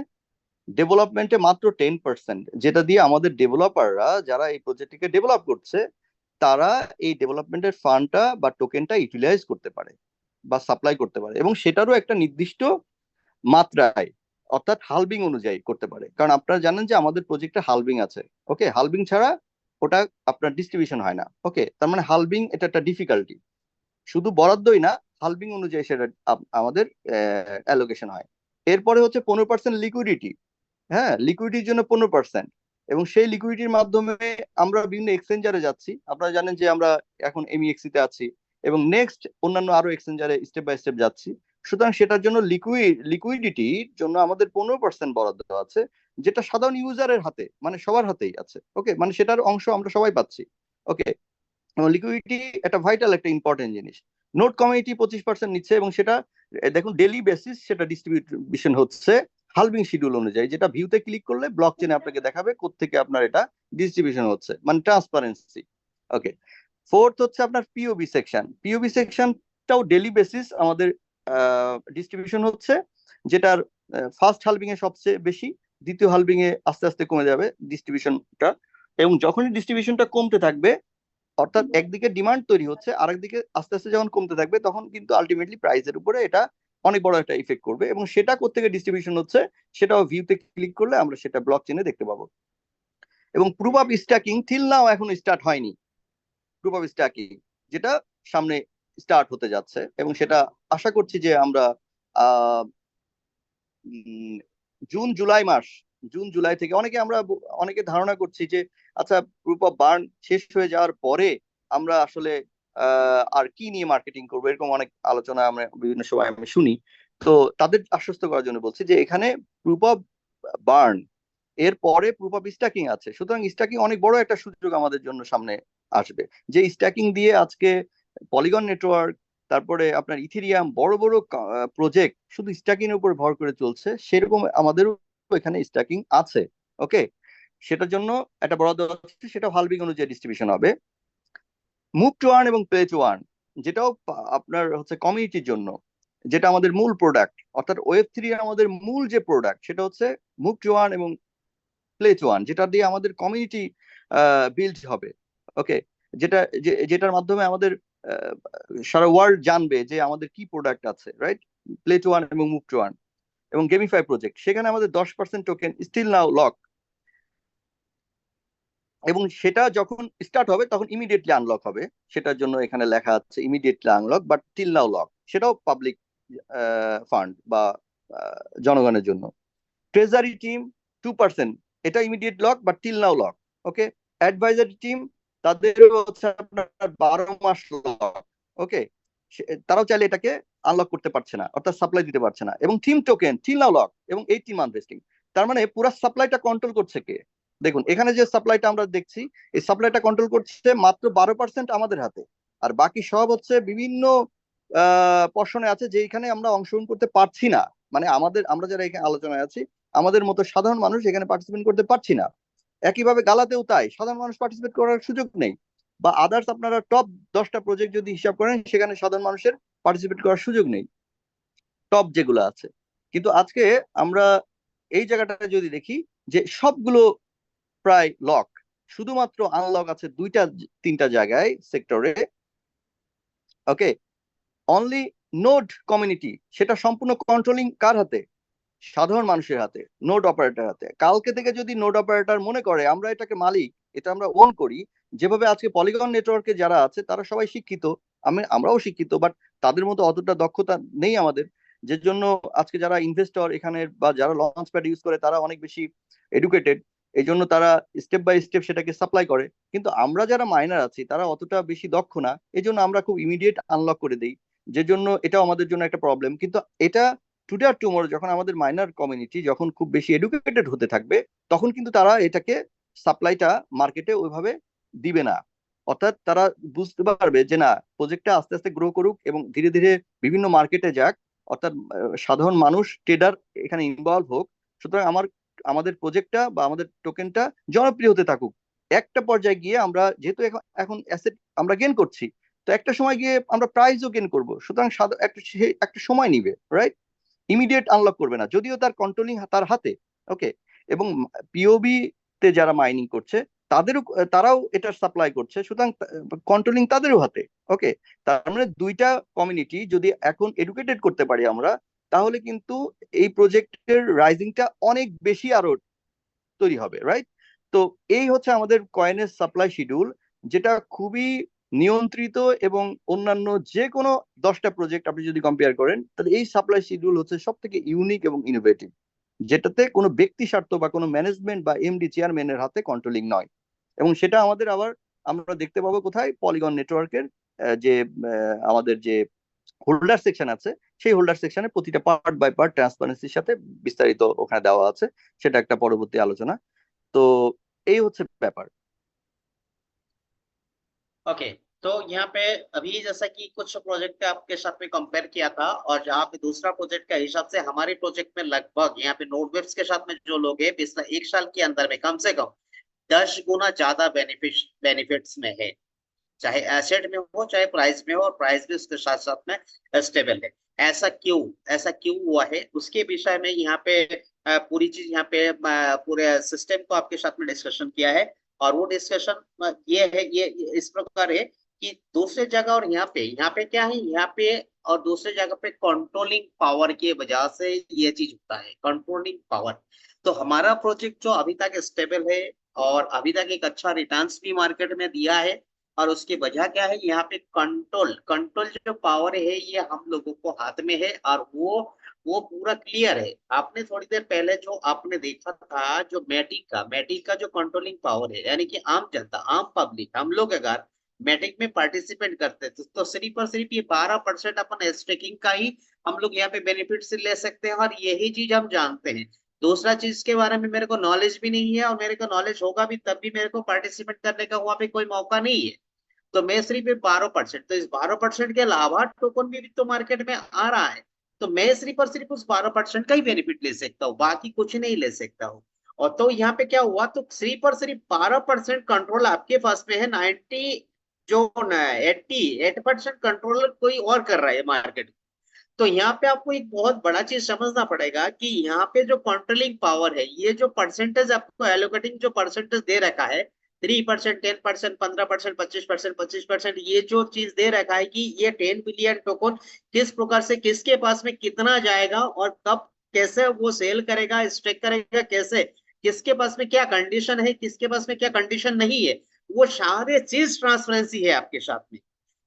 ডেভেলপমেন্টে মাত্র 10%, যেটা দিয়ে আমাদের ডেভেলপাররা যারা এই প্রজেক্টটিকে ডেভেলপ করছে, তারা এই ডেভেলপমেন্টের ফান্ডটা বা টোকেনটা ইউটিলাইজ করতে পারে বা সাপ্লাই করতে পারে, এবং সেটারও একটা নির্দিষ্ট মাত্রায়, অর্থাৎ হালবিং অনুযায়ী করতে পারে। কারণ আপনারা জানেন যে আমাদের প্রজেক্টে হালবিং আছে। ওকে। হালবিং ছাড়া ওটা আপনার ডিস্ট্রিবিউশন হয় না। ওকে, তার মানে হালভিং এটা একটা ডিফিকাল্টি। শুধু বরাদ্দই না, হালভিং অনুযায়ী সেটা আমাদের অ্যালোকেশন হয়। এরপরে হচ্ছে 15% লিকুইডিটি। হ্যাঁ, লিকুইডিটির জন্য 15%, এবং সেই লিকুইডিটির মাধ্যমে আমরা বিভিন্ন এক্সচেঞ্জারে যাচ্ছি। আপনারা জানেন যে আমরা এখন এমইএক্সি তে আছি, এবং নেক্সট অন্যান্য আরো এক্সচেঞ্জারে স্টেপ বাই স্টেপ যাচ্ছি। সুতরাং সেটার জন্য লিকুইডিটির জন্য আমাদের 15% বরাদ্দ আছে, যেটা সাধারণ ইউজারের হাতে, মানে সবার হাতেই আছে। ওকে, মানে সেটার অংশ আমরা সবাই পাচ্ছি। ওকে, লিকুইডিটি একটা ভাইটাল একটা ইম্পর্টেন্ট জিনিস। নোট কমিউনিটি 25% নিচ্ছে, এবং সেটা দেখুন ডেইলি বেসিস সেটা ডিস্ট্রিবিউশন হচ্ছে হালভিং শিডিউল অনুযায়ী, যেটা ভিউতে ক্লিক করলে ব্লক চেনে আপনাকে দেখাবে কোত্থেকে আপনার এটা ডিস্ট্রিবিউশন হচ্ছে, মানে ট্রান্সপারেন্সি। ওকে, ফোর্থ হচ্ছে আপনার পিওবি সেকশন। পিওবি সেকশনটাও ডেইলি বেসিস আমাদের ডিস্ট্রিবিউশন হচ্ছে, যেটার ফার্স্ট হালভিং এ সবচেয়ে বেশি, দ্বিতীয় হালভিং এ আস্তে আস্তে কমে যাবে ডিস্ট্রিবিউশনটা। এবং যখনই ডিস্ট্রিবিউশনটা কমতে থাকবে, অর্থাৎ একদিকে ডিমান্ড তৈরি হচ্ছে, আরেকদিকে আস্তে আস্তে যখন কমতে থাকবে, তখন কিন্তু আলটিমেটলি প্রাইসের উপরে এটা অনেক বড় একটা ইফেক্ট করবে। এবং সেটা কোত্থেকে ডিস্ট্রিবিউশন হচ্ছে সেটাও ভিউতে ক্লিক করলে আমরা সেটা ব্লক চেনে দেখতে পাবো। এবং proof of stacking till now এখন স্টার্ট হয়নি। প্রুফ অফ স্ট্যাকিং যেটা সামনে স্টার্ট হতে যাচ্ছে, এবং সেটা আশা করছি যে আমরা আহ জুন জুলাই মাস, জুন জুলাই থেকে অনেকে ধারণা করছি যে আচ্ছা, প্রুফ অফ বার্ন শেষ হয়ে যাওয়ার পরে আমরা আসলে আর কি নিয়ে মার্কেটিং করবো, এরকম অনেক আলোচনা আমরা বিভিন্ন সময় আমি শুনি। তো তাদের আশ্বস্ত করার জন্য বলছি যে এখানে প্রুফ অফ বার্ন এর পরে প্রুফ অফ স্ট্যাকিং আছে। সুতরাং স্ট্যাকিং অনেক বড় একটা সুযোগ আমাদের জন্য সামনে আসবে, যে স্ট্যাকিং দিয়ে আজকে পলিগন নেটওয়ার্ক, তারপরে আপনার ইথেরিয়াম, বড় বড় প্রজেক্ট শুধু স্ট্যাকিং এর উপর ভর করে চলছে, সেরকম আমাদেরও এখানে স্ট্যাকিং আছে। ওকে, সেটার জন্য একটা বরাদ্দ আছে, সেটা হালভিং অনুযায়ী ডিস্ট্রিবিউশন হবে। মুভ টু আর্ন এবং প্লে টু আর্ন, যেটাও আপনার হচ্ছে কমিউনিটির জন্য, যেটা আমাদের মূল প্রোডাক্ট, অর্থাৎ ওয়েব 3 আমাদের মূল যে প্রোডাক্ট সেটা হচ্ছে মুভ টু আর্ন এবং প্লে টু আর্ন, যেটা দিয়ে আমাদের কমিউনিটি বিল্ড হবে। ওকে, যেটার মাধ্যমে আমাদের সারা ওয়ার্ল্ড জানবে যে আমাদের কি প্রোডাক্ট আছে, রাইট? প্লে টু আর্ন এবং মুভ টু আর্ন এবং গেমিফাই প্রজেক্ট, সেখানে আমাদের 10% টোকেন স্টিল নাও লক, এবং সেটা যখন স্টার্ট হবে তখন ইমিডিয়েটলি আনলক হবে। সেটার জন্য এখানে লেখা আছে immediately unlock but till now lock, সেটাও পাবলিক ফান্ড বা জনগণের জন্য। ট্রেজারি টিম 2%, এটা immediate lock but till now lock. Okay, advisory team তাদেরও হচ্ছে আপনার 12 মাস লক। ওকে, তারাও চাইলে এটাকে আনলক করতে পারছে না, অর্থাৎ সাপ্লাই দিতে পারছে না। এবং theme token till now lock এবং 18 মান্থ ভেস্টিং। তার মানে পুরো সাপ্লাইটা কন্ট্রোল করছে কে? দেখুন এখানে যে সাপ্লাইটা আমরা দেখছি, এই সাপ্লাইটা কন্ট্রোল করছে মাত্র 12% আমাদের হাতে, আর বাকি সব হচ্ছে বিভিন্ন পর্ষণে আছে যেখানে আমরা অংশগ্রহণ করতে পারছি না। মানে আমরা যারা এখানে আলোচনায় আছি, আমাদের মতো সাধারণ মানুষ এখানে পার্টিসিপেট করতে পারছি না। একইভাবে গালাতেও তাই, সাধারণ মানুষ পার্টিসিপেট করার সুযোগ নেই। বা আদার্স আপনারা টপ 10টা প্রজেক্ট যদি হিসাব করেন, সেখানে সাধারণ মানুষের পার্টিসিপেট করার সুযোগ নেই, টপ যেগুলো আছে। কিন্তু আজকে আমরা এই জায়গাটা যদি দেখি যে সবগুলো প্রায় লক, শুধুমাত্র আনলক আছে 2-3টা জায়গায় সেক্টরে। ওকে, অনলি নোড কমিউনিটি, সেটা সম্পূর্ণ কন্ট্রোলিং কার হাতে? সাধারণ মানুষের হাতে, নোড অপারেটর হাতে। কালকে থেকে যদি নোড অপারেটর মনে করে আমরা এটাকে মালিক, এটা আমরা ওন করি, যেভাবে আজকে পলিগন নেটওয়ার্কে যারা আছে তারা সবাই শিক্ষিত, আমরাও শিক্ষিত, বাট তাদের মতো অতটা দক্ষতা নেই আমাদের, যে জন্য আজকে যারা ইনভেস্টর এখানে বা যারা লঞ্চ প্যাড ইউজ করে তারা অনেক বেশি এডুকেটেড, এই জন্য তারা স্টেপ বাই স্টেপ সেটাকে সাপ্লাই করে। কিন্তু আমরা যারা মাইনার আছি তারা অতটা বেশি দক্ষ না, এই জন্য আমরা খুব ইমিডিয়েট আনলক করে দিই, যে জন্য এটাও আমাদের জন্য একটা প্রবলেম। কিন্তু এটা টুডে আর টুমোরো যখন আমাদের মাইনর কমিউনিটি যখন খুব বেশি এডুকেটেড হতে থাকবে, তখন কিন্তু তারা এটাকে সাপ্লাইটা মার্কেটে ওইভাবে দিবে না। অর্থাৎ তারা বুঝতে পারবে যে না, প্রজেক্টটা আস্তে আস্তে গ্রো করুক এবং ধীরে ধীরে বিভিন্ন মার্কেটে যাক, অর্থাৎ সাধারণ মানুষ ট্রেডার এখানে ইনভলভ হোক। সুতরাং আমাদের প্রজেক্টটা বা আমাদের টোকেনটা জনপ্রিয় হতে থাকুক। একটা পর্যায়ে গিয়ে আমরা যেহেতু এখন অ্যাসেট আমরা গেন করছি, তো একটা সময় গিয়ে আমরা প্রাইজও গেন করবো। সুতরাং একটা সময় নিবে, রাইট? ইমিডিয়েট আনলক করবে না, যদিও তার কন্ট্রোলিং তার হাতে। ওকে, এবং পিওবি তে যারা মাইনিং করছে তারাও এটা সাপ্লাই করছে, সুতরাং কন্ট্রোলিং তাদেরও হাতে। ওকে, তার মানে দুইটা কমিউনিটি যদি এখন এডুকেটেড করতে পারি আমরা, তাহলে কিন্তু এই প্রজেক্টের রাইজিংটা অনেক বেশি আরো তৈরি হবে, রাইট? তো এই হচ্ছে আমাদের কয়েনের সাপ্লাই শিডিউল, যেটা খুবই নিয়ন্ত্রিত, এবং অন্যান্য যে কোনো 10টা প্রজেক্ট আপনি যদি কম্পেয়ার করেন, তাহলে এই সাপ্লাই শিডিউল হচ্ছে সব থেকে ইউনিক এবং ইনোভেটিভ, যেটাতে কোনো ব্যক্তি স্বার্থ বা কোনো ম্যানেজমেন্ট বা এমডি চেয়ারম্যানের হাতে কন্ট্রোলিং নয়। এবং সেটা আমাদের আবার আমরা দেখতে পাবো কোথায়, পলিগন নেটওয়ার্কের যে আমাদের যে হোল্ডার সেকশন আছে, সেই হোল্ডার সেকশনে প্রতিটা পার্ট বাই পার্ট ট্রান্সপারেন্সির সাথে বিস্তারিত ওখানে দেওয়া আছে। সেটা একটা পরবর্তী আলোচনা। তো এই হচ্ছে ব্যাপার। ओके। तो यहाँ पे अभी जैसा कि कुछ प्रोजेक्ट का आपके साथ में कंपेयर किया था, और जहाँ पे दूसरा प्रोजेक्ट का हिसाब से हमारे प्रोजेक्ट में लगभग यहाँ पे नोडवेब्स के साथ में जो लोग हैं पिछले 1 साल के अंदर में कम से कम 10 गुना ज्यादा बेनिफिट्स में है। चाहे एसेट में हो चाहे प्राइस में हो, और प्राइस भी उसके साथ साथ में स्टेबल है। ऐसा क्यों हुआ है उसके विषय में यहाँ पे पूरी चीज यहाँ पे पूरे सिस्टम को आपके साथ में डिस्कशन किया है। और वो डिस्कशन ये इस प्रकार है कि दूसरे जगह और यहाँ पे क्या है, यहाँ पे और दूसरे जगह पे कंट्रोलिंग पावर की वजह से ये चीज होता है, कंट्रोलिंग पावर। तो हमारा प्रोजेक्ट जो अभी तक स्टेबल है और अभी तक एक अच्छा रिटर्न्स भी मार्केट में दिया है, और उसकी वजह क्या है, यहाँ पे कंट्रोल कंट्रोल जो पावर है ये हम लोगों को हाथ में है, और वो पूरा क्लियर है। आपने थोड़ी देर पहले जो आपने देखा था, जो मैटिक का जो कंट्रोलिंग पावर है, यानी कि आम जनता, आम पब्लिक, हम लोग अगर मैटिक में पार्टिसिपेट करते तो सिर्फ और सिर्फ ये 12% अपन स्टेकिंग का ही हम लोग यहाँ पे बेनिफिट से ले सकते हैं, और यही चीज हम जानते हैं। दूसरा चीज के बारे में मेरे को नॉलेज भी नहीं है, और मेरे को नॉलेज होगा भी तब भी मेरे को पार्टिसिपेट करने का वहां पे कोई मौका नहीं है। तो मैं सिर्फ 12%, तो इस 12% के अलावा टोकन भी तो मार्केट में आ रहा है, तो मैं सिर्फ और सिर्फ उस 12% का ही बेनिफिट ले सकता हूँ, बाकी कुछ नहीं ले सकता हूँ। और तो यहाँ पे क्या हुआ, तो सिर्फ और सिर्फ 12% कंट्रोल आपके पास में है, 88% कंट्रोल कोई और कर रहा है मार्केट। तो यहाँ पे आपको एक बहुत बड़ा चीज समझना पड़ेगा कि यहाँ पे जो कंट्रोलिंग पावर है, ये जो परसेंटेज आपको एलोकेटिंग जो परसेंटेज दे रखा है, 3%, 10%, 15%, 25%, 25%, ये जो चीज दे रखा है कि ये 10 बिलियन टोकन किस प्रकार से किसके पास में कितना जाएगा और कब कैसे वो सेल करेगा, स्टेक करेगा कैसे, किसके पास में क्या कंडीशन है, किसके पास में क्या कंडीशन नहीं है, वो सारे चीज ट्रांसपेरेंसी है आपके साथ में।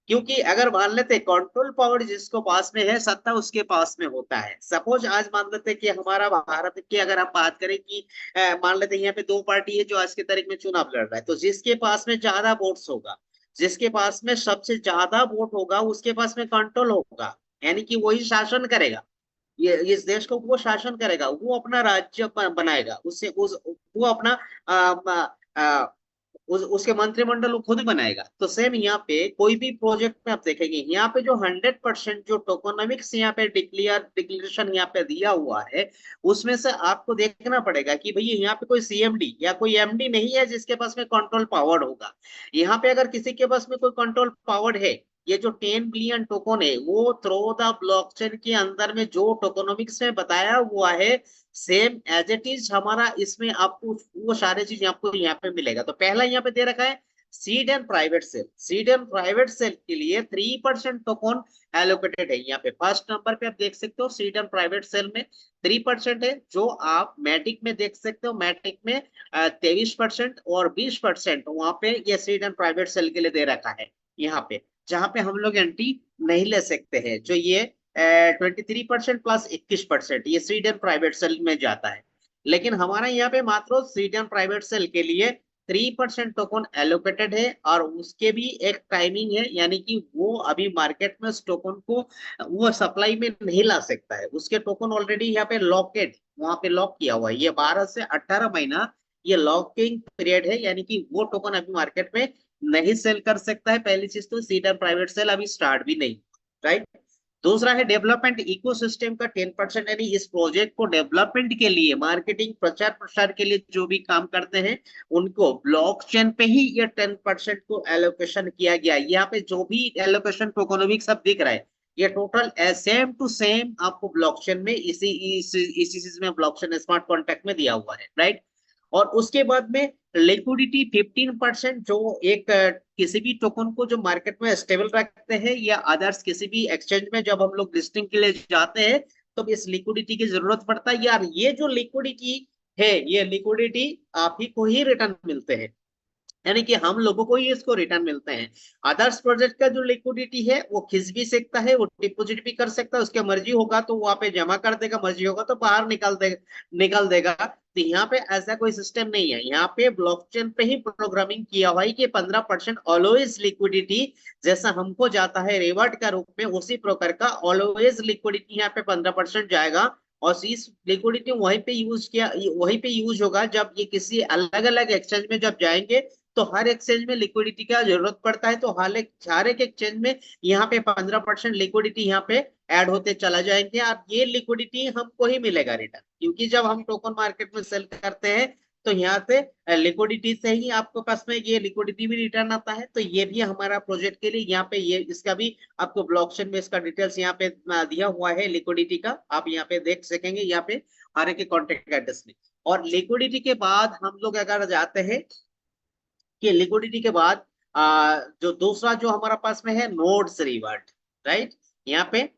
क्योंकि अगर मान लेते कंट्रोल पावर जिसको पास में है, सत्ता उसके पास में होता है। सपोज आज मान लेते कि हमारा भारत की अगर हम बात करें कि मान लेते यहाँ पे दो पार्टी है जो आज की तारीख में चुनाव लड़ रहा है, तो जिसके पास में ज्यादा वोट्स होगा, जिसके पास में सबसे ज्यादा वोट होगा, उसके पास में कंट्रोल होगा, यानी कि वही शासन करेगा। ये इस देश को वो शासन करेगा, वो अपना राज्य बनाएगा, उससे वो अपना उसके मंत्रिमंडल वो खुद बनाएगा। तो सेम यहाँ पे कोई भी प्रोजेक्ट में आप देखेंगे, यहाँ पे जो 100% जो टोकोनॉमिक्स यहाँ पे डिक्लेरेशन यहाँ पे दिया हुआ है, उसमें से आपको देखना पड़ेगा कि भैया यहाँ पे कोई सीएमडी या कोई एमडी नहीं है जिसके पास में कंट्रोल पावर होगा। यहाँ पे अगर किसी के पास में कोई कंट्रोल पावर है, ये जो 10 बिलियन टोकन है वो थ्रो द ब्लॉकचेन के अंदर में जो टोकोनॉमिक्स में बताया हुआ है, सेम एज इट इज हमारा इसमें आपको वो सारे चीज आपको यहाँ पे मिलेगा। तो पहला यहाँ पे दे रखा है seed and private sale. Seed and private sale के लिए 3% टोकन एलोकेटेड है। यहाँ पे फर्स्ट नंबर पे आप देख सकते हो सीड एंड प्राइवेट सेल में 3% है, जो आप मैटिक में देख सकते हो, मैटिक में 23% और 20% वहां पे ये सीड एंड प्राइवेट सेल के लिए दे रखा है। यहाँ पे जहां पे हम लोग एंट्री नहीं ले सकते हैं, जो ये 23% प्लस 21% ये स्वीडन प्राइवेट सेल में जाता है। लेकिन हमारा यहाँ पे मात्र स्वीडन प्राइवेट सेल के लिए 3% टोकन एलोकेटेड है, और उसके भी एक टाइमिंग है, यानी कि वो अभी मार्केट में उस टोकन को वो सप्लाई में नहीं ला सकता है। उसके टोकन ऑलरेडी यहाँ पे लॉकेड, वहां पे लॉक किया हुआ है, ये 12 से 18 महीना ये लॉकिंग पीरियड है, यानी कि वो टोकन अभी मार्केट में नहीं सेल कर सकता है। पहली चीज तो सीड एंड प्राइवेट सेल अभी स्टार्ट भी नहीं, राइट। दूसरा है डेवलपमेंट इकोसिस्टम का 10%, यानी इस प्रोजेक्ट को डेवलपमेंट के लिए, मार्केटिंग प्रचार प्रसार के लिए जो भी काम करते हैं उनको ब्लॉकचेन पे ही ये 10% को एलोकेशन किया गया। यहाँ पे जो भी एलोकेशन टोकोनॉमिक्स सब दिख रहा है, ये टोटल सेम टू सेम आपको ब्लॉकचेन में इसी चीज में ब्लॉकचेन स्मार्ट कॉन्ट्रैक्ट में दिया हुआ है, राइट। और उसके बाद में लिक्विडिटी 15%, जो एक किसी भी टोकन को जो मार्केट में स्टेबल रखते हैं या अदर्स किसी भी एक्सचेंज में जब हम लोग लिस्टिंग के लिए जाते हैं तो इस लिक्विडिटी की जरूरत पड़ता है। यार ये जो लिक्विडिटी है, ये लिक्विडिटी आप ही को ही रिटर्न मिलते हैं, यानी कि हम लोगों को ही इसको रिटर्न मिलते हैं। अदर्स प्रोजेक्ट का जो लिक्विडिटी है वो खिंच भी सकता है, वो डिपॉजिट भी कर सकता है, उसके मर्जी होगा तो वहां पे जमा कर देगा, मर्जी होगा तो बाहर निकल देगा। तो यहाँ पे ऐसा कोई सिस्टम नहीं है, यहाँ पे ब्लॉकचेन पे ही प्रोग्रामिंग किया हुआ है कि 15% ऑलवेज लिक्विडिटी, जैसा हमको जाता है रिवर्ट का रूप में, उसी प्रकार का ऑलवेज लिक्विडिटी यहाँ पे 15% जाएगा। और इस लिक्विडिटी वहीं पे यूज होगा जब ये किसी अलग अलग एक्सचेंज में जब जाएंगे, तो हर एक्सचेंज में लिक्विडिटी का जरूरत पड़ता है, तो हर एक एक्सचेंज में यहाँ पे 15% लिक्विडिटी यहाँ पे ऐड होते चला जाएंगे। और ये लिक्विडिटी हमको ही मिलेगा रिटर्न, क्योंकि जब हम टोकन मार्केट में सेल करते हैं तो यहाँ से लिक्विडिटी से ही आपको पास में ये लिक्विडिटी भी रिटर्न आता है। तो ये भी हमारा प्रोजेक्ट के लिए यहाँ पे ये इसका भी आपको ब्लॉकचेन में इसका डिटेल्स यहाँ पे दिया हुआ है लिक्विडिटी का, आप यहाँ पे देख सकेंगे यहाँ पे हर एक कॉन्टेक्ट एड्रेस में। और लिक्विडिटी के बाद हम लोग अगर जाते हैं कि लिक्विडिटी के बाद जो दूसरा जो हमारा पास में है नोट्स रिवर्ट, राइट। यहाँ पे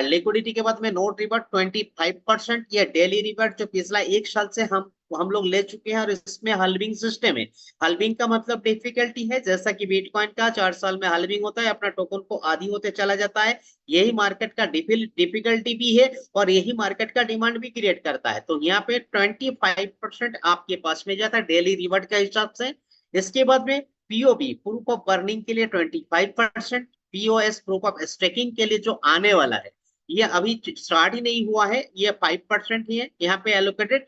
लिक्विडिटी के बाद में नोट रिवर्ट 25%, या डेली रिवर्ट जो पिछला एक साल से हम लोग ले चुके हैं, और इसमें हल्विंग सिस्टम है। हल्विंग का मतलब डिफिकल्टी है, जैसा कि बिटकॉइन का 4 साल में हल्विंग होता है, अपना टोकन को आधी होते चला जाता है। यही मार्केट का डिफिकल्टी भी है, और यही मार्केट का डिमांड भी क्रिएट करता है। तो यहाँ पे 25% आपके पास में जाता है डेली रिवर्ट का हिसाब से। इसके बाद में पीओबी प्रूफ ऑफ बर्निंग के लिए 25%, पीओएस प्रूफ ऑफ स्टेकिंग के लिए जो आने वाला है, ये अभी स्टार्ट ही नहीं हुआ है, ये 5% ही है यहाँ पे allocated.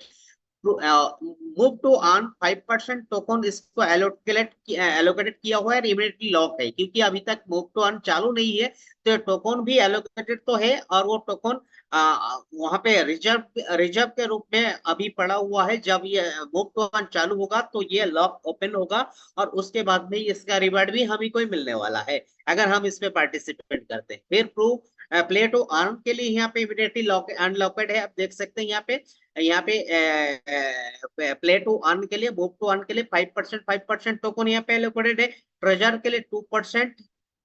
Move to earn 5% token इसको एलोकेटेड किया हुआ है, इमीडिएटली लॉक है, क्योंकि अभी तक मूव टू अर्न चालू नहीं है। तो टोकन भी एलोकेटेड तो है, और वो टोकन वहां पे रिजर्व रिजर्व के रूप में अभी पड़ा हुआ है। जब ये मूव टू अर्न चालू होगा तो ये लॉक ओपन होगा, और उसके बाद में इसका रिवार्ड भी हम ही को ही मिलने वाला है अगर हम इसमें पार्टिसिपेट करते हैं। फिर प्रूफ प्ले टू अर्न के लिए यहाँ पे इमीडिएटली लॉक अनलॉकेड है, आप देख सकते हैं यहाँ पे प्ले टू अर्न के लिए, मूव टू अर्न के लिए 5% टोकन यहाँ पे एलोकेटेड है। ट्रेजर के लिए 2%,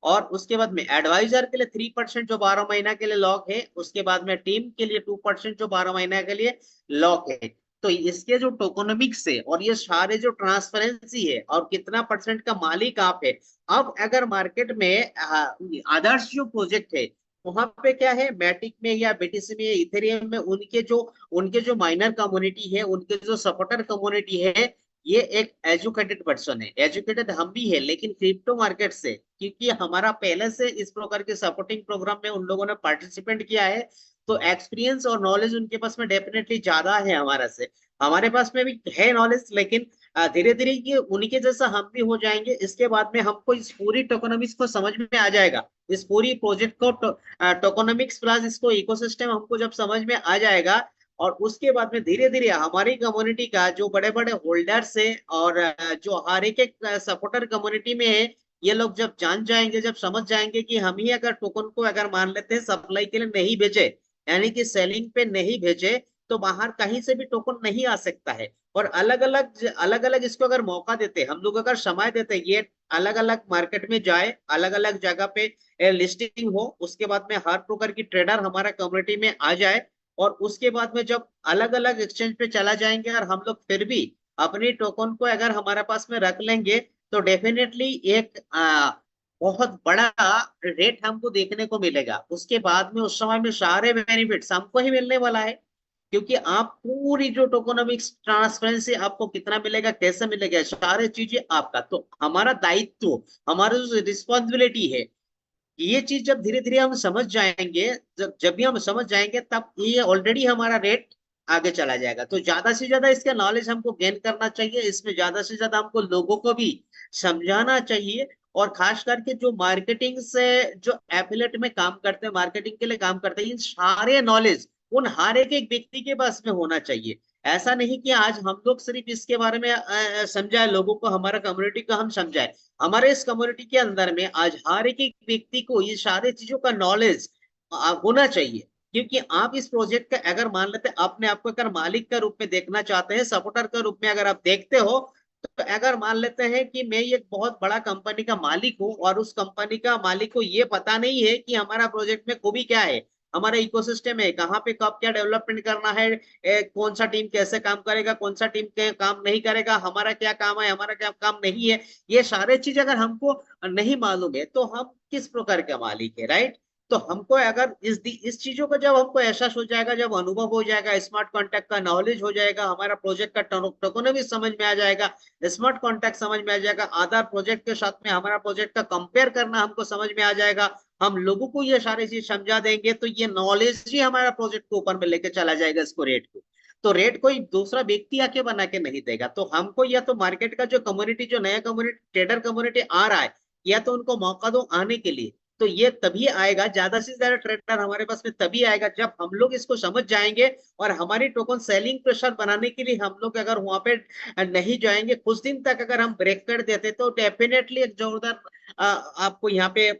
और उसके बाद में एडवाइजर के लिए 3% जो 12 महीना के लिए लॉक है। उसके बाद में टीम के लिए 2% जो 12 महीना के लिए लॉक है। तो इसके जो टोकोनॉमिक्स है और ये सारे जो ट्रांसपेरेंसी है और कितना परसेंट का मालिक आप है। अब अगर मार्केट में आदर्श जो प्रोजेक्ट है वहां पे क्या है, मैटिक में या बीटीसी में या इथेरियम में उनके जो माइनर कम्युनिटी है, उनके जो सपोर्टर कम्युनिटी है, ये एक एजुकेटेड पर्सन है। एजुकेटेड हम भी है, लेकिन क्रिप्टो मार्केट से, क्योंकि हमारा पहले से इस प्रकार के सपोर्टिंग प्रोग्राम में उन लोगों ने पार्टिसिपेट किया है, तो एक्सपीरियंस और नॉलेज उनके पास में डेफिनेटली ज्यादा है हमारा से। हमारे पास में भी है नॉलेज, लेकिन धीरे धीरे ये उनके जैसा हम भी हो जाएंगे। इसके बाद में हमको इस पूरी टोकोनॉमिक्स को समझ में आ जाएगा, इस पूरी प्रोजेक्ट को टोकोनॉमिक्स प्लस इसको इकोसिस्टम हमको जब समझ में आ जाएगा, और उसके बाद में धीरे धीरे हमारी कम्युनिटी का जो बड़े बड़े होल्डर्स है और जो हर एक सपोर्टर कम्युनिटी में है, ये लोग जब जान जाएंगे, जब समझ जाएंगे कि हम ही अगर टोकन को अगर मान लेते हैं सप्लाई के लिए नहीं भेजे, यानी कि सेलिंग पे नहीं भेजे, तो बाहर कहीं से भी टोकन नहीं आ सकता है। और अलग अलग इसको अगर मौका देते, हम लोग अगर समय देते, ये अलग अलग मार्केट में जाए, अलग अलग जगह पे लिस्टिंग हो, उसके बाद में हर प्रकार की ट्रेडर हमारा कम्युनिटी में आ जाए, और उसके बाद में जब अलग अलग एक्सचेंज पे चला जाएंगे और हम लोग फिर भी अपनी टोकन को अगर हमारे पास में रख लेंगे, तो डेफिनेटली एक बहुत बड़ा रेट हमको देखने को मिलेगा। उसके बाद में उस समय में सारे बेनिफिट्स हमको ही मिलने वाला है, क्योंकि आप पूरी जो टोकोनॉमिक्स ट्रांसपेरेंसी आपको कितना मिलेगा, कैसे मिलेगा, सारे चीजें आपका। तो हमारा दायित्व, हमारा जो रिस्पॉन्सिबिलिटी है, ये चीज जब धीरे धीरे हम समझ जाएंगे, जब भी हम समझ जाएंगे, तब ये ऑलरेडी हमारा रेट आगे चला जाएगा। तो ज्यादा से ज्यादा इसका नॉलेज हमको गेन करना चाहिए, इसमें ज्यादा से ज्यादा हमको लोगों को भी समझाना चाहिए। और खास करके जो मार्केटिंग से जो एफिलेट में काम करते हैं, मार्केटिंग के लिए काम करते हैं, इन सारे नॉलेज उन हर एक व्यक्ति के पास में होना चाहिए। ऐसा नहीं कि आज हम लोग सिर्फ इसके बारे में समझाए लोगों को, हमारा कम्युनिटी को हम समझाए। हमारे इस कम्युनिटी के अंदर में आज हर एक व्यक्ति को ये सारी चीजों का नॉलेज होना चाहिए। क्योंकि आप इस प्रोजेक्ट का अगर मान लेते हैं, अपने आप को अगर मालिक का रूप में देखना चाहते हैं, सपोर्टर के रूप में अगर आप देखते हो, तो अगर मान लेते हैं कि मैं एक बहुत बड़ा कंपनी का मालिक हूँ, और उस कंपनी का मालिक को ये पता नहीं है कि हमारा प्रोजेक्ट में खूबी क्या है, हमारा इकोसिस्टम है, कहाँ पे कब क्या डेवलपमेंट करना है, कौन सा टीम कैसे काम करेगा, कौन सा टीम के काम नहीं करेगा, हमारा क्या काम है, हमारा क्या काम नहीं है, ये सारे चीज अगर हमको नहीं मालूम है तो हम किस प्रकार के मालिक है, राइट। तो हमको अगर इस चीजों का जब हमको एहसास हो जाएगा, जब अनुभव हो जाएगा, स्मार्ट कॉन्टैक्ट का नॉलेज हो जाएगा, हमारा प्रोजेक्ट का टोकोनॉमी समझ में आ जाएगा, स्मार्ट कॉन्टैक्ट समझ में आ जाएगा, आधार प्रोजेक्ट के साथ में हमारा प्रोजेक्ट का कंपेयर करना हमको समझ में आ जाएगा, हम लोगों को ये सारी चीज समझा देंगे, तो ये नॉलेज ही हमारा प्रोजेक्ट को ऊपर में लेके चला जाएगा, इसको रेट को। तो रेट कोई दूसरा व्यक्ति आके बना के नहीं देगा, तो हमको या तो मार्केट का जो कम्युनिटी, जो नया कम्युनिटी, ट्रेडर कम्युनिटी आ रहा है, या तो उनको मौका दो आने के लिए। तो ये तभी आएगा, ज्यादा से ज्यादा ट्रेडर हमारे पास में तभी आएगा जब हम लोग इसको समझ जाएंगे। और हमारी टोकन सेलिंग प्रेशर बनाने के लिए हम लोग अगर वहां पे नहीं जाएंगे, कुछ दिन तक अगर हम ब्रेक कर देते तो डेफिनेटली एक जोरदार आपको यहाँ पे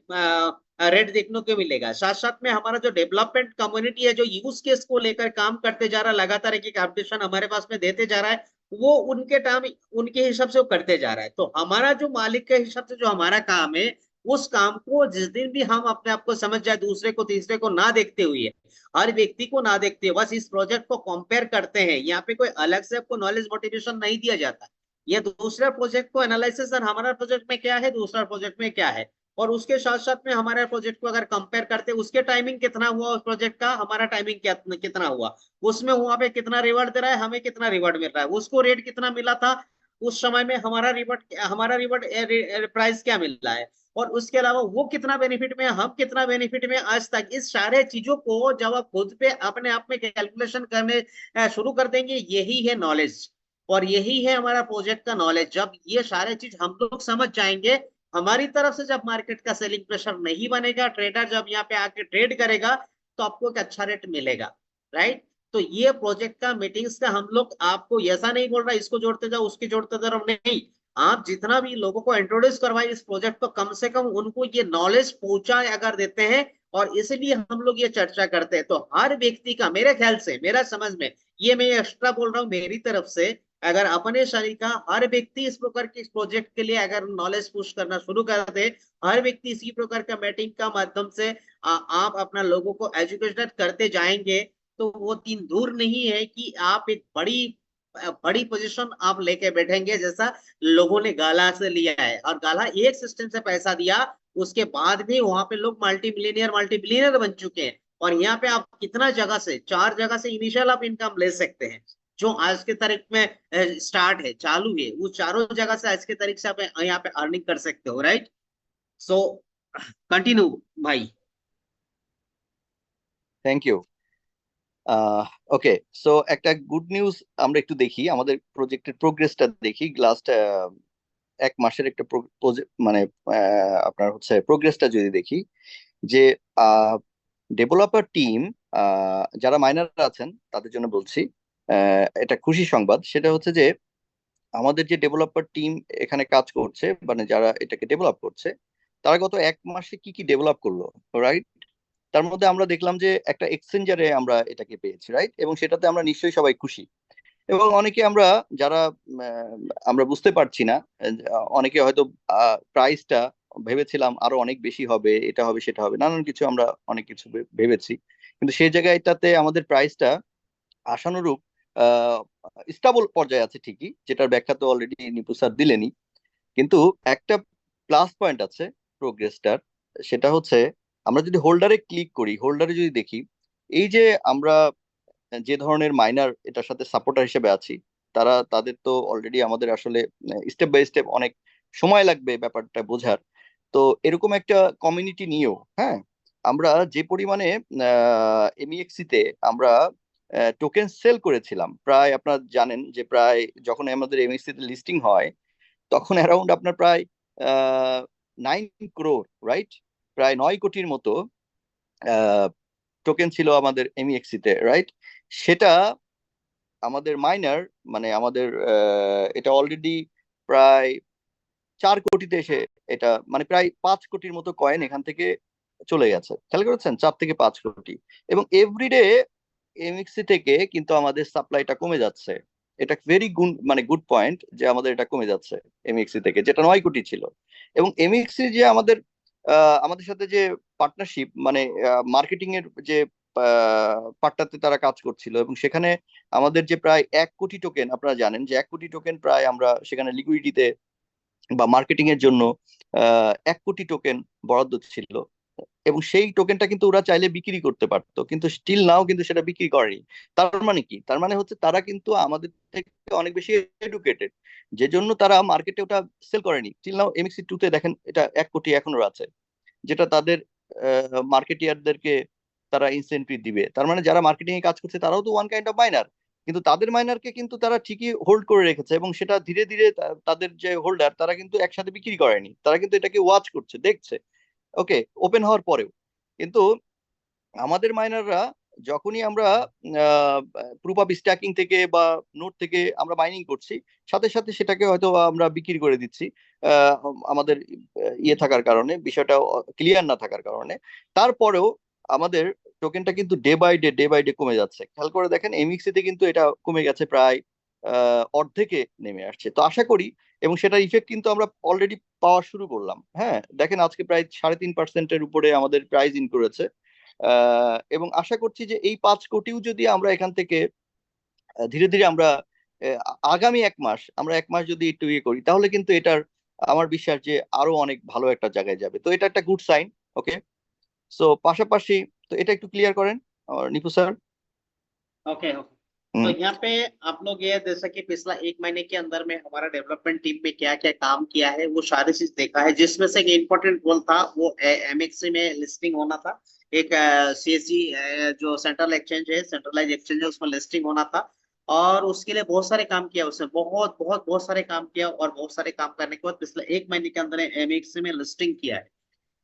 रेट देखने को मिलेगा। साथ साथ में हमारा जो डेवलपमेंट कम्युनिटी है, जो यूज केस को लेकर काम करते जा रहा है, लगातार एक अपडेशन हमारे पास में देते जा रहा है, वो उनके टाइम, उनके हिसाब से वो करते जा रहा है। तो हमारा जो मालिक के हिसाब से जो हमारा काम है, उस काम को जिस दिन भी हम अपने आप को समझ जाए, दूसरे को तीसरे को ना देखते हुए, हर व्यक्ति को ना देखते हुए, बस इस प्रोजेक्ट को कंपेयर करते हैं, यहाँ पे कोई अलग से आपको नॉलेज मोटिवेशन नहीं दिया जाता। ये दूसरा प्रोजेक्ट को एनालिसिस, और हमारा प्रोजेक्ट में क्या है, दूसरा प्रोजेक्ट में क्या है, और उसके साथ साथ में हमारे प्रोजेक्ट को अगर कंपेयर करते, उसके टाइमिंग कितना हुआ उस प्रोजेक्ट का, हमारा टाइमिंग कितना हुआ, उसमें वहां पे कितना रिवॉर्ड दे रहा है, हमें कितना रिवॉर्ड मिल रहा है, उसको रेट कितना मिला था उस समय में, हमारा रिवॉर्ड प्राइस क्या मिल रहा है, और उसके अलावा वो कितना बेनिफिट में, हम कितना बेनिफिट में आज तक। इस सारे चीजों को जब आप खुद पे अपने आप में कैलकुलेशन करने शुरू कर देंगे, यही है नॉलेज, और यही है हमारा प्रोजेक्ट का नॉलेज। जब ये सारे चीज हम लोग समझ जाएंगे, हमारी तरफ से जब मार्केट का सेलिंग प्रेशर नहीं बनेगा, ट्रेडर जब यहाँ पे आके ट्रेड करेगा, तो आपको एक अच्छा रेट मिलेगा, राइट। तो ये प्रोजेक्ट का मीटिंग्स का हम लोग, आपको ऐसा नहीं बोल रहा इसको जोड़ते जाओ उसके जोड़ते जाओ, नहीं। आप जितना भी लोगों को इंट्रोड्यूस करवाए इस प्रोजेक्ट को, कम से कम उनको ये नॉलेज पहुंचा अगर देते हैं, और इसलिए हम लोग ये चर्चा करते हैं। तो हर व्यक्ति का, मेरे ख्याल से, मेरा समझ में, ये मैं एक्स्ट्रा बोल रहा हूँ मेरी तरफ से, अगर अपने शरीर का हर व्यक्ति इस प्रकार के प्रोजेक्ट के लिए अगर नॉलेज पुश करना शुरू कर दे, हर व्यक्ति इसी प्रकार का मीटिंग का माध्यम से आप अपना लोगों को एजुकेटेड करते जाएंगे, तो वो दिन दूर नहीं है कि आप एक बड़ी बड़ी पोजीशन आप लेके बैठेंगे, जैसा लोगों ने गाला से लिया है, और गाला एक सिस्टम से पैसा दिया, उसके बाद भी वहां पे लोग मल्टी बिलियनियर बन चुके हैं। और यहाँ पे आप कितना जगह से, 4 जगह से इनिशियल आप इनकम ले सकते हैं, जो आज के तारीख में स्टार्ट है, चालू है, वो चारों जगह से आज के तारीख से आप यहाँ पे अर्निंग कर सकते हो, राइट। सो कंटिन्यू भाई। Thank you. ওকে, সো একটা গুড নিউজ আমরা একটু দেখি, আমাদের প্রজেক্টের প্রোগ্রেসটা দেখি। লাস্ট 1 মাসের একটা মানে আপনার হচ্ছে প্রোগ্রেসটা যদি দেখি, যে ডেভেলপার টিম যারা মাইনার আছেন তাদের জন্য বলছি, এটা খুশি সংবাদ। সেটা হচ্ছে যে আমাদের যে ডেভেলপার টিম এখানে কাজ করছে, মানে যারা এটাকে ডেভেলপ করছে, তারা গত 1 মাসে কি কি ডেভেলপ করলো, রাইট। তার মধ্যে আমরা দেখলাম যে একটা এক্সচেঞ্জারে আমরা এটাকে পেয়েছি, রাইট, এবং সেটাতে আমরা নিশ্চয়ই সবাই খুশি। এবং অনেকে আমরা যারা আমরা বুঝতে পারছি না, অনেকে হয়তো প্রাইসটা ভেবেছিলাম আরো অনেক বেশি হবে, এটা হবে সেটা হবে, নানান কিছু আমরা অনেক কিছু ভেবেছি, কিন্তু সেই জায়গাটাতে আমাদের প্রাইসটা আশানুরূপ স্টাবল পর্যায়ে আছে ঠিকই, যেটার ব্যাখ্যা তো অলরেডি নিপু স্যার দিলেনই। কিন্তু একটা প্লাস পয়েন্ট আছে প্রোগ্রেসটার, সেটা হচ্ছে আমরা যদি হোল্ডারে ক্লিক করি, হোল্ডারে যদি দেখি, এই যে আমরা যে ধরনের মাইনার এটার সাথে সাপোর্টার হিসেবে আছি, তাদের তো অলরেডি আমাদের আসলে স্টেপ বাই স্টেপ অনেক সময় লাগবে ব্যাপারটা বোঝার। তো এরকম একটা কমিউনিটি নিয়েও, হ্যাঁ, আমরা যে পরিমাণে এমইএক্সি তে আমরা টোকেন সেল করেছিলাম, প্রায় আপনারা জানেন যে প্রায় যখন আমাদের এমইএক্সি তে লিস্টিং হয়, তখন অ্যারাউন্ড আপনার প্রায় 9 crore, রাইট, প্রায় 9 কোটির মতো টোকেন ছিল আমাদের এমইএক্সি তে, রাইট। সেটা আমাদের মাইনার, মানে আমাদের এটা অলরেডি প্রায় 4 কোটিতে এসে, এটা মানে প্রায় 5 কোটির মতো কয়েন এখান থেকে চলে গেছে, খেয়াল করেছেন, 4 থেকে 5 কোটি। এবং এভরিডে এমএক্সি থেকে কিন্তু আমাদের সাপ্লাইটা কমে যাচ্ছে। এটা ভেরি গুড, মানে গুড পয়েন্ট যে আমাদের এটা কমে যাচ্ছে এমএক্সি থেকে, যেটা 9 কোটি ছিল। এবং এমএক্সি যে আমাদের আমাদের সাথে যে পার্টনারশিপ, মানে মার্কেটিং এর যে পার্টটাতে তারা কাজ করছিল, এবং সেখানে আমাদের যে প্রায় 1 কোটি টোকেন, আপনারা জানেন যে 1 কোটি টোকেন প্রায় আমরা সেখানে লিকুইডিটিতে বা মার্কেটিং এর জন্য 1 কোটি টোকেন বরাদ্দ ছিল। এবং সেই টোকেনটা কিন্তু ওরা চাইলে বিক্রি করতে পারতো, কিন্তু স্টিল নাও কিন্তু সেটা বিক্রি করেনি। তার মানে কি? তার মানে হচ্ছে তারা কিন্তু আমাদের থেকে অনেক বেশি এডুকেটেড, যে জন্য তারা মার্কেটে ওটা সেল করেনি। স্টিল নাও MXC2 তে দেখেন এটা 1 কোটি এখনো আছে, যেটা তাদের মার্কেটিয়ারদেরকে তারা ইনসেন্টিভ দিবে। তার মানে যারা মার্কেটিং এ কাজ করছে তারাও তো ওয়ান কাইন্ড অফ মাইনার, কিন্তু তাদের মাইনারকে কিন্তু তারা ঠিকই হোল্ড করে রেখেছে, এবং সেটা ধীরে ধীরে তাদের যে হোল্ডার তারা কিন্তু একসাথে বিক্রি করেনি, তারা কিন্তু এটাকে ওয়াচ করছে, দেখছে, ওকে, ওপেন হওয়ার পরেও। কিন্তু আমাদের মাইনাররা যখনই আমরা প্রুফ অফ স্ট্যাকিং থেকে বা নোট থেকে আমরা মাইনিং করছি, সাথে সাথে সেটাকে হয়তো আমরা বিক্রি করে দিচ্ছি, আহ, আমাদের ইয়ে থাকার কারণে, বিষয়টা ক্লিয়ার না থাকার কারণে। তারপরেও আমাদের টোকেনটা কিন্তু ডে বাই ডে কমে যাচ্ছে। খেয়াল করে দেখেন MXC তে কিন্তু এটা কমে গেছে প্রায় অর্ধেকে নেমে আসছে। তো আশা করি, এবং সেটার ইফেক্ট কিন্তু আমরা অলরেডি পাওয়া শুরু করলাম। হ্যাঁ, দেখেন আজকে প্রায় 3.5%-এর উপরে আমাদের প্রাইস ইন করেছে। এবং আশা করছি যে এই 5 কোটিও যদি আমরা এখান থেকে ধীরে ধীরে আমরা আগামী 1 মাস, আমরা 1 মাস যদি একটু ইয়ে করি, তাহলে কিন্তু এটার আমার বিশ্বাস যে আরো অনেক ভালো একটা জায়গায় যাবে। তো এটা একটা গুড সাইন। ওকে, সো পাশাপাশি, তো এটা একটু ক্লিয়ার করেন নিপু স্যার। Okay okay. तो यहाँ पे आप लोग ये जैसा कि पिछला एक महीने के अंदर में हमारा डेवलपमेंट टीम में क्या क्या काम किया है वो सारी चीज देखा है, जिसमें से एक इम्पोर्टेंट गोल था वो एमएक्सी में लिस्टिंग होना था। एक सीएसजी जो सेंट्रल एक्सचेंज है, सेंट्रलाइज एक्सचेंज है, उसमें लिस्टिंग होना था। और उसके लिए बहुत सारे काम किया उसने, बहुत बहुत बहुत सारे काम किया, और बहुत सारे काम करने के बाद पिछले एक महीने के अंदर एमएक्सी में लिस्टिंग किया है।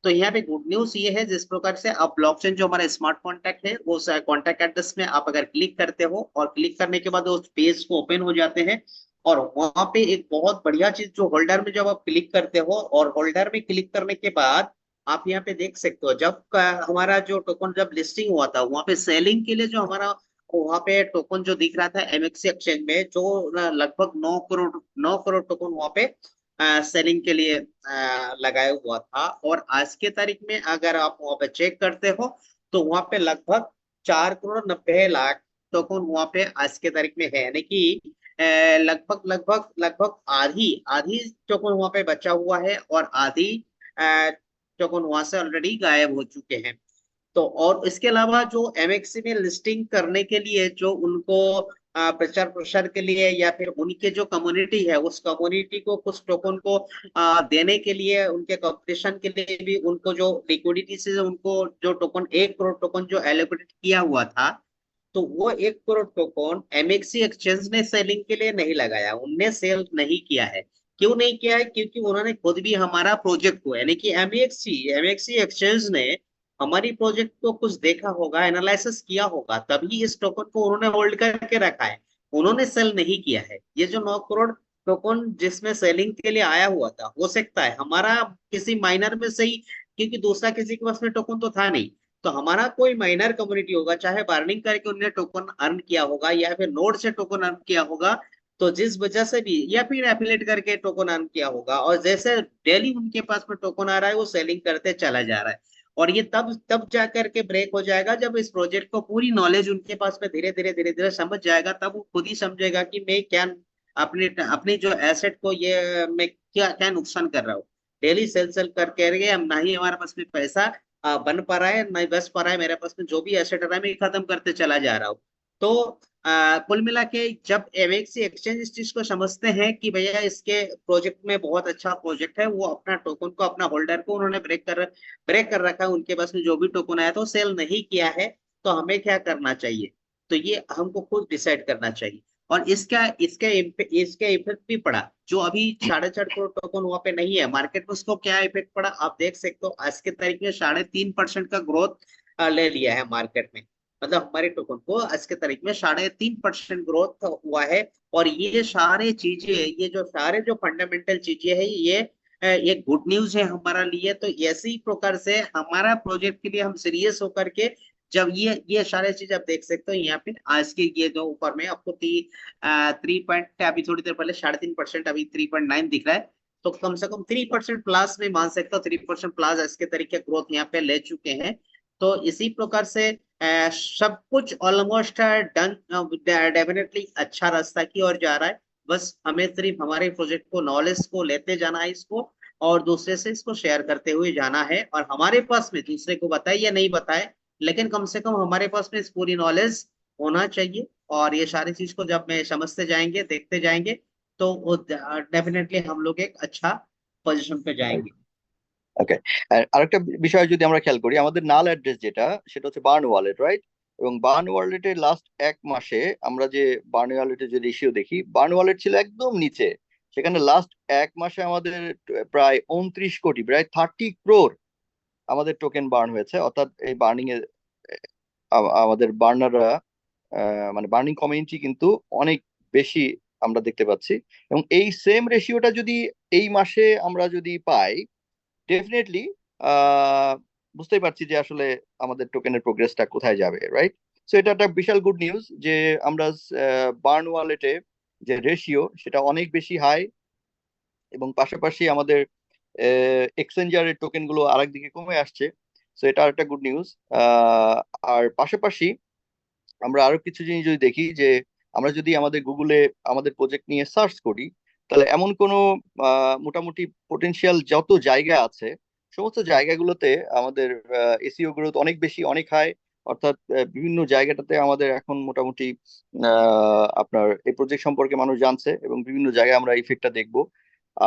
तो यहाँ पे गुड न्यूज ये है, जिस प्रकार से आप ब्लॉकचेन जो हमारा स्मार्ट कॉन्टैक्ट है, उस कॉन्टैक्ट एड्रेस में आप अगर क्लिक करते हो और क्लिक करने के बाद उस पेज को ओपन हो जाते हैं, और वहां पे एक बहुत बढ़िया चीज जो होल्डर में जब आप क्लिक करते हो, और होल्डर में क्लिक करने के बाद आप यहाँ पे देख सकते हो, जब हमारा जो टोकन जब लिस्टिंग हुआ था वहां पे सेलिंग के लिए जो हमारा वहां पे टोकन जो दिख रहा था एमएक्सी एक्सचेंज में, जो लगभग 9 करोड़ टोकन वहां पे सेलिंग के लिए लगाया हुआ था। और आज के तारीख में अगर आप वहां पे चेक करते हो तो वहां पे लगभग 4 करोड़ 90 लाख टोकन वहां पे आज के तारीख में है, यानी कि लगभग लगभग लगभग आधी आधी टोकन वहां पे बचा हुआ है, और आधी टोकन वहां से ऑलरेडी गायब हो चुके हैं। तो और इसके अलावा जो एमएक्सी में लिस्टिंग करने के लिए जो उनको प्रचार प्रसार के लिए, या फिर उनके जो कम्युनिटी है उस कम्युनिटी को कुछ टोकन को देने के लिए, उनके कंपटीशन के लिए भी उनको जो लिक्विडिटी से उनको जो टोकन 1 करोड़ टोकन जो एलोकेटेड किया हुआ था, तो वो 1 करोड़ टोकन एमएक्सी एक्सचेंज ने सेलिंग के लिए नहीं लगाया, उनने सेल नहीं किया है। क्यों नहीं किया है? क्योंकि उन्होंने खुद भी हमारा प्रोजेक्ट को, यानी कि एमएक्सी एमएक्सी एक्सचेंज ने हमारी प्रोजेक्ट को कुछ देखा होगा, एनालिसिस किया होगा, तभी इस टोकन को उन्होंने होल्ड करके रखा है। उन्होंने सेल नहीं किया है। ये जो 9 करोड़ टोकन जिसमें सेलिंग के लिए आया हुआ था, हो सकता है हमारा किसी माइनर में से ही, क्योंकि दूसरा किसी के पास में टोकन तो था नहीं, तो हमारा कोई माइनर कम्युनिटी होगा, चाहे बार्निंग करके उन्होंने टोकन अर्न किया होगा या फिर नोड से टोकन अर्न किया होगा, तो जिस वजह से भी, या फिर एफिलेट करके टोकन अर्न किया होगा, और जैसे डेली उनके पास में टोकन आ रहा है वो सेलिंग करते चला जा रहा है। और ये तब तब जा करके ब्रेक हो जाएगा जब इस प्रोजेक्ट को पूरी नॉलेज उनके पास में धीरे धीरे समझ जाएगा, तब वो खुद ही समझेगा कि मैं क्या अपने अपनी जो एसेट को ये मैं क्या क्या नुकसान कर रहा हूँ। डेली सेल सेल करके हम ना ही हमारे पास में पैसा बन पा रहा है, ना ही बच पा रहा है, मेरे पास में जो भी एसेट आ रहा है मैं खत्म करते चला जा रहा हूँ। तो कुल मिला के जब एमएक्सी एक्सचेंज इस चीज को समझते हैं कि भैया इसके प्रोजेक्ट में बहुत अच्छा प्रोजेक्ट है, वो अपना टोकन को, अपना होल्डर को उन्होंने ब्रेक कर रखा है, उनके पास में जो भी टोकन आया तो सेल नहीं किया है, तो हमें क्या करना चाहिए? तो ये हमको खुद डिसाइड करना चाहिए। और इसका इसके इसके इफेक्ट भी पड़ा, जो अभी 4.5 करोड़ टोकन वहां पे नहीं है मार्केट में, उसको क्या इफेक्ट पड़ा आप देख सकते हो। आज के तारीख में 3.5% का ग्रोथ ले लिया है मार्केट में, मतलब हमारे टोकन को आज के तारीख में 3.5% ग्रोथ हुआ है। और ये सारे चीजें, ये जो सारे जो फंडामेंटल चीजें है, ये एक गुड न्यूज है हमारा लिए। तो ऐसे ही प्रकार से हमारा प्रोजेक्ट के लिए हम सीरियस होकर के, जब ये सारे चीज आप देख सकते हो यहाँ पे, आज के ये जो ऊपर में आपको 3 पॉइंट, अभी थोड़ी देर पहले 3.5%, अभी 3.9 दिख रहा है, तो कम से कम 3% प्लस में मान सकते हो, 3% प्लस आज के तरीके ग्रोथ यहाँ पे ले चुके हैं। तो इसी प्रकार से सब कुछ ऑलमोस्ट डन, डेफिनेटली अच्छा रास्ता की ओर जा रहा है। बस हमें सिर्फ हमारे प्रोजेक्ट को, नॉलेज को लेते जाना है इसको, और दूसरे से इसको शेयर करते हुए जाना है। और हमारे पास में दूसरे को बताए या नहीं बताए, लेकिन कम से कम हमारे पास में इस पूरी नॉलेज होना चाहिए। और ये सारी चीज को जब मैं समझते जाएंगे, देखते जाएंगे, तो वो डेफिनेटली हम लोग एक अच्छा पोजीशन पे जाएंगे। ওকে। আরেকটা বিষয় যদি আমরা খেয়াল করি, আমাদের নাল অ্যাড্রেস যেটা, সেটা হচ্ছে বার্ন ওয়ালেট, রাইট? এবং বার্ন ওয়ালেটের লাস্ট এক মাসে আমরা যে বার্ন ওয়ালেটের যে রেশিও দেখি, বার্ন ওয়ালেট ছিল একদম নিচে। সেখানে লাস্ট এক মাসে আমাদের প্রায় 29 কোটি, প্রায় 30 ক্রোর আমাদের টোকেন বার্ন হয়েছে। অর্থাৎ এই বার্নিং এ আমাদের বার্নাররা, মানে বার্নিং কমিউনিটি কিন্তু অনেক বেশি আমরা দেখতে পাচ্ছি। এবং এই সেম রেশিওটা যদি এই মাসে আমরা যদি পাই, ডেফিনেটলি বুঝতেই পারছি যে আসলে আমাদের টোকেনের প্রোগ্রেসটা কোথায় যাবে, রাইট? সো এটা একটা বিশাল গুড নিউজ যে আমরা বার্ন ওয়ালেটে যে রেশিও সেটা অনেক বেশি হাই, এবং পাশাপাশি আমাদের এক্সচেঞ্জারের টোকেন গুলো আরেক দিকে কমে আসছে। সো এটা একটা গুড নিউজ। আর পাশাপাশি আমরা আরো কিছু জিনিস যদি দেখি, যে আমরা যদি আমাদের গুগলে আমাদের প্রজেক্ট নিয়ে সার্চ করি, তাহলে এমন কোনো মোটামুটি পোটেনশিয়াল যত জায়গা আছে, সমস্ত জায়গাগুলোতে আমাদের এসইও গ্রোথ অনেক বেশি, অনেক হাই। অর্থাৎ বিভিন্ন জায়গাটাতে আমাদের এখন মোটামুটি আপনার এই প্রজেক্ট সম্পর্কে মানুষ জানছে, এবং বিভিন্ন জায়গায় আমরা ইফেক্টটা দেখবো।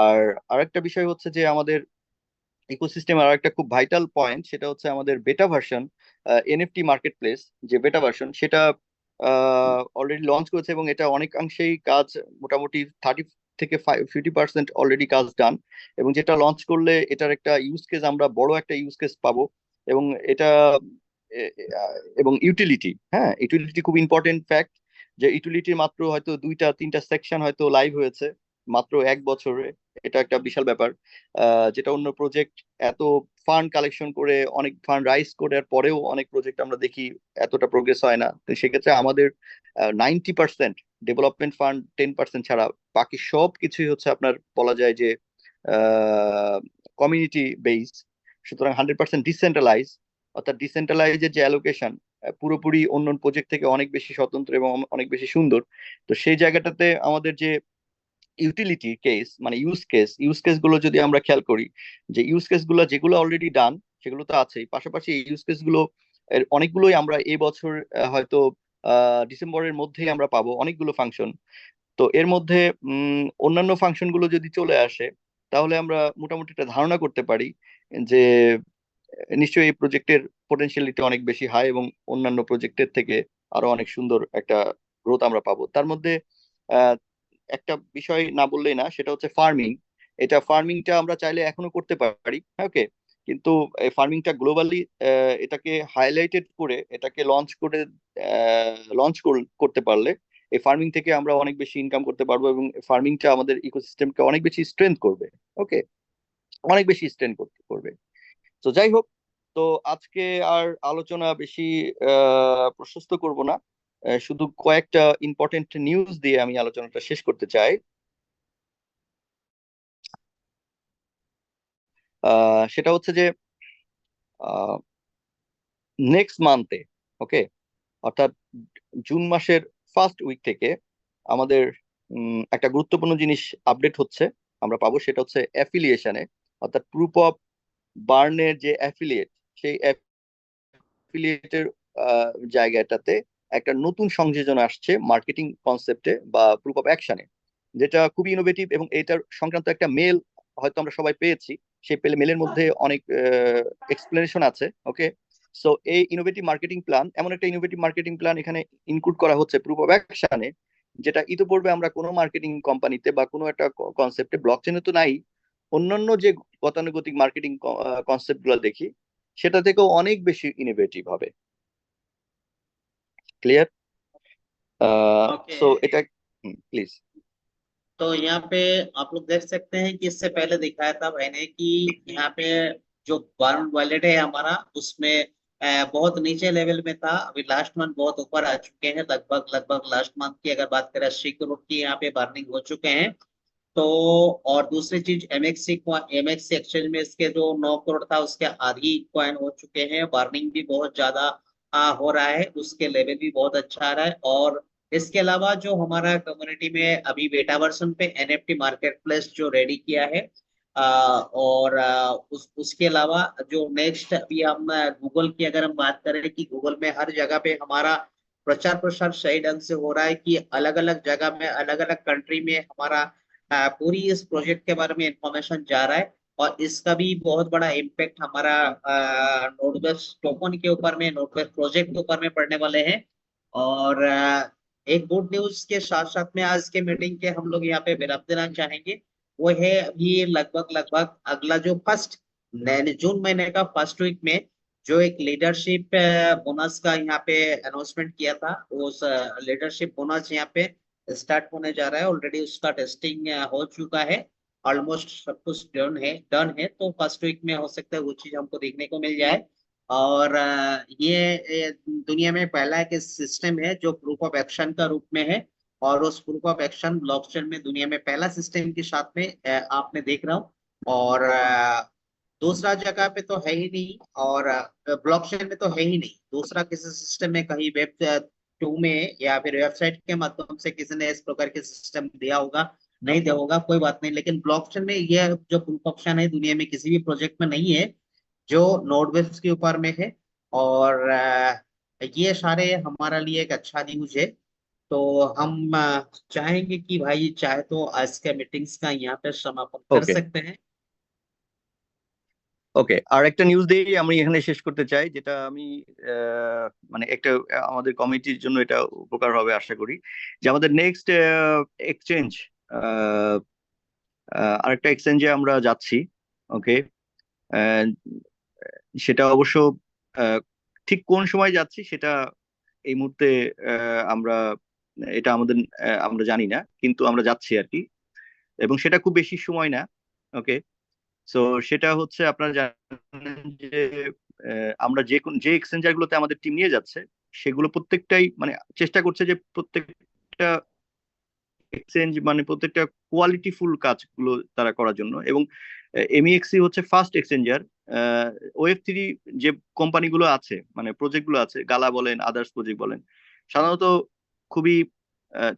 আর আরেকটা বিষয় হচ্ছে যে আমাদের ইকোসিস্টেম আর একটা খুব ভাইটাল পয়েন্ট, সেটা হচ্ছে আমাদের বেটা ভার্সন, এনএফটি মার্কেট প্লেস, যে বেটা ভার্সন সেটা অলরেডি লঞ্চ করেছে, এবং এটা অনেকাংশেই কাজ মোটামুটি 30 থেকে 50% অলরেডি কাজ ডান। এবং যেটা লঞ্চ করলে এটার একটা ইউজ কেস, আমরা বড় একটা ইউজ কেস পাবো। এবং এটা এবং ইউটিলিটি, হ্যাঁ, ইউটিলিটি খুব ইম্পর্টেন্ট ফ্যাক্ট, যে ইউটিলিটির মাত্র হয়তো 2টা 3টা সেকশন হয়তো লাইভ হয়েছে মাত্র 1 বছরে। এটা একটা বিশাল ব্যাপার। যেটা অন্য প্রজেক্ট এত ফান্ড কালেকশন করে, অনেক ফান্ড রাইজ করার পরেও অনেক প্রজেক্ট আমরা দেখি এতটা প্রোগ্রেস হয় না। তো সেক্ষেত্রে আমাদের 90% ডেভেলপমেন্ট ফান্ড, 10% ছাড়া বাকি সব কিছুই হচ্ছে আপনার বলা যায় যে কমিউনিটি বেস। সুতরাং 100% ডিসেন্ট্রালাইজ, অর্থাৎ ডিসেন্ট্রালাইজের যে অ্যালোকেশন পুরোপুরি অন্য প্রজেক্ট থেকে অনেক বেশি স্বতন্ত্র এবং অনেক বেশি সুন্দর। তো সেই জায়গাটাতে আমাদের যে ইউটিলিটি কেস, মানে ইউজ কেস গুলো যদি আমরা খেয়াল করি, যে ইউজ কেস গুলো যেগুলো অলরেডি ডান সেগুলো তো আছেই, পাশাপাশি এই ইউজ কেস গুলো অনেকগুলোই আমরা এই বছর হয়তো ডিসেম্বরের মধ্যেই আমরা পাবো অনেকগুলো ফাংশন। তো এর মধ্যে অন্যান্য ফাংশন গুলো যদি চলে আসে, তাহলে আমরা মোটামুটি একটা ধারণা করতে পারি যে নিশ্চয়ই এই প্রজেক্টের পোটেনশিয়ালিটি অনেক বেশি হাই, এবং অন্যান্য প্রজেক্টের থেকে আরো অনেক সুন্দর একটা গ্রোথ আমরা পাবো। তার মধ্যে আহ, একটা বিষয় না বললেই না, সেটা হচ্ছে ফার্মিং। এটা ফার্মিংটা আমরা চাইলে এখনো করতে পারি, ওকে, কিন্তু এই ফার্মিংটা গ্লোবালি এটাকে হাইলাইটেড করে, এটাকে লঞ্চ করতে পারলে এই ফার্মিং থেকে আমরা অনেক বেশি ইনকাম করতে পারবো, এবং ফার্মিংটা আমাদের ইকোসিস্টেমকে অনেক বেশি স্ট্রেংথ করবে। ওকে, অনেক বেশি স্ট্রেংথ করতে করবে। তো যাই হোক, তো আজকে আর আলোচনা বেশি প্রশস্ত করব না। শুধু কয়েকটা ইম্পর্টেন্ট নিউজ দিয়ে আমি আলোচনাটা শেষ করতে চাই। সেটা হচ্ছে যে নেক্সট মান্থে, ওকে, অর্থাৎ জুন মাসের ফার্স্ট উইক থেকে আমাদের একটা গুরুত্বপূর্ণ জিনিস আপডেট হচ্ছে, আমরা পাবো। সেটা হচ্ছে অ্যাফিলিয়েশনে, অর্থাৎ প্রুফ অফ বার্নের যে অ্যাফিলিয়েট, সেই অ্যাফিলিয়েটের জায়গাটাতে একটা নতুন সংযোজন আসছে মার্কেটিং কনসেপ্টে বা প্রুফ অফ অ্যাকশনে, যেটা খুবই ইনোভেটিভ। এবং এটার সংক্রান্ত একটা মেল হয়তো আমরা সবাই পেয়েছি। সেই মেলের মধ্যে অনেক এক্সপ্লেনেশন আছে, ওকে। সো এই ইনোভেটিভ মার্কেটিং প্ল্যান, এমন একটা ইনোভেটিভ মার্কেটিং প্ল্যান এখানে ইনক্লুড করা হচ্ছে প্রুফ অফ অ্যাকশনে, যেটা ইতিপূর্বে আমরা কোনো মার্কেটিং কোম্পানিতে বা কোনো একটা কনসেপ্টে, ব্লকচেনে তো নাই, অন্যান্য যে গতানুগতিক মার্কেটিং কনসেপ্ট গুলো দেখি, সেটা থেকেও অনেক বেশি ইনোভেটিভ হবে। क्लियर? ओके। सो এটা प्लीज। तो यहाँ पे आप लोग देख सकते हैं कि इससे पहले दिखाया था भाई ने कि यहाँ पे जो वारंट वॉलेट है हमारा, उसमें बहुत नीचे लेवल में था। अभी लास्ट मंथ बहुत ऊपर आ चुके हैं, लगभग लगभग लास्ट मंथ की अगर बात करें 80 करोड़ की यहाँ पे बर्निंग हो चुके हैं। तो और दूसरी चीज एमएक्सी एक्सचेंज में इसके जो 9 करोड़ था उसके आधी कॉइन हो चुके हैं, बर्निंग भी बहुत ज्यादा हो रहा है, उसके लेवल भी बहुत अच्छा आ रहा है। और इसके अलावा जो हमारा कम्युनिटी में अभी बेटा वर्जन पे एनएफटी मार्केट प्लेस जो रेडी किया है, और उसके अलावा जो नेक्स्ट अभी हम गूगल की अगर हम बात करें कि गूगल में हर जगह पे हमारा प्रचार प्रसार सही ढंग से हो रहा है कि अलग अलग जगह में अलग अलग कंट्री में हमारा पूरी इस प्रोजेक्ट के बारे में इंफॉर्मेशन जा रहा है। और इसका भी बहुत बड़ा इम्पेक्ट हमारा नोडवेस्ट टोकन के ऊपर में, नोडवेस्ट प्रोजेक्ट के ऊपर में पड़ने वाले हैं। और एक गुड न्यूज के साथ साथ में आज के मीटिंग के हम लोग यहाँ पे विराम देना चाहेंगे। वो है अभी लगभग लगभग अगला जो फर्स्ट जून महीने का फर्स्ट वीक में जो एक लीडरशिप बोनस का यहाँ पे अनाउंसमेंट किया था, उस लीडरशिप बोनस यहाँ पे स्टार्ट होने जा रहा है। ऑलरेडी उसका टेस्टिंग हो चुका है, ऑलमोस्ट सब कुछ डन है। तो फर्स्ट वीक में हो सकता है वो चीज हमको देखने को मिल जाए। और ये दुनिया में पहला एक सिस्टम है जो प्रूफ ऑफ एक्शन का रूप में है। और उस प्रूफ ऑफ एक्शन ब्लॉकचेन में दुनिया में पहला सिस्टम के साथ में आपने देख रहा हूँ। और दूसरा जगह पे तो है ही नहीं, और ब्लॉकचेन में तो है ही नहीं दूसरा किसी सिस्टम में, कहीं वेब 2 में या फिर वेबसाइट के माध्यम से किसी ने इस प्रकार के सिस्टम दिया होगा, नहीं दिया होगा कोई बात नहीं, लेकिन ब्लॉकचेन में यह जो प्रूफ ऑप्शन है दुनिया में किसी भी प्रोजेक्ट में नहीं है जो नोड बेस के ऊपर में है। और ये सारे हमारा लिए एक अच्छा न्यूज है। तो हम चाहेंगे कि भाई चाहे तो आज के मीटिंग्स का यहाँ पे समापन कर ওকে, सकते हैं। ওকে, আর একটা নিউজ দিয়ে আমি এখানে শেষ করতে চাই, যেটা আমি মানে একটা আমাদের কমিটির জন্য এটা উপকার হবে আশা করি, যে আমাদের নেক্সট এক্সচেঞ্জ, আরেকটা এক্সচেঞ্জে আমরা যাচ্ছি। ওকে, সেটা অবশ্য আহ, ঠিক কোন সময় যাচ্ছি সেটা এই মুহূর্তে আমরা এটা আমরা জানি না, কিন্তু আমরা যাচ্ছি আর কি। এবং সেটা খুব বেশি সময় না। ওকে, সো সেটা হচ্ছে আপনারা জানেন যে আমরা যে এক্সচেঞ্জার গুলোতে আমাদের টিম নিয়ে যাচ্ছে সেগুলো প্রত্যেকটাই মানে চেষ্টা করছে যে প্রত্যেকটা এক্সচেঞ্জ মানে প্রত্যেকটা কোয়ালিটিফুল কাজগুলো তারা করার জন্য। এবং এমইএক্সি হচ্ছে ফার্স্ট এক্সচেঞ্জার। ওয়েব 3 যে কোম্পানিগুলো আছে মানে প্রজেক্ট গুলো আছে, গালা বলেন আদার্স প্রজেক্ট বলেন, সাধারণত খুবই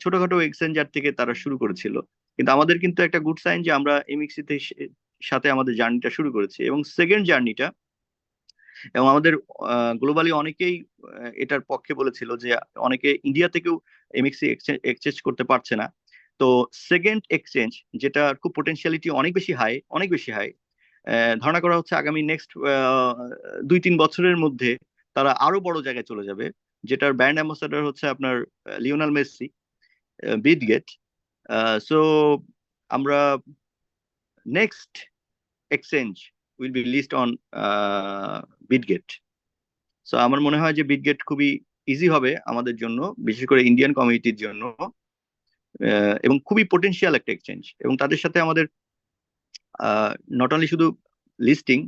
ছোটখাটো এক্সচেঞ্জার থেকে তারা শুরু করেছিল। কিন্তু আমাদের কিন্তু একটা গুড সাইন যে আমরা এমইএক্সি তে সাথে আমাদের জার্নিটা শুরু করেছি, এবং সেকেন্ড জার্নিটা, এবং আমাদের গ্লোবালি অনেকেই এটার পক্ষে বলেছিল যে অনেকে ইন্ডিয়া থেকেও এমএক্সি এক্সচেঞ্জ করতে পারছে না। তো সেকেন্ড এক্সচেঞ্জ, যেটা খুব পোটেনশিয়ালিটি অনেক বেশি হাই, অনেক বেশি হাই, ধারণা করা হচ্ছে আগামী নেক্সট 2-3 বছরের মধ্যে তারা আরো বড় জায়গায় চলে যাবে, যেটার ব্র্যান্ড অ্যাম্বাসাডর হচ্ছে আপনার লিওনাল মেসি, বিটগেট। সো আমরা next exchange will be list on Bitget. So আমার মনে হয় যে বিটগেট খুবই ইজি হবে আমাদের জন্য, বিশেষ করে ইন্ডিয়ান কমিউনিটির জন্য, এবং খুবই পোটেনশিয়াল একটা এক্সচেঞ্জ। এবং তাদের সাথে আমাদের নট অনলি শুধু লিস্টিং,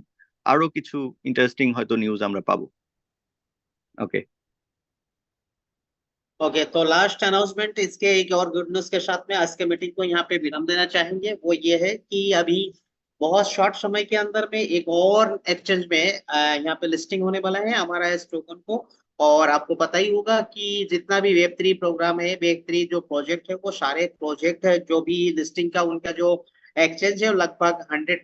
আরো কিছু ইন্টারেস্টিং হয়তো নিউজ আমরা পাবো। ওকে। ओके, तो लास्ट अनाउंसमेंट इसके एक और गुड न्यूज के साथ में आज के मीटिंग को यहाँ पे विराम देना चाहेंगे। वो ये है कि अभी बहुत शॉर्ट समय के अंदर में एक और एक्सचेंज में यहाँ पे लिस्टिंग होने वाला है हमारा इस टोकन को। और आपको पता ही होगा कि जितना भी वेब 3 प्रोग्राम है, वेब 3 जो प्रोजेक्ट है, वो सारे प्रोजेक्ट है जो भी लिस्टिंग का उनका जो एक्सचेंज है वो लगभग 100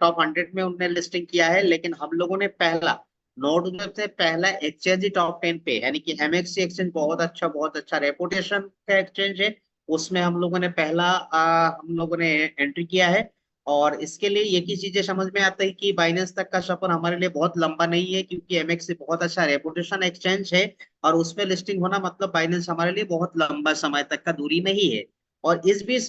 टॉप 100 में उनने लिस्टिंग किया है। लेकिन हम लोगों ने पहला नोट वेब से पहला एक्सचेंज ही टॉप 10 पे, यानी कि एमएक्सी एक्सचेंज बहुत अच्छा रेपुटेशन का एक्सचेंज है, उसमें हम लोगों ने पहला हम लोगों ने एंट्री किया है। और इसके लिए एक ही चीजें समझ में आता है कि बाइनेंस तक का सफर हमारे लिए बहुत लंबा नहीं है, क्योंकि एमएक्सी बहुत अच्छा रेपुटेशन एक्सचेंज है। और उसमें लिस्टिंग होना मतलब बाइनेंस हमारे लिए बहुत लंबा समय तक का दूरी नहीं है। और इस बीच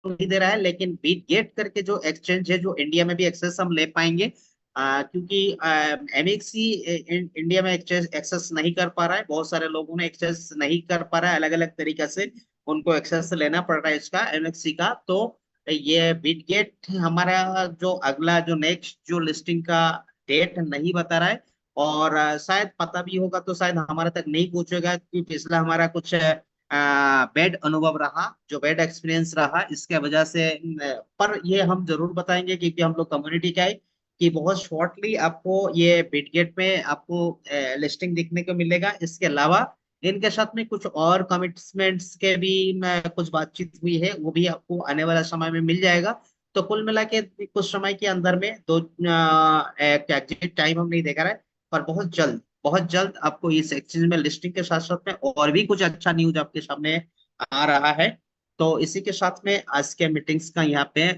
नहीं दे रहा है, लेकिन बीट गेट करके जो एक्सचेंज है जो इंडिया में भी एक्सेस हम ले पाएंगे, क्योंकि एमएक्सी इंडिया में एक्सेस नहीं कर पा रहा है, बहुत सारे लोगों ने एक्सेस नहीं कर पा रहा है, अलग अलग तरीके से उनको एक्सेस लेना पड़ रहा है इसका एमएक्सी का। तो ये बीट गेट हमारा जो अगला जो नेक्स्ट जो लिस्टिंग का डेट नहीं बता रहा है। और शायद पता भी होगा तो शायद हमारे तक नहीं पहुंचेगा, क्योंकि पिछला हमारा कुछ बैड अनुभव रहा, जो बैड एक्सपीरियंस रहा, इसके वजह से पर ये हम जरूर बताएंगे क्योंकि हम लोग कम्युनिटी का है कि बहुत शॉर्टली आपको ये बिटगेट में आपको लिस्टिंग देखने को मिलेगा। इसके अलावा इनके साथ में कुछ और कमिटमेंट्स के भी कुछ बातचीत हुई है, वो भी आपको आने वाला समय में मिल जाएगा। तो कुल मिला के कुछ समय के अंदर में दो एग्जैक्ट टाइम हम नहीं दे रहे, पर बहुत जल्द आपको इस एक्सचेंज में लिस्टिंग के साथ साथ में और भी कुछ अच्छा न्यूज आपके सामने आ रहा है। तो इसी के साथ में आज के मीटिंग्स का यहाँ पे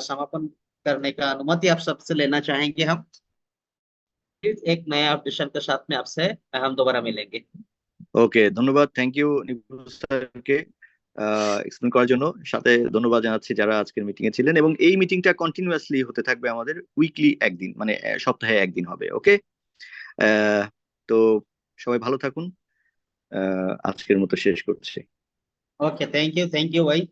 समापन करने का अनुमति आप सबसे लेना चाहेंगे हम। फिर एक नया अपडेशन के साथ में आपसे हम दोबारा मिलेंगे। ওকে, ধন্যবাদ। থ্যাংক ইউ নিপু স্যারকে এক্সপ্লেন করার জন্য। সাথে ধন্যবাদ জানাচ্ছি যারা আজকের মিটিং এ ছিলেন, এবং এই মিটিংটা কন্টিনিউয়াসলি হতে থাকবে আমাদের, উইকলি একদিন, মানে সপ্তাহে একদিন হবে। ওকে, তো সবাই ভালো থাকুন। আজকের মতো শেষ করছি। ओके, थैंक यू भाई।